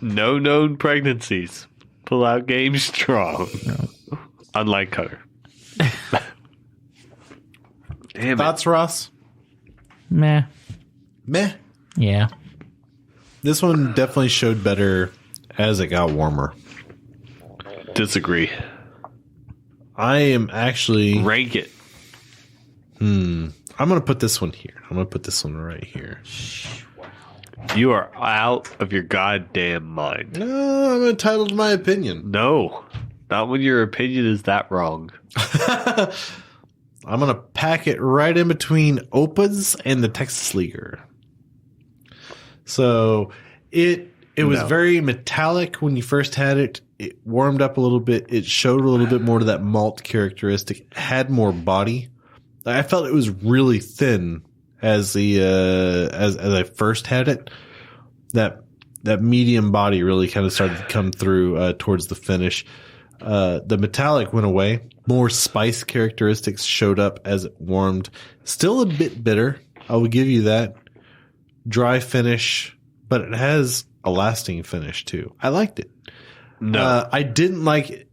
No known pregnancies. Pull out game strong. Unlike Cutter. Damn it. Thoughts, Ross? Meh. Yeah. This one definitely showed better as it got warmer. Disagree. I am actually. Rank it. I'm going to put this one here. I'm going to put this one right here. You are out of your goddamn mind. No, I'm entitled to my opinion. No. Not when your opinion is that wrong. I'm going to pack it right in between Opa's and the Texas Leaguer. So it was very metallic when you first had it. It warmed up a little bit. It showed a little bit more to that malt characteristic. It had more body. I felt it was really thin as as I first had it. That medium body really kind of started to come through towards the finish. The metallic went away. More spice characteristics showed up as it warmed. Still a bit bitter. I will give you that. Dry finish, but it has a lasting finish too. I liked it. No. I didn't like it.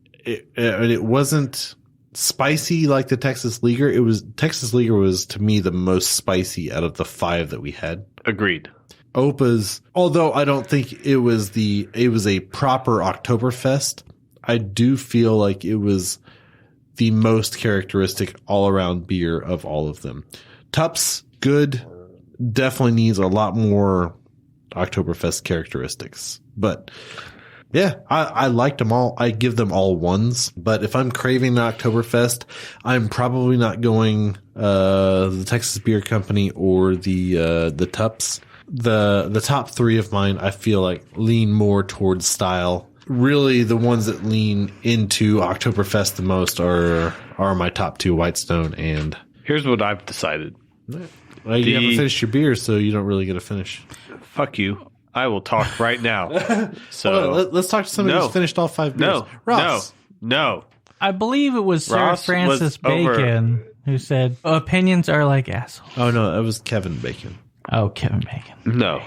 It wasn't spicy like the Texas Leaguer. Texas Leaguer was to me the most spicy out of the 5 that we had. Agreed. Opa's, although I don't think it was a proper Oktoberfest, I do feel like it was the most characteristic all around beer of all of them. Tupps, good, definitely needs a lot more Oktoberfest characteristics, but yeah, I liked them all. I give them all 1s, but if I'm craving the Oktoberfest, I'm probably not going the Texas Beer Company or the Tupps. The top 3 of mine, I feel like lean more towards style. Really, the ones that lean into Oktoberfest the most are my top 2, Whitestone and. Here's what I've decided. Well, you haven't finished your beer, so you don't really get a finish. Fuck you. I will talk right now. So let's talk to somebody who's finished all 5 beers. No, Ross. no. I believe it was Sir Ross Francis was Bacon who said, opinions are like assholes. Oh, no, that was Kevin Bacon. Oh, Kevin Bacon. No.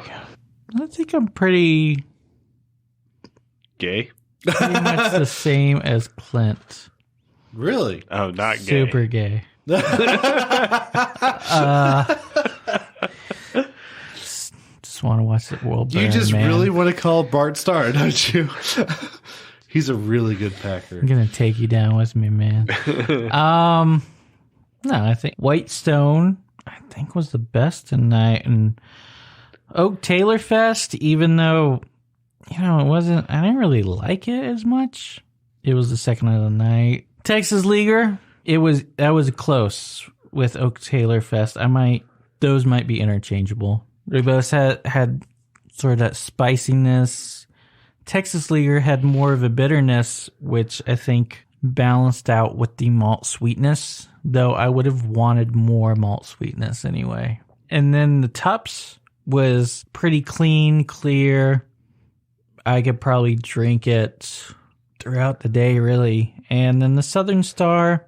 I think I'm pretty... Gay? Pretty much the same as Clint. Really? Oh, not gay. Super gay. Just want to watch the world burn, You just man. really want to call Bart Starr, don't you? He's a really good packer. I'm gonna take you down with me, man. No, I think Whitestone, I think, was the best tonight, and Oktoberfest, even though it wasn't. I didn't really like it as much. It was the second of the night. Texas Leaguer, that was close with Oktoberfest. Those might be interchangeable. They both had sort of that spiciness. Texas Leaguer had more of a bitterness, which I think balanced out with the malt sweetness, though I would have wanted more malt sweetness anyway. And then the Tupps was pretty clean, clear. I could probably drink it throughout the day, really. And then the Southern Star,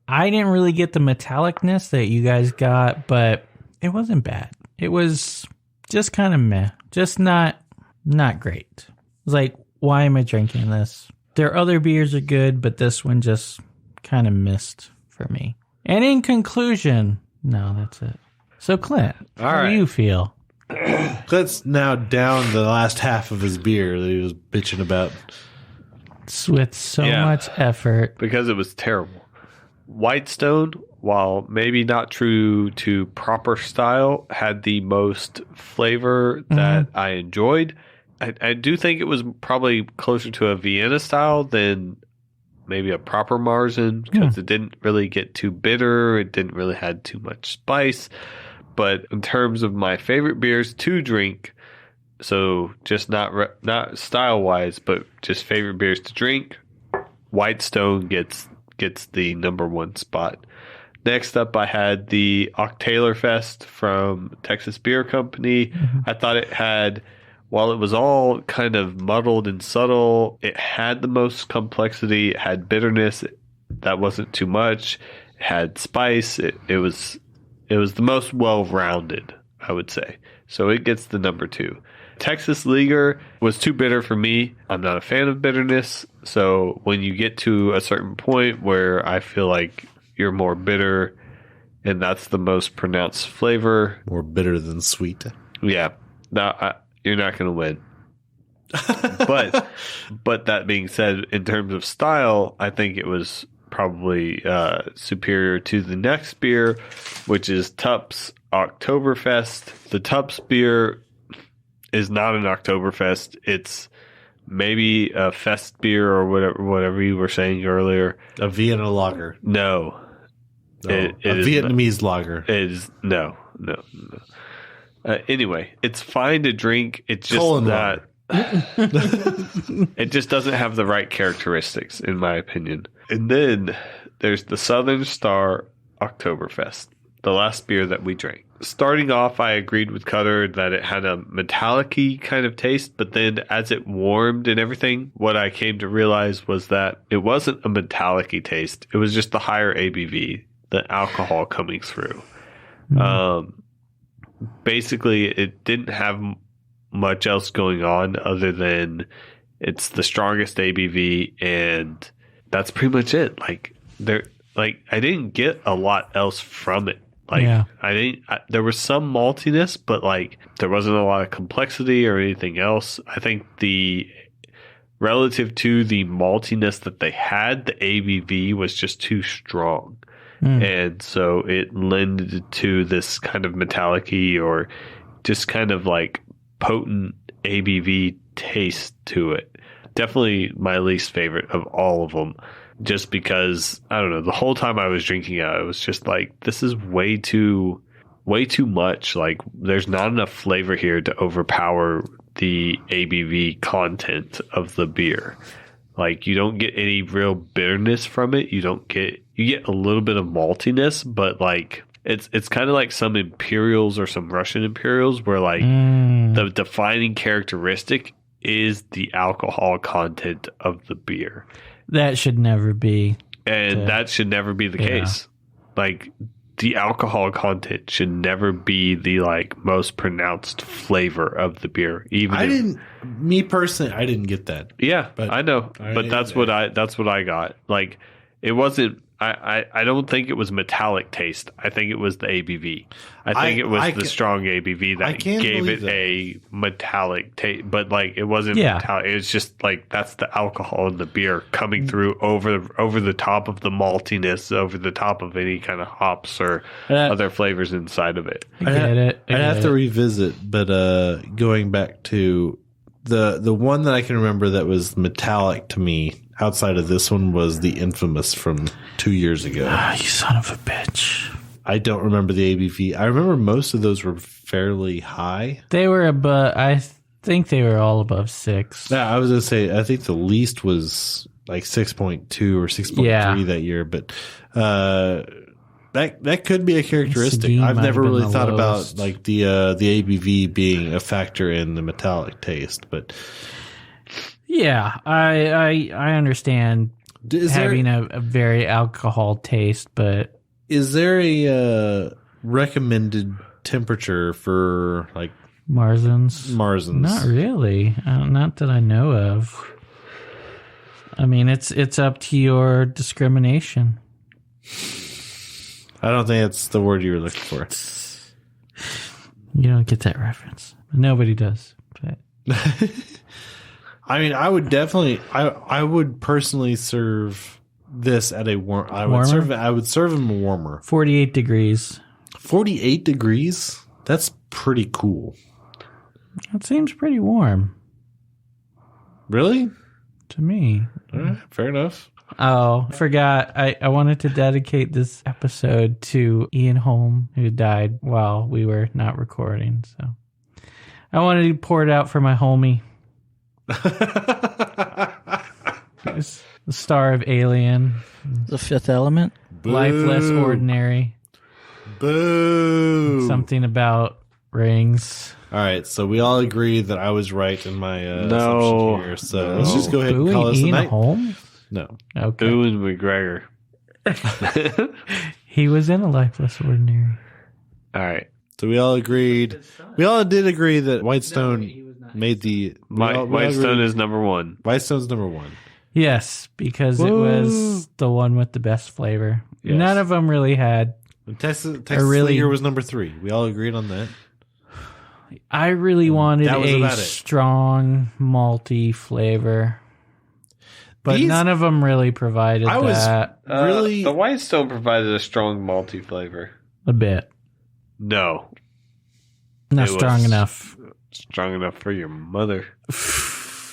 I didn't really get the metallicness that you guys got, but it wasn't bad. It was just kind of meh. Just not great. It was like, why am I drinking this? Their other beers are good, but this one just kind of missed for me. And in conclusion, no, that's it. So, Clint, how do you feel? Clint's now down the last half of his beer that he was bitching about. With so much effort. Because it was terrible. Whitestone, while maybe not true to proper style, had the most flavor that I enjoyed. I do think it was probably closer to a Vienna style than maybe a proper Marzen, because it didn't really get too bitter. It didn't really have too much spice. But in terms of my favorite beers to drink, so just not style-wise, but just favorite beers to drink, Whitestone gets the number one spot. Next up, I had the Oktoberfest from Texas Beer Company. I thought it had, while it was all kind of muddled and subtle, it had the most complexity. It had bitterness. That wasn't too much. It had spice. It was the most well-rounded, I would say. So it gets the number 2. Texas Leaguer was too bitter for me. I'm not a fan of bitterness. So when you get to a certain point where I feel like you're more bitter and that's the most pronounced flavor. More bitter than sweet. Yeah. You're not going to win. But that being said, in terms of style, I think it was probably superior to the next beer, which is Tupps Oktoberfest. The Tupps beer is not an Oktoberfest. It's maybe a fest beer or whatever you were saying earlier. A Vienna lager. No. A Vietnamese lager. It is no. Anyway, it's fine to drink. It's just not. It just doesn't have the right characteristics, in my opinion. And then there's the Southern Star Oktoberfest, the last beer that we drank. Starting off, I agreed with Cutter that it had a metallic-y kind of taste, but then as it warmed and everything, what I came to realize was that it wasn't a metallic-y taste. It was just the higher ABV, the alcohol coming through. Basically, it didn't have much else going on other than it's the strongest ABV, and that's pretty much it. I didn't get a lot else from it. There was some maltiness, but there wasn't a lot of complexity or anything else. I think relative to the maltiness that they had, the ABV was just too strong. And so it lended to this kind of metallic-y or just kind of potent ABV taste to it. Definitely my least favorite of all of them. Just because, I don't know, the whole time I was drinking it, I was just this is way too much. There's not enough flavor here to overpower the ABV content of the beer. You don't get any real bitterness from it. You get a little bit of maltiness, but it's kind of like some Imperials or some Russian Imperials where the defining characteristic is the alcohol content of the beer. That should never be. And that should never be the case. the alcohol content should never be the like most pronounced flavor of the beer. Me personally, I didn't get that. Yeah, but I know, but that's what I got. Like, it wasn't. I don't think it was metallic taste. I think it was the ABV. I think it was the strong ABV that gave it a metallic taste. But like, it wasn't metallic. It was just like, that's the alcohol in the beer coming through over the top of the maltiness, over the top of any kind of hops or other flavors inside of it. I get it. I'd have to revisit, but going back to the one that I can remember that was metallic to me outside of this one was the infamous from 2 years ago. You son of a bitch. I don't remember the ABV. I remember most of those were fairly high. They were I think they were all above 6. Yeah, I was going to say, I think the least was like 6.2 or 6.3 that year, but that could be a characteristic. I've never really thought about like the ABV being a factor in the metallic taste, but yeah, I understand having a very alcohol taste, but is there a recommended temperature for like Marzens? Not really. Not that I know of. I mean, it's up to your discrimination. I don't think that's the word you were looking for. You don't get that reference. Nobody does. But. I mean, I would definitely, I would personally serve this at a warm. I would serve them warmer. 48 degrees. 48 degrees? That's pretty cool. That seems pretty warm. Really? To me. All right, fair enough. Oh, I forgot. I wanted to dedicate this episode to Ian Holm, who died while we were not recording. So I wanted to pour it out for my homie. The star of Alien, The Fifth Element, Boo. Life Less Ordinary, Boo. Something About Rings. All right, so we all agree that I was right in my assumption here. So let's just go ahead and call this a night. Holm? No. Okay. Boo and McGregor. He was in A Life Less Ordinary. All right. So we all agreed. We all did agree that Whitestone made the Whitestone is number one. Whitestone's number one. Yes, because it was the one with the best flavor. Yes. None of them really had. And Texas Leaguer was number 3. We all agreed on that. I really wanted a strong malty flavor, but none of them really provided that. Really, the Whitestone provided a strong malty flavor. A bit. No, not strong enough. Strong enough for your mother.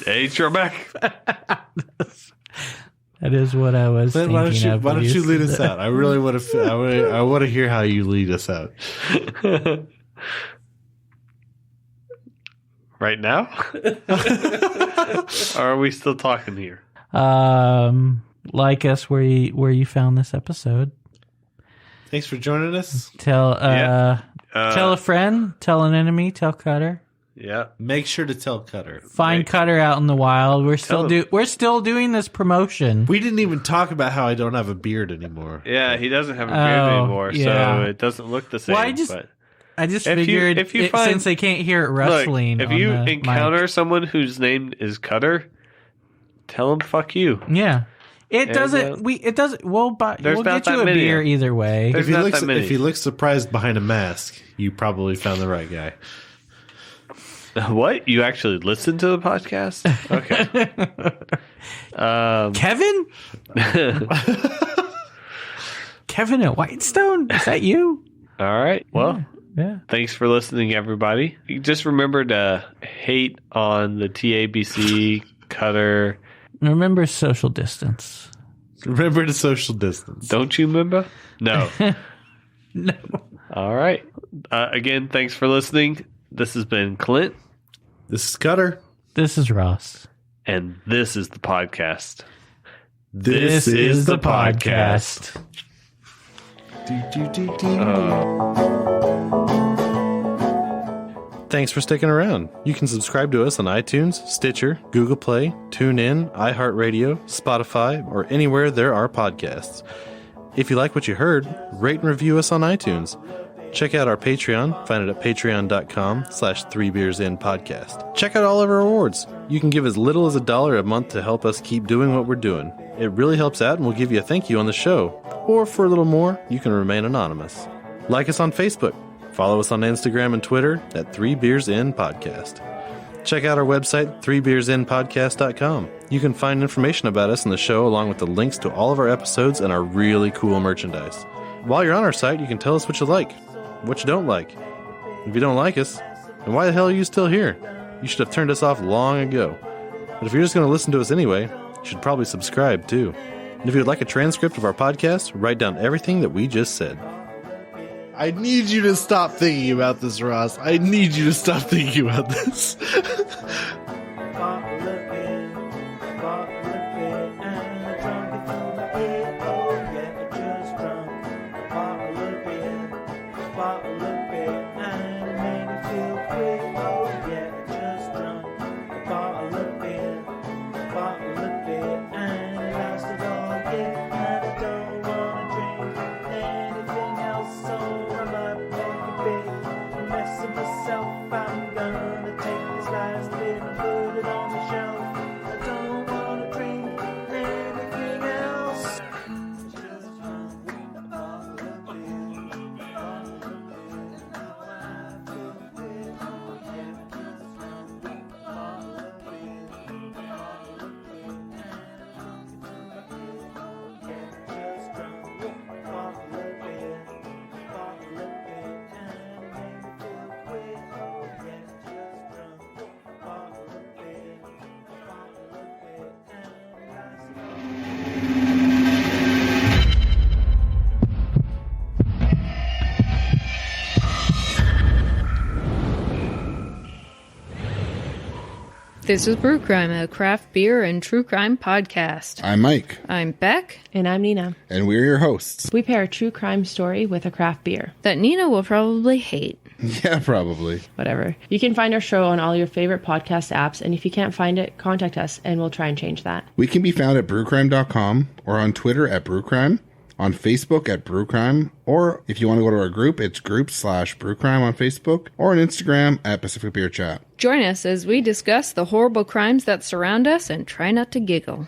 Hey, Trebek. That is what I was thinking of. Why don't you lead us out? I really want to. I want to hear how you lead us out. Right now? Or are we still talking here? Like us where you found this episode. Thanks for joining us. Tell a friend, tell an enemy, tell Cutter. Yeah. Make sure to tell Cutter. Find Cutter out in the wild. We're still doing this promotion. We didn't even talk about how I don't have a beard anymore. Yeah, he doesn't have a beard anymore, so it doesn't look the same. Well, I just figured since they can't hear it rustling. Look, if you encounter someone whose name is Cutter, tell them fuck you. Yeah. We'll get you a beer either way. If he looks surprised behind a mask, you probably found the right guy. What? You actually listened to the podcast? Okay. Kevin? Kevin at Whitestone? Is that you? All right. Well, yeah. Thanks for listening, everybody. Just remember to hate on the TABC, Cutter. Remember social distance. Remember to social distance. Don't you remember? No. No. All right. Again, thanks for listening. This has been Clint. This is Cutter. This is Ross. And this is the podcast. This is the podcast. Thanks for sticking around. You can subscribe to us on iTunes, Stitcher, Google Play, TuneIn, iHeartRadio, Spotify, or anywhere there are podcasts. If you like what you heard, rate and review us on iTunes. Check out our Patreon. Find it at patreon.com/3beersinpodcast. Check out all of our awards. You can give as little as $1 a month to help us keep doing what we're doing. It really helps out, and we'll give you a thank you on the show. Or for a little more, you can remain anonymous. Like us on Facebook. Follow us on Instagram and Twitter at 3beersinpodcast. Check out our website, 3beersinpodcast.com. You can find information about us and the show along with the links to all of our episodes and our really cool merchandise. While you're on our site, you can tell us what you like, what you don't like. If you don't like us, then why the hell are you still here? You should have turned us off long ago. But if you're just going to listen to us anyway, you should probably subscribe too. And if you'd like a transcript of our podcast, write down everything that we just said. I need you to stop thinking about this, Ross. I need you to stop thinking about this. This is Brew Crime, a craft beer and true crime podcast. I'm Mike. I'm Beck. And I'm Nina. And we're your hosts. We pair a true crime story with a craft beer. That Nina will probably hate. Yeah, probably. Whatever. You can find our show on all your favorite podcast apps, and if you can't find it, contact us and we'll try and change that. We can be found at brewcrime.com or on Twitter at brewcrime, on Facebook at brewcrime, or if you want to go to our group, it's group/brewcrime on Facebook, or on Instagram at Pacific Beer Chat. Join us as we discuss the horrible crimes that surround us and try not to giggle.